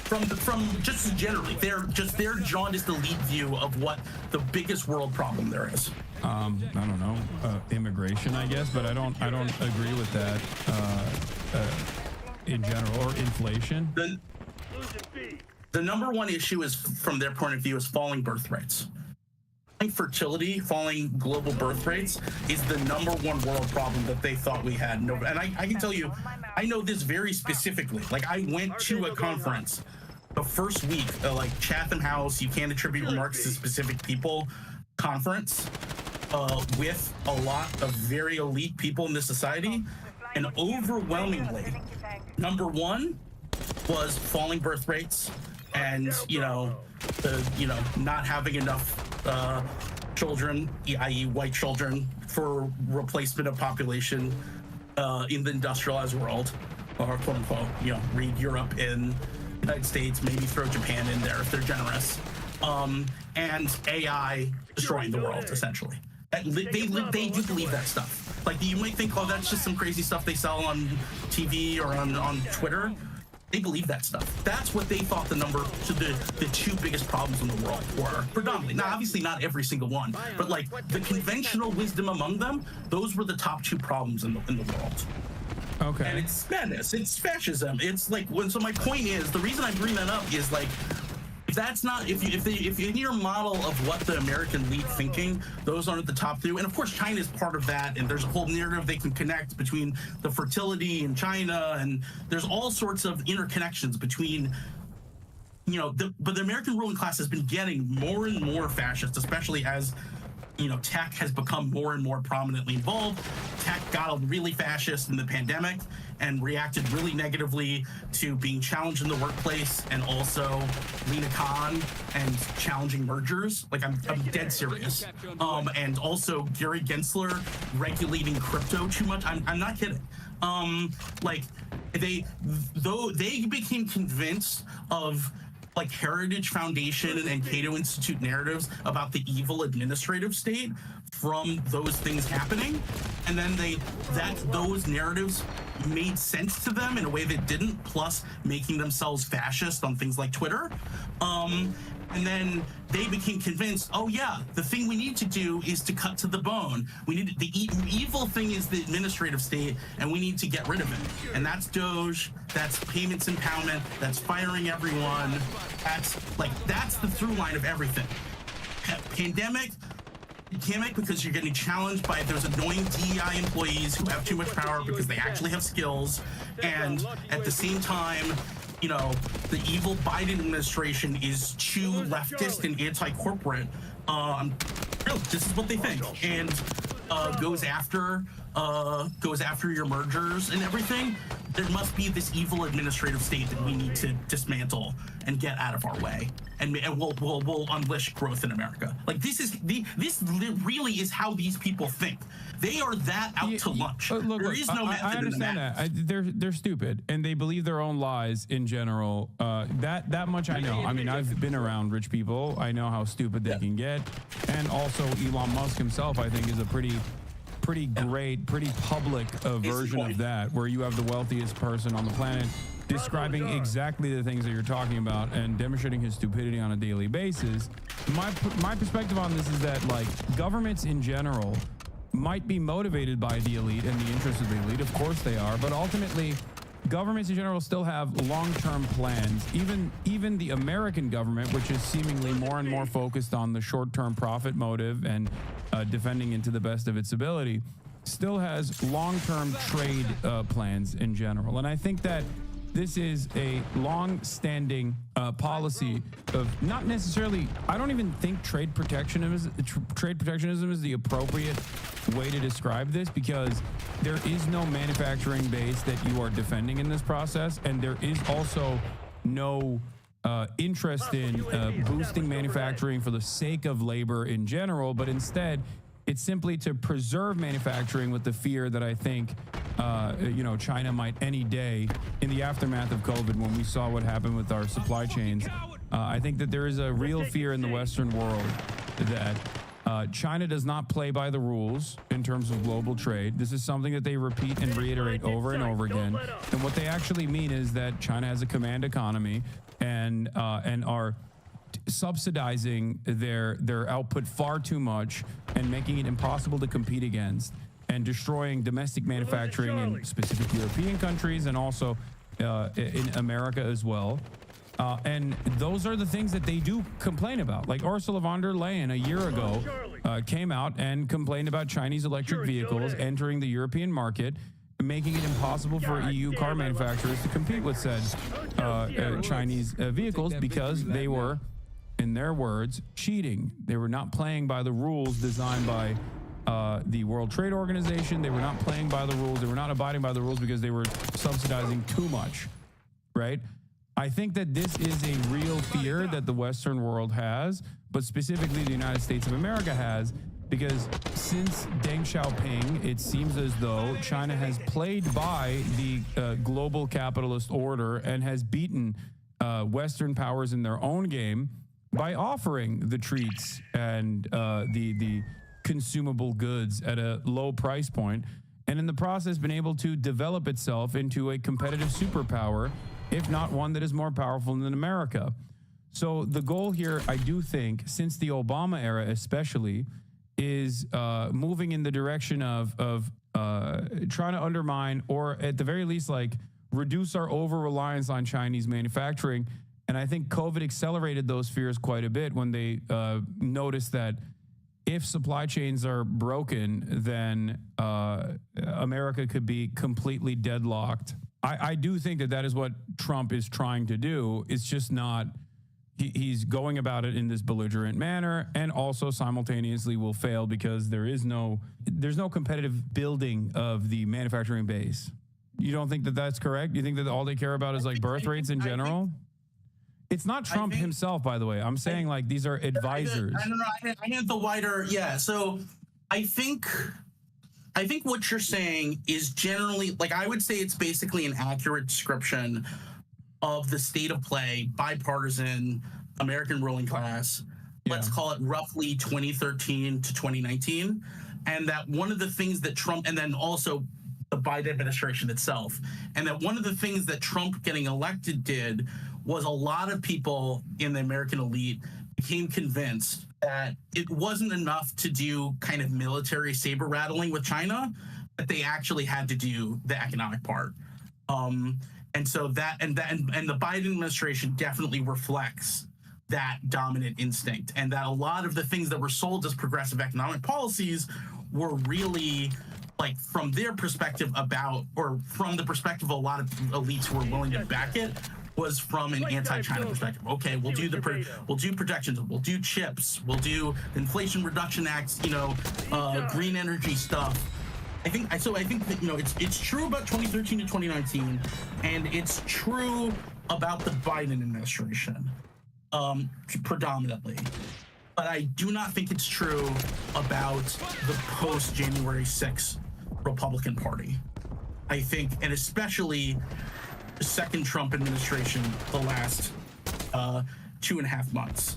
From just generally, their jaundiced elite view of what the biggest world problem there is. I don't know, immigration, I guess, but I don't agree with that in general, or inflation. The number one issue is, from their point of view, is falling birth rates. Fertility, falling global birth rates is the number one world problem that they thought we had. And I can tell you, I know this very specifically. I went to a conference the first week, Chatham House, you can't attribute remarks to specific people conference, with a lot of very elite people in this society. And overwhelmingly, number one was falling birth rates and, not having enough children, i.e. white children, for replacement of population in the industrialized world, or quote unquote, read Europe and United States, maybe throw Japan in there if they're generous, and AI destroying the world, essentially. They do believe that stuff. You might think, oh, that's just some crazy stuff they sell on TV or on Twitter. They believe that stuff. That's what they thought the two biggest problems in the world were, predominantly. Now, obviously not every single one, but the conventional wisdom among them, those were the top two problems in the world. Okay. And it's madness, it's fascism. It's so my point is, the reason I bring that up is that's not, if in your model of what the American lead thinking, those aren't the top two. And of course, China is part of that. And there's a whole narrative they can connect between the fertility in China. And there's all sorts of interconnections between, but the American ruling class has been getting more and more fascist, especially as tech has become more and more prominently involved. Tech got really fascist in the pandemic and reacted really negatively to being challenged in the workplace, and also Lena Khan and challenging mergers. Like, I'm dead serious. And also Gary Gensler regulating crypto too much. I'm not kidding. They became convinced of Heritage Foundation and Cato Institute narratives about the evil administrative state from those things happening, and then those narratives made sense to them in a way that didn't, plus making themselves fascist on things like Twitter. And then they became convinced, oh yeah, the thing we need to do is to cut to the bone. We need the evil thing is the administrative state, and we need to get rid of it. And that's Doge, that's payments impoundment, that's firing everyone. That's the through line of everything. Pandemic because you're getting challenged by those annoying DEI employees who have too much power because they actually have skills, and at the same time, the evil Biden administration is too leftist and anti-corporate. This is what they think, and goes after your mergers and everything. There must be this evil administrative state that we need to dismantle and get out of our way, and we'll unleash growth in America. This really is how these people think. They are that out to lunch. There is no method. I understand that. They're stupid, and they believe their own lies in general. That much I know. I mean, I've been around rich people. I know how stupid they can get, and also Elon Musk himself, I think, is a pretty great, pretty public version of that, where you have the wealthiest person on the planet describing exactly the things that you're talking about and demonstrating his stupidity on a daily basis. My perspective on this is that governments in general might be motivated by the elite and the interests of the elite. Of course they are, but ultimately governments in general still have long-term plans. Even the American government, which is seemingly more and more focused on the short-term profit motive and defending it to the best of its ability, still has long-term trade plans in general. And I think that this is a long-standing policy of not necessarily, I don't even think trade protectionism is the appropriate way to describe this, because there is no manufacturing base that you are defending in this process, and there is also no interest in boosting manufacturing for the sake of labor in general, but instead it's simply to preserve manufacturing with the fear that I think China might any day, in the aftermath of COVID, when we saw what happened with our supply chains, I think that there is a real fear in the Western world that China does not play by the rules in terms of global trade. This is something that they repeat and reiterate over and over again. And what they actually mean is that China has a command economy and are subsidizing their output far too much and making it impossible to compete against, and destroying domestic manufacturing in specific European countries and also in America as well. And those are the things that they do complain about. Like Ursula von der Leyen a year ago came out and complained about Chinese electric vehicles entering the European market, making it impossible for EU car manufacturers to compete with said Chinese vehicles, because they were, in their words, cheating. They were not playing by the rules designed by the World Trade Organization. They were not playing by the rules. They were not abiding by the rules because they were subsidizing too much, right? I think that this is a real fear that the Western world has, but specifically the United States of America has, because since Deng Xiaoping, it seems as though China has played by the global capitalist order and has beaten Western powers in their own game by offering the treats and the consumable goods at a low price point, and in the process been able to develop itself into a competitive superpower, if not one that is more powerful than America. So the goal here, I do think, since the Obama era especially, is moving in the direction of trying to undermine, or at the very least, reduce our over-reliance on Chinese manufacturing, And I think COVID accelerated those fears quite a bit when they noticed that if supply chains are broken, then America could be completely deadlocked. I do think that is what Trump is trying to do. It's just not, he's going about it in this belligerent manner, and also simultaneously will fail because there's no competitive building of the manufacturing base. You don't think that that's correct? You think that all they care about is like birth rates in general? It's not Trump himself, by the way. I'm saying like these are advisors. I don't know. I meant the wider, yeah. So I think what you're saying is generally, like, I would say it's basically an accurate description of the state of play, bipartisan, American ruling class. Yeah. Let's call it roughly 2013 to 2019. And that one of the things that Trump, and then also the Biden administration itself, and that one of the things that Trump getting elected did was a lot of people in the American elite became convinced that it wasn't enough to do kind of military saber rattling with China, that they actually had to do the economic part. And so the Biden administration definitely reflects that dominant instinct, and that a lot of the things that were sold as progressive economic policies were really, like, from their perspective about, or from the perspective of a lot of elites who were willing to back it, was from an anti-China perspective. Okay, we'll do protections, we'll do chips, we'll do Inflation Reduction Act, green energy stuff. I think that, it's true about 2013 to 2019, and it's true about the Biden administration, predominantly. But I do not think it's true about the post-January 6th Republican Party. I think, and especially the second Trump administration, the last 2.5 months.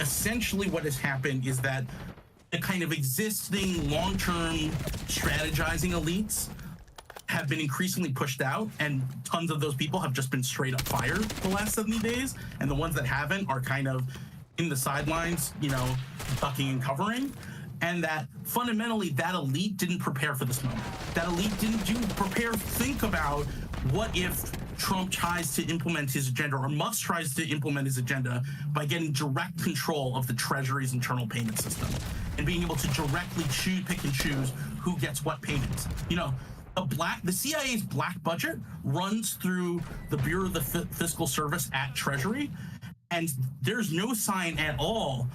Essentially what has happened is that the kind of existing long-term strategizing elites have been increasingly pushed out, and tons of those people have just been straight up fired the last 70 days. And the ones that haven't are kind of in the sidelines, ducking and covering. And that fundamentally that elite didn't prepare for this moment. That elite didn't think about what if Trump tries to implement his agenda, or Musk tries to implement his agenda by getting direct control of the Treasury's internal payment system and being able to directly pick and choose who gets what payments. The CIA's black budget runs through the Bureau of the Fiscal Service at Treasury, and there's no sign at all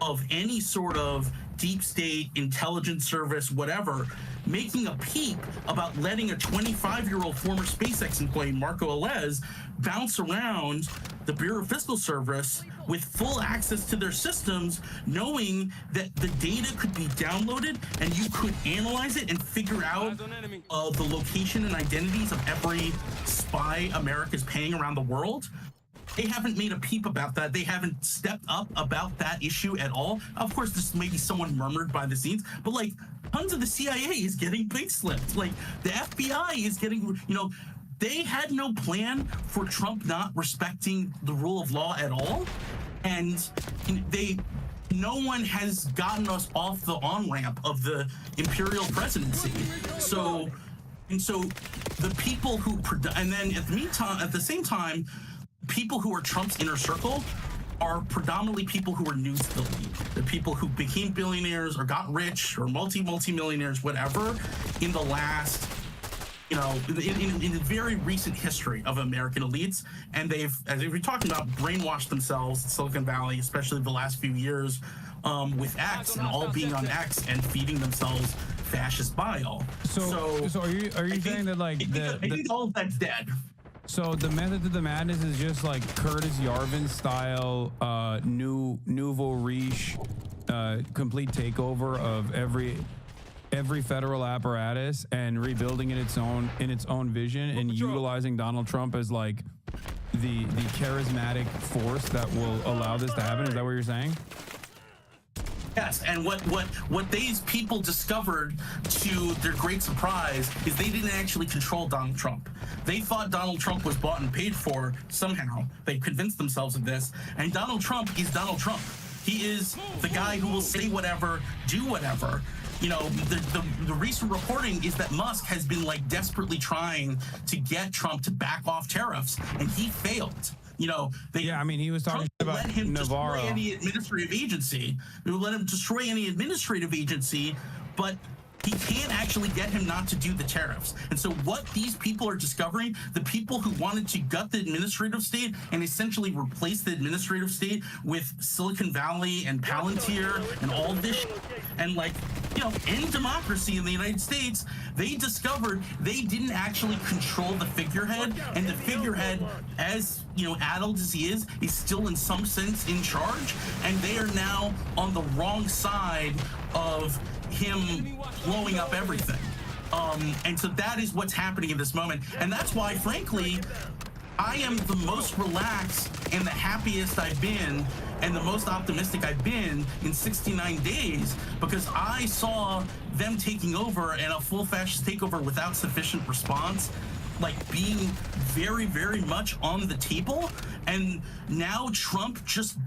of any sort of deep state intelligence service, whatever, making a peep about letting a 25-year-old former SpaceX employee, Marco Alez, bounce around the Bureau of Fiscal Service with full access to their systems, knowing that the data could be downloaded and you could analyze it and figure out the location and identities of every spy America's paying around the world. They haven't made a peep about that. They haven't stepped up about that issue at all. Of course, this may be someone murmured by the scenes, but like tons of the CIA is getting pink slipped. Like the FBI is getting, they had no plan for Trump not respecting the rule of law at all. And no one has gotten us off the on-ramp of the imperial presidency. So the people who, and then at the same time, people who are Trump's inner circle are predominantly people who are new to the league. They're people who became billionaires or got rich or multi-millionaires, whatever, in the last, in the very recent history of American elites. And they've, as we're talking about, brainwashed themselves in Silicon Valley, especially the last few years, with X, and all being on X and feeding themselves fascist bile. So are you saying that, like, I think all of that's dead. So the method to the madness is just like Curtis Yarvin style, nouveau riche, complete takeover of every federal apparatus and rebuilding it in its own vision, and utilizing Donald Trump as like the charismatic force that will allow this to happen. Is that what you're saying? Yes, and what these people discovered, to their great surprise, is they didn't actually control Donald Trump. They thought Donald Trump was bought and paid for somehow. They convinced themselves of this, and Donald Trump is Donald Trump. He is the guy who will say whatever, do whatever. you know, the recent reporting is that Musk has been like desperately trying to get Trump to back off tariffs, and he failed. You know, I mean, he was talking about let him Navarro. destroy any administrative agency. They would let him destroy any administrative agency, but he can't actually get him not to do the tariffs. And so what these people are discovering, the people who wanted to gut the administrative state and essentially replace the administrative state with Silicon Valley and Palantir and all this shit, and like, you know, end democracy in the United States, they discovered they didn't actually control the figurehead, and the figurehead, as you know, addled as he is still in some sense in charge, and they are now on the wrong side of him blowing up everything. And so that is what's happening in this moment. And that's why, frankly, I am the most relaxed and the happiest I've been and the most optimistic I've been in 69 days, because I saw them taking over and a full fascist takeover without sufficient response, like being very, very much on the table. And now Trump, just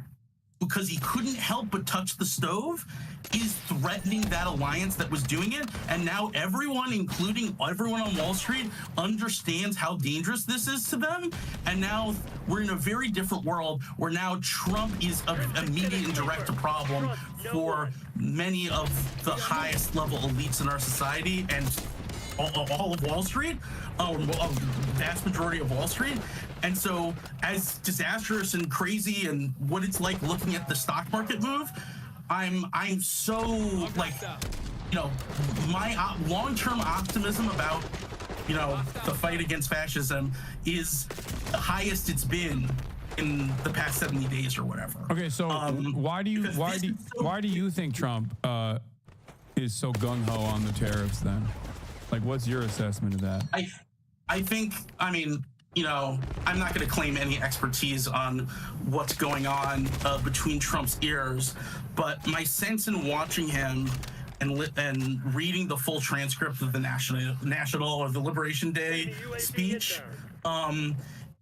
because he couldn't help but touch the stove, is threatening that alliance that was doing it. And now everyone, including everyone on Wall Street, understands how dangerous this is to them. And now we're in a very different world where now Trump is an immediate and direct problem for many of the highest level elites in our society and all of Wall Street, a vast majority of Wall Street. And so as disastrous and crazy and what it's like looking at the stock market move, I'm so, like, you know, my long-term optimism about, you know, the fight against fascism is the highest it's been in the past 70 days or whatever. Okay, so why do you think Trump is so gung-ho on the tariffs then? Like, what's your assessment of that? I think, I mean, you know, I'm not going to claim any expertise on what's going on between Trump's ears, but my sense in watching him and reading the full transcript of the National or the Liberation Day speech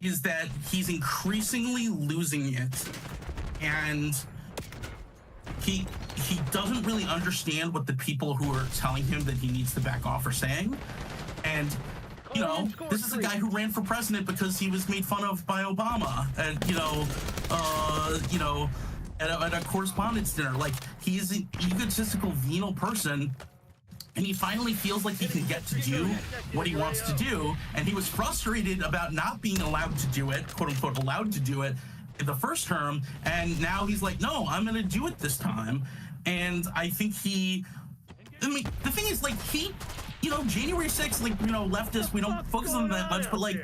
is that he's increasingly losing it, and he doesn't really understand what the people who are telling him that he needs to back off are saying. And you know, this is a guy who ran for president because he was made fun of by Obama, and at a correspondence dinner. Like, he is an egotistical, venal person, and he finally feels like he can get to do what he wants to do. And he was frustrated about not being allowed to do it, quote unquote, allowed to do it in the first term. And now he's like, no, I'm going to do it this time. And I think the thing is, like, you know, January 6th, like, you know, leftists, we don't focus on that much, but, like,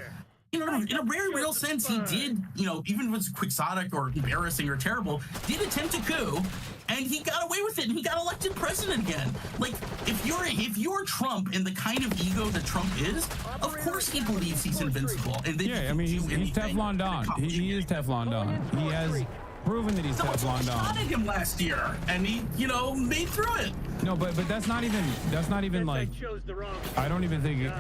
you know, in a very real sense, he did, you know, even if it was quixotic or embarrassing or terrible, did attempt a coup, and he got away with it, and he got elected president again. Like, if you're Trump and the kind of ego that Trump is, of course he believes he's invincible. And I mean, he's Teflon Don. He is Teflon Don. He has proven that he's Teflon Don. I him last year, and he, you know, made through it. No, but that's not even like, I don't even think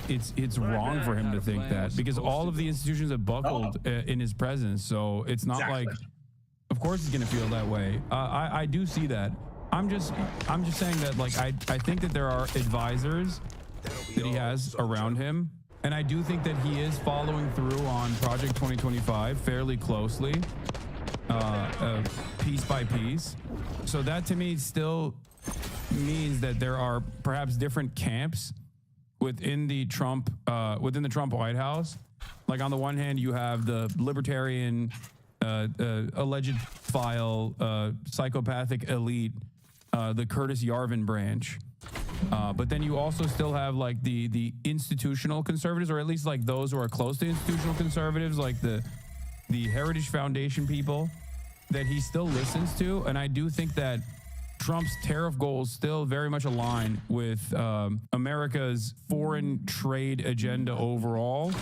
it's wrong for him to think that, because all of the institutions have buckled in his presence. So it's not like, of course he's gonna feel that way. I do see that. I'm just saying that, like, I think that there are advisors that he has around him, and I do think that he is following through on Project 2025 fairly closely, piece by piece. So that to me still means that there are perhaps different camps within the Trump White House. Like, on the one hand, you have the libertarian, alleged file, psychopathic elite, the Curtis Yarvin branch. But then you also still have, like, the institutional conservatives, or at least, like, those who are close to institutional conservatives, like the Heritage Foundation people that he still listens to. And I do think that Trump's tariff goals still very much align with America's foreign trade agenda overall,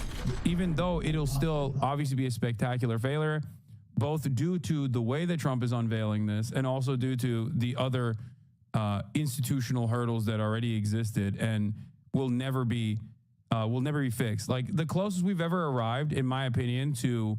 even though it'll still obviously be a spectacular failure, both due to the way that Trump is unveiling this and also due to the other institutional hurdles that already existed and will never be fixed. Like, the closest we've ever arrived, in my opinion, to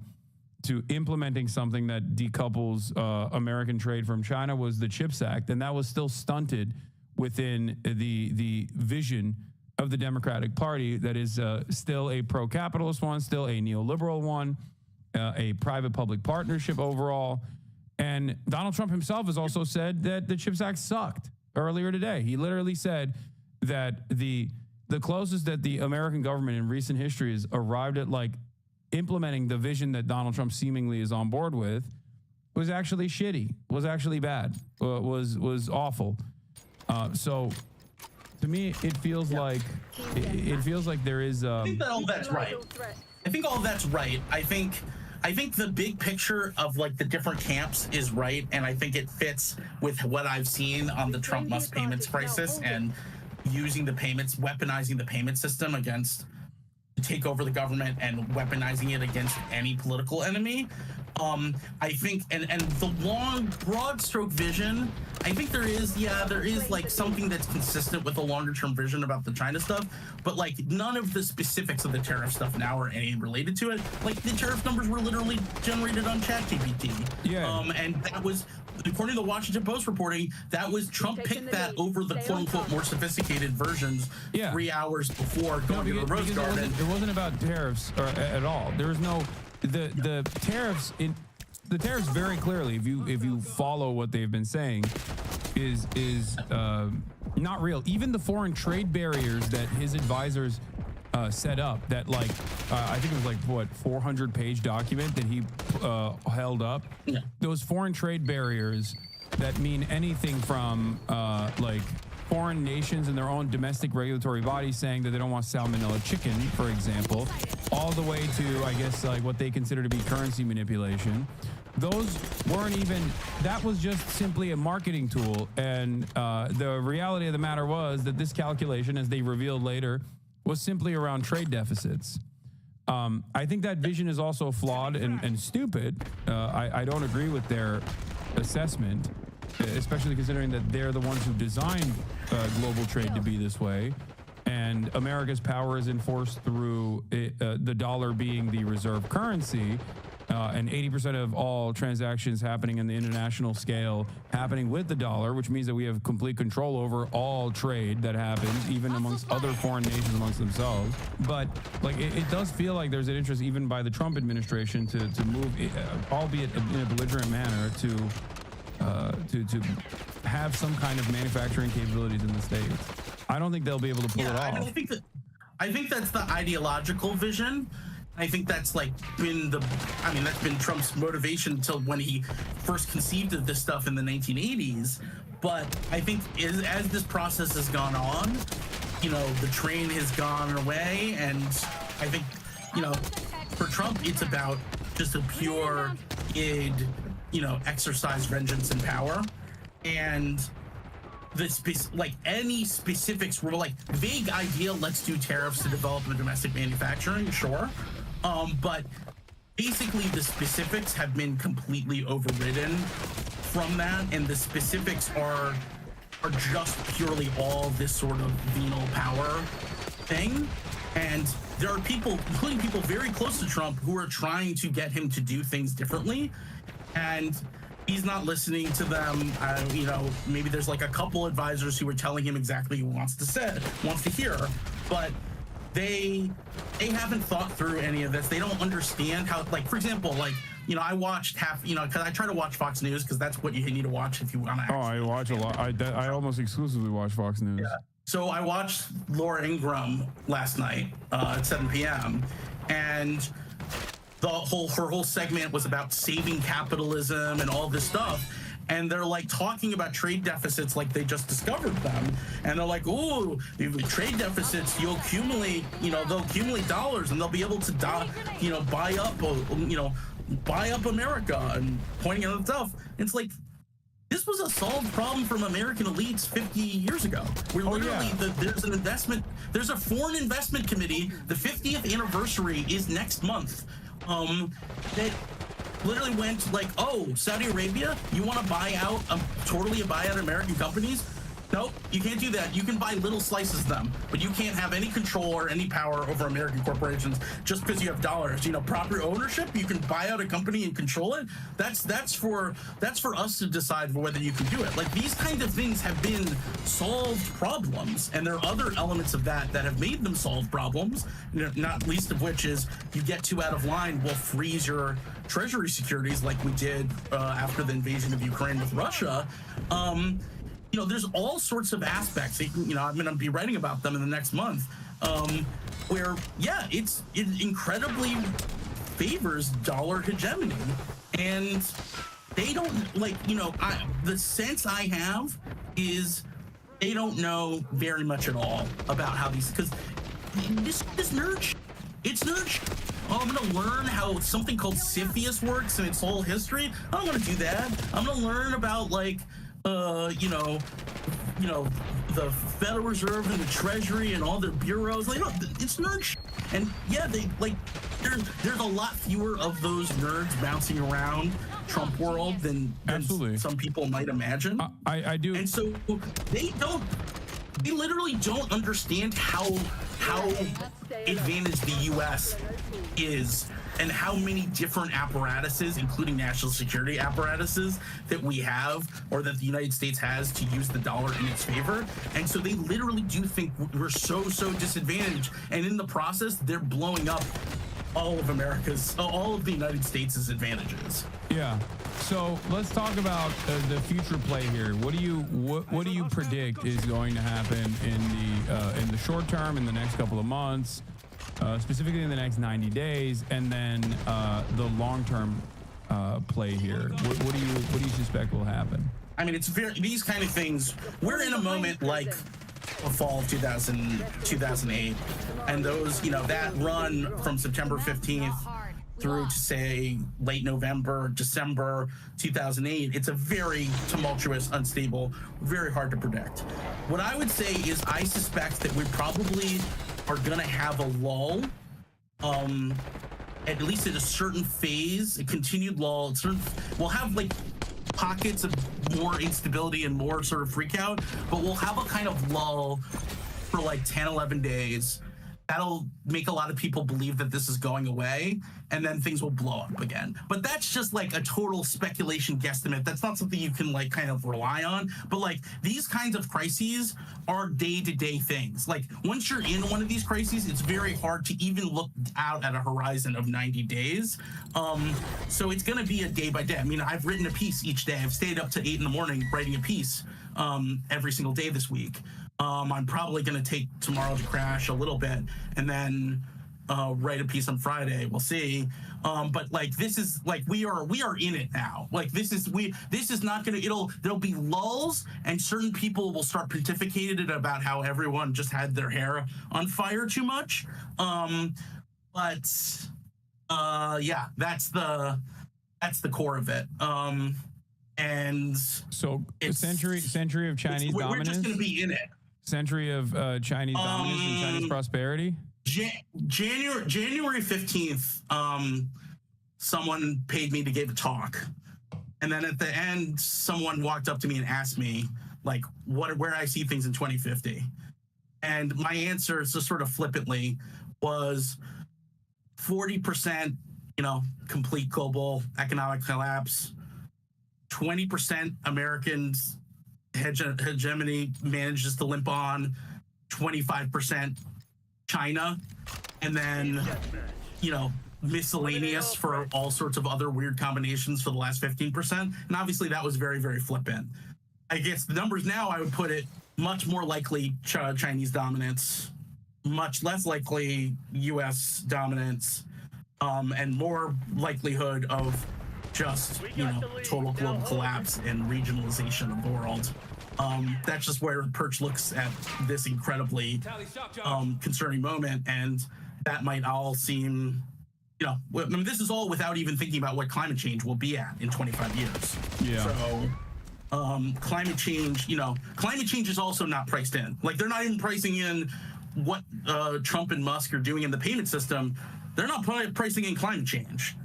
implementing something that decouples American trade from China was the CHIPS Act, and that was still stunted within the vision of the Democratic Party that is still a pro-capitalist one, still a neoliberal one, a private-public partnership overall. And Donald Trump himself has also said that the CHIPS Act sucked earlier today. He literally said that the closest that the American government in recent history has arrived at like implementing the vision that Donald Trump seemingly is on board with was actually shitty, was actually bad, was awful. So to me, it feels like there is. I think that all that's right. I think all that's right. I think the big picture of like the different camps is right, and I think it fits with what I've seen on the Trump Musk payments crisis and using the payments, weaponizing the payment system against to take over the government and weaponizing it against any political enemy. I think, and the long, broad stroke vision, I think there is like something that's consistent with a longer term vision about the China stuff, but like none of the specifics of the tariff stuff now are any related to it. Like the tariff numbers were literally generated on ChatGPT. Yeah. And that was, according to the Washington Post reporting, that was Trump picked that over the quote unquote more sophisticated versions 3 hours before going to the Rose Garden. It wasn't about tariffs at all. There was no the tariffs very clearly, if you follow what they've been saying, is not real. Even the foreign trade barriers that his advisors set up, that like I think it was like what 400-page document that he held up. Yeah. Those foreign trade barriers that mean anything from like foreign nations and their own domestic regulatory bodies saying that they don't want salmonella chicken, for example, all the way to, I guess, like what they consider to be currency manipulation. Those weren't even, that was just simply a marketing tool. And the reality of the matter was that this calculation, as they revealed later, was simply around trade deficits. I think that vision is also flawed and stupid. I don't agree with their assessment, especially considering that they're the ones who designed global trade to be this way. And America's power is enforced through the dollar being the reserve currency, and 80% of all transactions happening in the international scale happening with the dollar, which means that we have complete control over all trade that happens, even amongst other foreign nations amongst themselves. But like it does feel like there's an interest even by the Trump administration to move, albeit in a belligerent manner, to have some kind of manufacturing capabilities in the States. I don't think they'll be able to pull it off. I think that's the ideological vision. I think that's been Trump's motivation until when he first conceived of this stuff in the 1980s. But I think as this process has gone on, the train has gone away, and I think, for Trump, it's about just a pure id, exercise vengeance and power. And any specifics were vague idea, let's do tariffs to develop a domestic manufacturing, sure. But basically the specifics have been completely overridden from that, and the specifics are just purely all this sort of venal power thing. And there are people, including people very close to Trump, who are trying to get him to do things differently, and he's not listening to them. Maybe there's a couple advisors who are telling him exactly what he wants to hear, but they haven't thought through any of this. They don't understand how, for example, I watched because I try to watch Fox News because that's what you need to watch if you want to. Oh, I watch a lot. I almost exclusively watch Fox News. Yeah. So I watched Laura Ingraham last night at 7 p.m. and her whole segment was about saving capitalism and all this stuff. And they're talking about trade deficits like they just discovered them. And they're like, "Ooh, trade deficits, you'll accumulate, they'll accumulate dollars and they'll be able to, buy up America," and pointing out stuff. It's this was a solved problem from American elites 50 years ago. There's a foreign investment committee. The 50th anniversary is next month. That literally went oh, Saudi Arabia, you want to totally buy out American companies? Nope, you can't do that. You can buy little slices of them, but you can't have any control or any power over American corporations just because you have dollars. You know, proper ownership, you can buy out a company and control it. That's for us to decide whether you can do it. Like, these kind of things have been solved problems, and there are other elements of that have made them solve problems, not least of which is you get too out of line, we'll freeze your treasury securities like we did after the invasion of Ukraine with Russia. You know, there's all sorts of aspects. You know, I'm going to be writing about them in the next month, where, yeah, it incredibly favors dollar hegemony, and they don't, like, you know, the sense I have is they don't know very much at all about how these, because this nerd shit. It's nerd shit. Oh, I'm gonna learn how something called CFIUS works and its whole history. I don't want to do that. I'm gonna learn about, like, you know, the Federal Reserve and the Treasury and all their bureaus. Like, it's nerd shit. And yeah, they, like, there's a lot fewer of those nerds bouncing around Trump world than some people might imagine. I do. And so they literally don't understand how advantaged the U.S. is, and how many different apparatuses, including national security apparatuses, that we have, or that the United States has, to use the dollar in its favor. And so they literally do think we're so disadvantaged, and in the process, they're blowing up all of the United States' advantages. Yeah. So let's talk about the future play here. What do you predict is going to happen in the short term, in the next couple of months, specifically in the next 90 days, and then the long-term play here? What do you suspect will happen? I mean, it's these kind of things. We're in a moment like the fall of 2008, and those, you know, that run from September 15th through to, say, late November, December 2008, it's a very tumultuous, unstable, very hard to predict. What I would say is I suspect that we probably are going to have a lull, at least at a certain phase, a continued lull. We'll have, like, pockets of more instability and more sort of freak out, but we'll have a kind of lull for like 10, 11 days. That'll make a lot of people believe that this is going away, and then things will blow up again. But that's just like a total speculation guesstimate. That's not something you can, like, kind of rely on. But, like, these kinds of crises are day-to-day things. Like, once you're in one of these crises, it's very hard to even look out at a horizon of 90 days. So it's going to be a day by day. I mean, I've written a piece each day. I've stayed up to 8 in the morning writing a piece every single day this week. I'm probably going to take tomorrow to crash a little bit, and then write a piece on Friday. We'll see. But, like, this is, like, we are in it now. Like, this is not going to, there'll be lulls, and certain people will start pontificating about how everyone just had their hair on fire too much. Yeah, that's the core of it. And so a century of Chinese dominance. We're just going to be in it. Century of Chinese dominance and Chinese prosperity. January 15th, someone paid me to give a talk, and then at the end, someone walked up to me and asked me, like, where I see things in 2050, and my answer, so sort of flippantly, was 40%, you know, complete global economic collapse, 20% Americans hegemony manages to limp on, 25% China, and then, you know, miscellaneous for all sorts of other weird combinations for the last 15%. And obviously that was very, very flippant. I guess the numbers now, I would put it much more likely Chinese dominance, much less likely US dominance, and more likelihood of just, you know, total global collapse and regionalization of the world. That's just where Perch looks at this incredibly concerning moment, and that might all seem, you know, I mean, this is all without even thinking about what climate change will be at in 25 years. Yeah. So climate change, you know, climate change is also not priced in. Like, they're not even pricing in what Trump and Musk are doing in the payment system. They're not pricing in climate change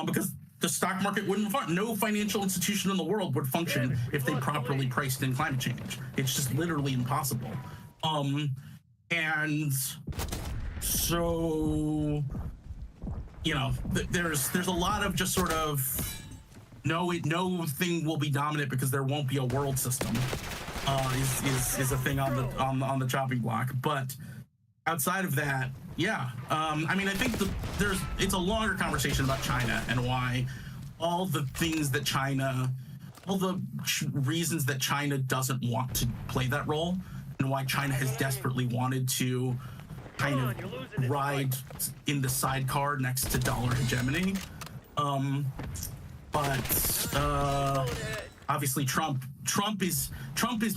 because the stock market wouldn't function. No financial institution in the world would function if they properly priced in climate change. It's just literally impossible. And so, you know, there's a lot of just sort of no thing will be dominant because there won't be a world system. Is a thing on the chopping block. But outside of that, yeah. I mean, I think it's a longer conversation about China and why all the things that China, all the reasons that China doesn't want to play that role, and why China has desperately wanted to kind of ride in the sidecar next to dollar hegemony. But obviously Trump is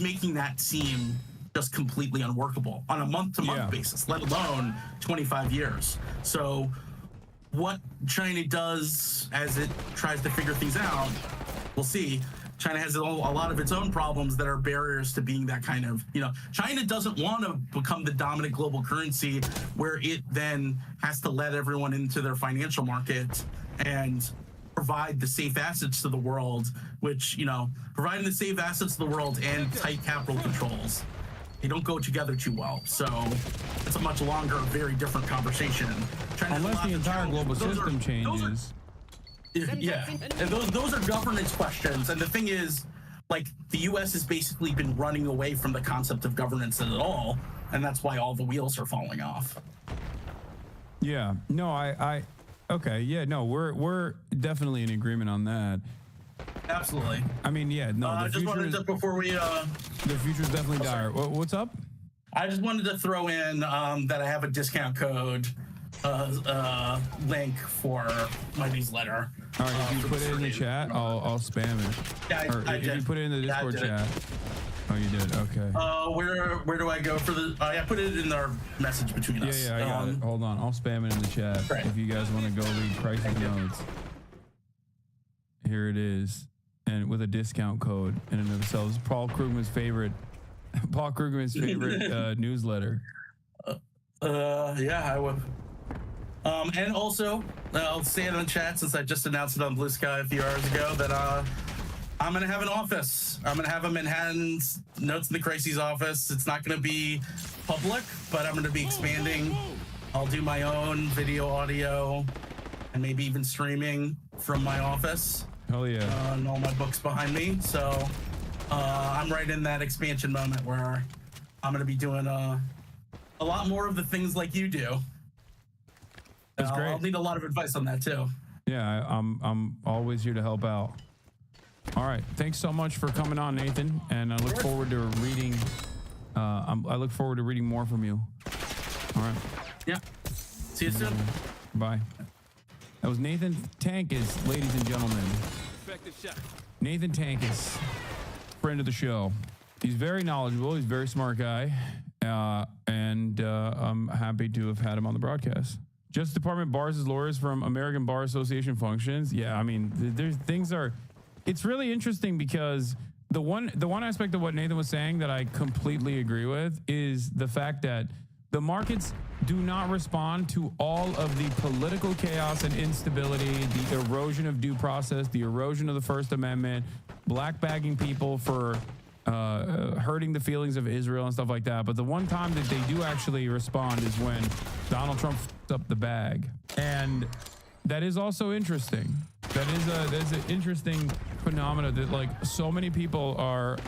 making that seem just completely unworkable on a month-to-month basis, let alone 25 years. So what China does as it tries to figure things out, we'll see. China has a lot of its own problems that are barriers to being that kind of, you know, China doesn't want to become the dominant global currency where it then has to let everyone into their financial market and provide the safe assets to the world, which, you know, providing the safe assets to the world and tight capital controls, they don't go together too well. So it's a much longer, very different conversation. Unless the entire global system changes. Yeah, and those are governance questions. And the thing is, like, the U.S. has basically been running away from the concept of governance at all, and that's why all the wheels are falling off. Yeah, no, okay, yeah, no, we're definitely in agreement on that. Absolutely. I mean, yeah, no, I just wanted to, before we the future's definitely dire. What's up? I just wanted to throw in that I have a discount code link for my newsletter. All right, if you put it in the chat, I'll spam it. Yeah, I if did. you put it in the Discord chat. Oh, you did? Okay. Where do I go for the? I put it in our message between us. Yeah, I got it. Hold on, I'll spam it in the chat if you guys want to go read crisis notes. Here it is, and with a discount code in and of themselves. Paul Krugman's favorite newsletter. Yeah, I would. And also, I'll say it in the chat since I just announced it on BlueSky a few hours ago that I'm going to have an office. I'm going to have a Manhattan's Notes in the Crises office. It's not going to be public, but I'm going to be expanding. I'll do my own video, audio, and maybe even streaming from my office. Hell yeah. And all my books behind me. So I'm right in that expansion moment where I'm going to be doing a lot more of the things like you do. That's great. I'll need a lot of advice on that too. Yeah, I'm always here to help out. All right, thanks so much for coming on, Nathan, and I look forward to reading. I look forward to reading more from you. All right. Yeah. See you soon. Bye. That was Nathan Tankus, ladies and gentlemen. Nathan Tankus, friend of the show. He's very knowledgeable. He's a very smart guy, and I'm happy to have had him on the broadcast. Justice Department bars his lawyers from American Bar Association functions. Yeah, I mean, there's things are. It's really interesting because the one aspect of what Nathan was saying that I completely agree with is the fact that the markets do not respond to all of the political chaos and instability, the erosion of due process, the erosion of the First Amendment, blackbagging people for hurting the feelings of Israel and stuff like that. But the one time that they do actually respond is when Donald Trump f***ed up the bag. And that is also interesting. That's an interesting phenomena that, like, so many people are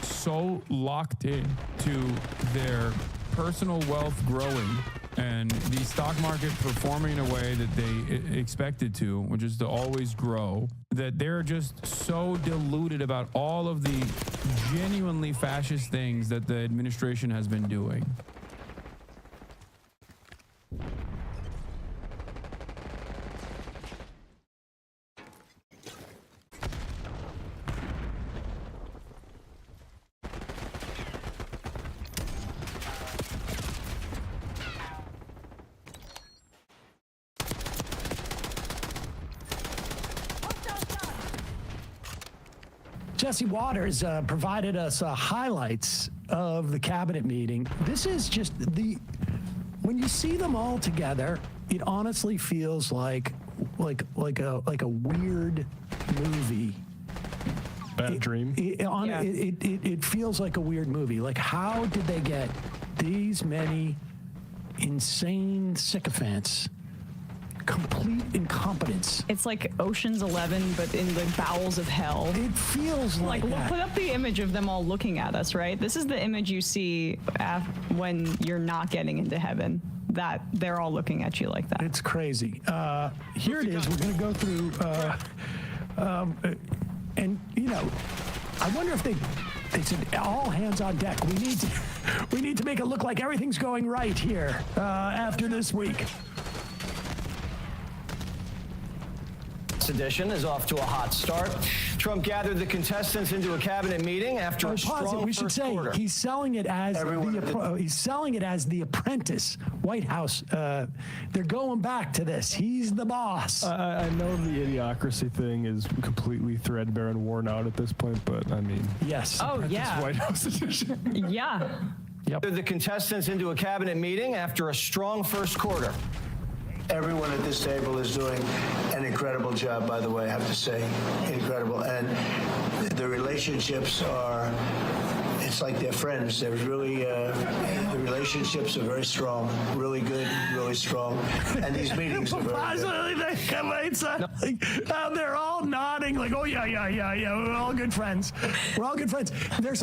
so locked in to their personal wealth growing and the stock market performing in a way that they expect it to, which is to always grow, that they're just so deluded about all of the genuinely fascist things that the administration has been doing. Jesse Waters provided us highlights of the cabinet meeting. This is just when you see them all together, it honestly feels like a weird movie. Bad dream. It feels like a weird movie. Like, how did they get these many insane sycophants? Complete incompetence. It's like Ocean's 11, but in the bowels of hell. It feels like that. Put up the image of them all looking at us, right? This is the image you see when you're not getting into heaven. That they're all looking at you like that. It's crazy. Here it is. We're going to go through, and you know, I wonder if they said all hands on deck. We need to make it look like everything's going right here after this week. Edition is off to a hot start. Trump gathered the contestants into a cabinet meeting after a strong we should say quarter. he's selling it as the Apprentice. White House. They're going back to this. He's the boss. I know the idiocracy thing is completely threadbare and worn out at this point, but I mean, yes. Oh yeah. White House edition. Yeah. Yep. The contestants into a cabinet meeting after a strong first quarter. Everyone at this table is doing an incredible job, by the way, I have to say. Incredible. And the relationships are, it's like they're friends. There's really, the relationships are very strong, really good, really strong. And these meetings are very good. They're all nodding like, oh, yeah. We're all good friends. We're all good friends. They're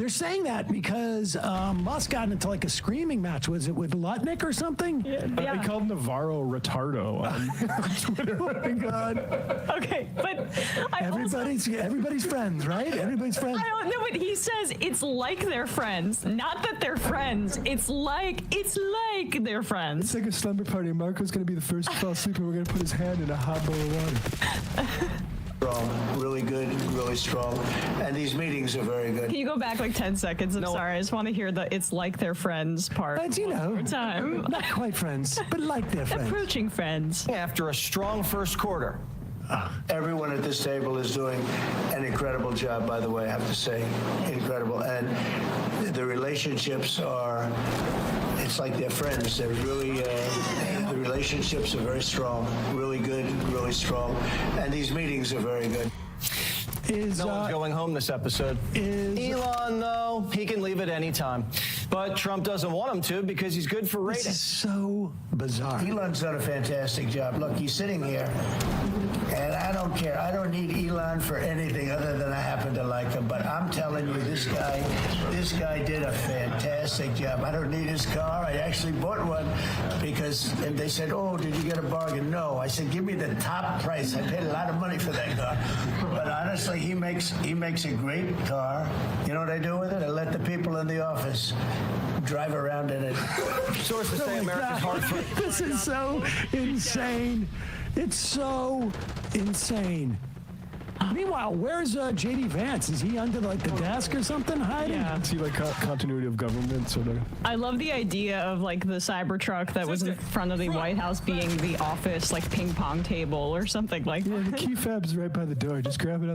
saying that because Musk got into like a screaming match. Was it with Lutnick or something? Yeah. They called Navarro retardo on Twitter. Oh my God. Okay, but everybody's friends, right? Everybody's friends. I don't know what he says. It's like they're friends. Not that they're friends. It's like they're friends. It's like a slumber party. Marco's going to be the first to fall asleep, and we're going to put his hand in a hot bowl of water. Strong, really good, really strong. And these meetings are very good. Can you go back like 10 seconds? I'm sorry. I just want to hear the "it's like they're friends" part. But you know, time. Not quite friends, but like they're friends. Approaching friends. After a strong first quarter. Everyone at this table is doing an incredible job, by the way, I have to say. Incredible. And the relationships are, it's like they're friends. They're really, the relationships are very strong, really good, really strong. And these meetings are very good. No one's going home this episode. Elon, though, he can leave at any time. But Trump doesn't want him to because he's good for ratings. This is so bizarre. Elon's done a fantastic job. Look, he's sitting here, and I don't care. I don't need Elon for anything other than I happen to like him. But I'm telling you, this guy did a fantastic job. I don't need his car. I actually bought one because, and they said, oh, did you get a bargain? No. I said, give me the top price. I paid a lot of money for that car. But honestly, he makes a great car. You know what I do with it? I let the people in the office drive around in it. Sources say America's hard for. This is so insane. It's so insane. Meanwhile, where's J.D. Vance? Is he under like the desk or something hiding? Yeah. Is he like continuity of government sort of? I love the idea of like the Cybertruck that was in front of the White House being the office like ping pong table or something like that. Yeah, the key fab's right by the door. Just grab it up.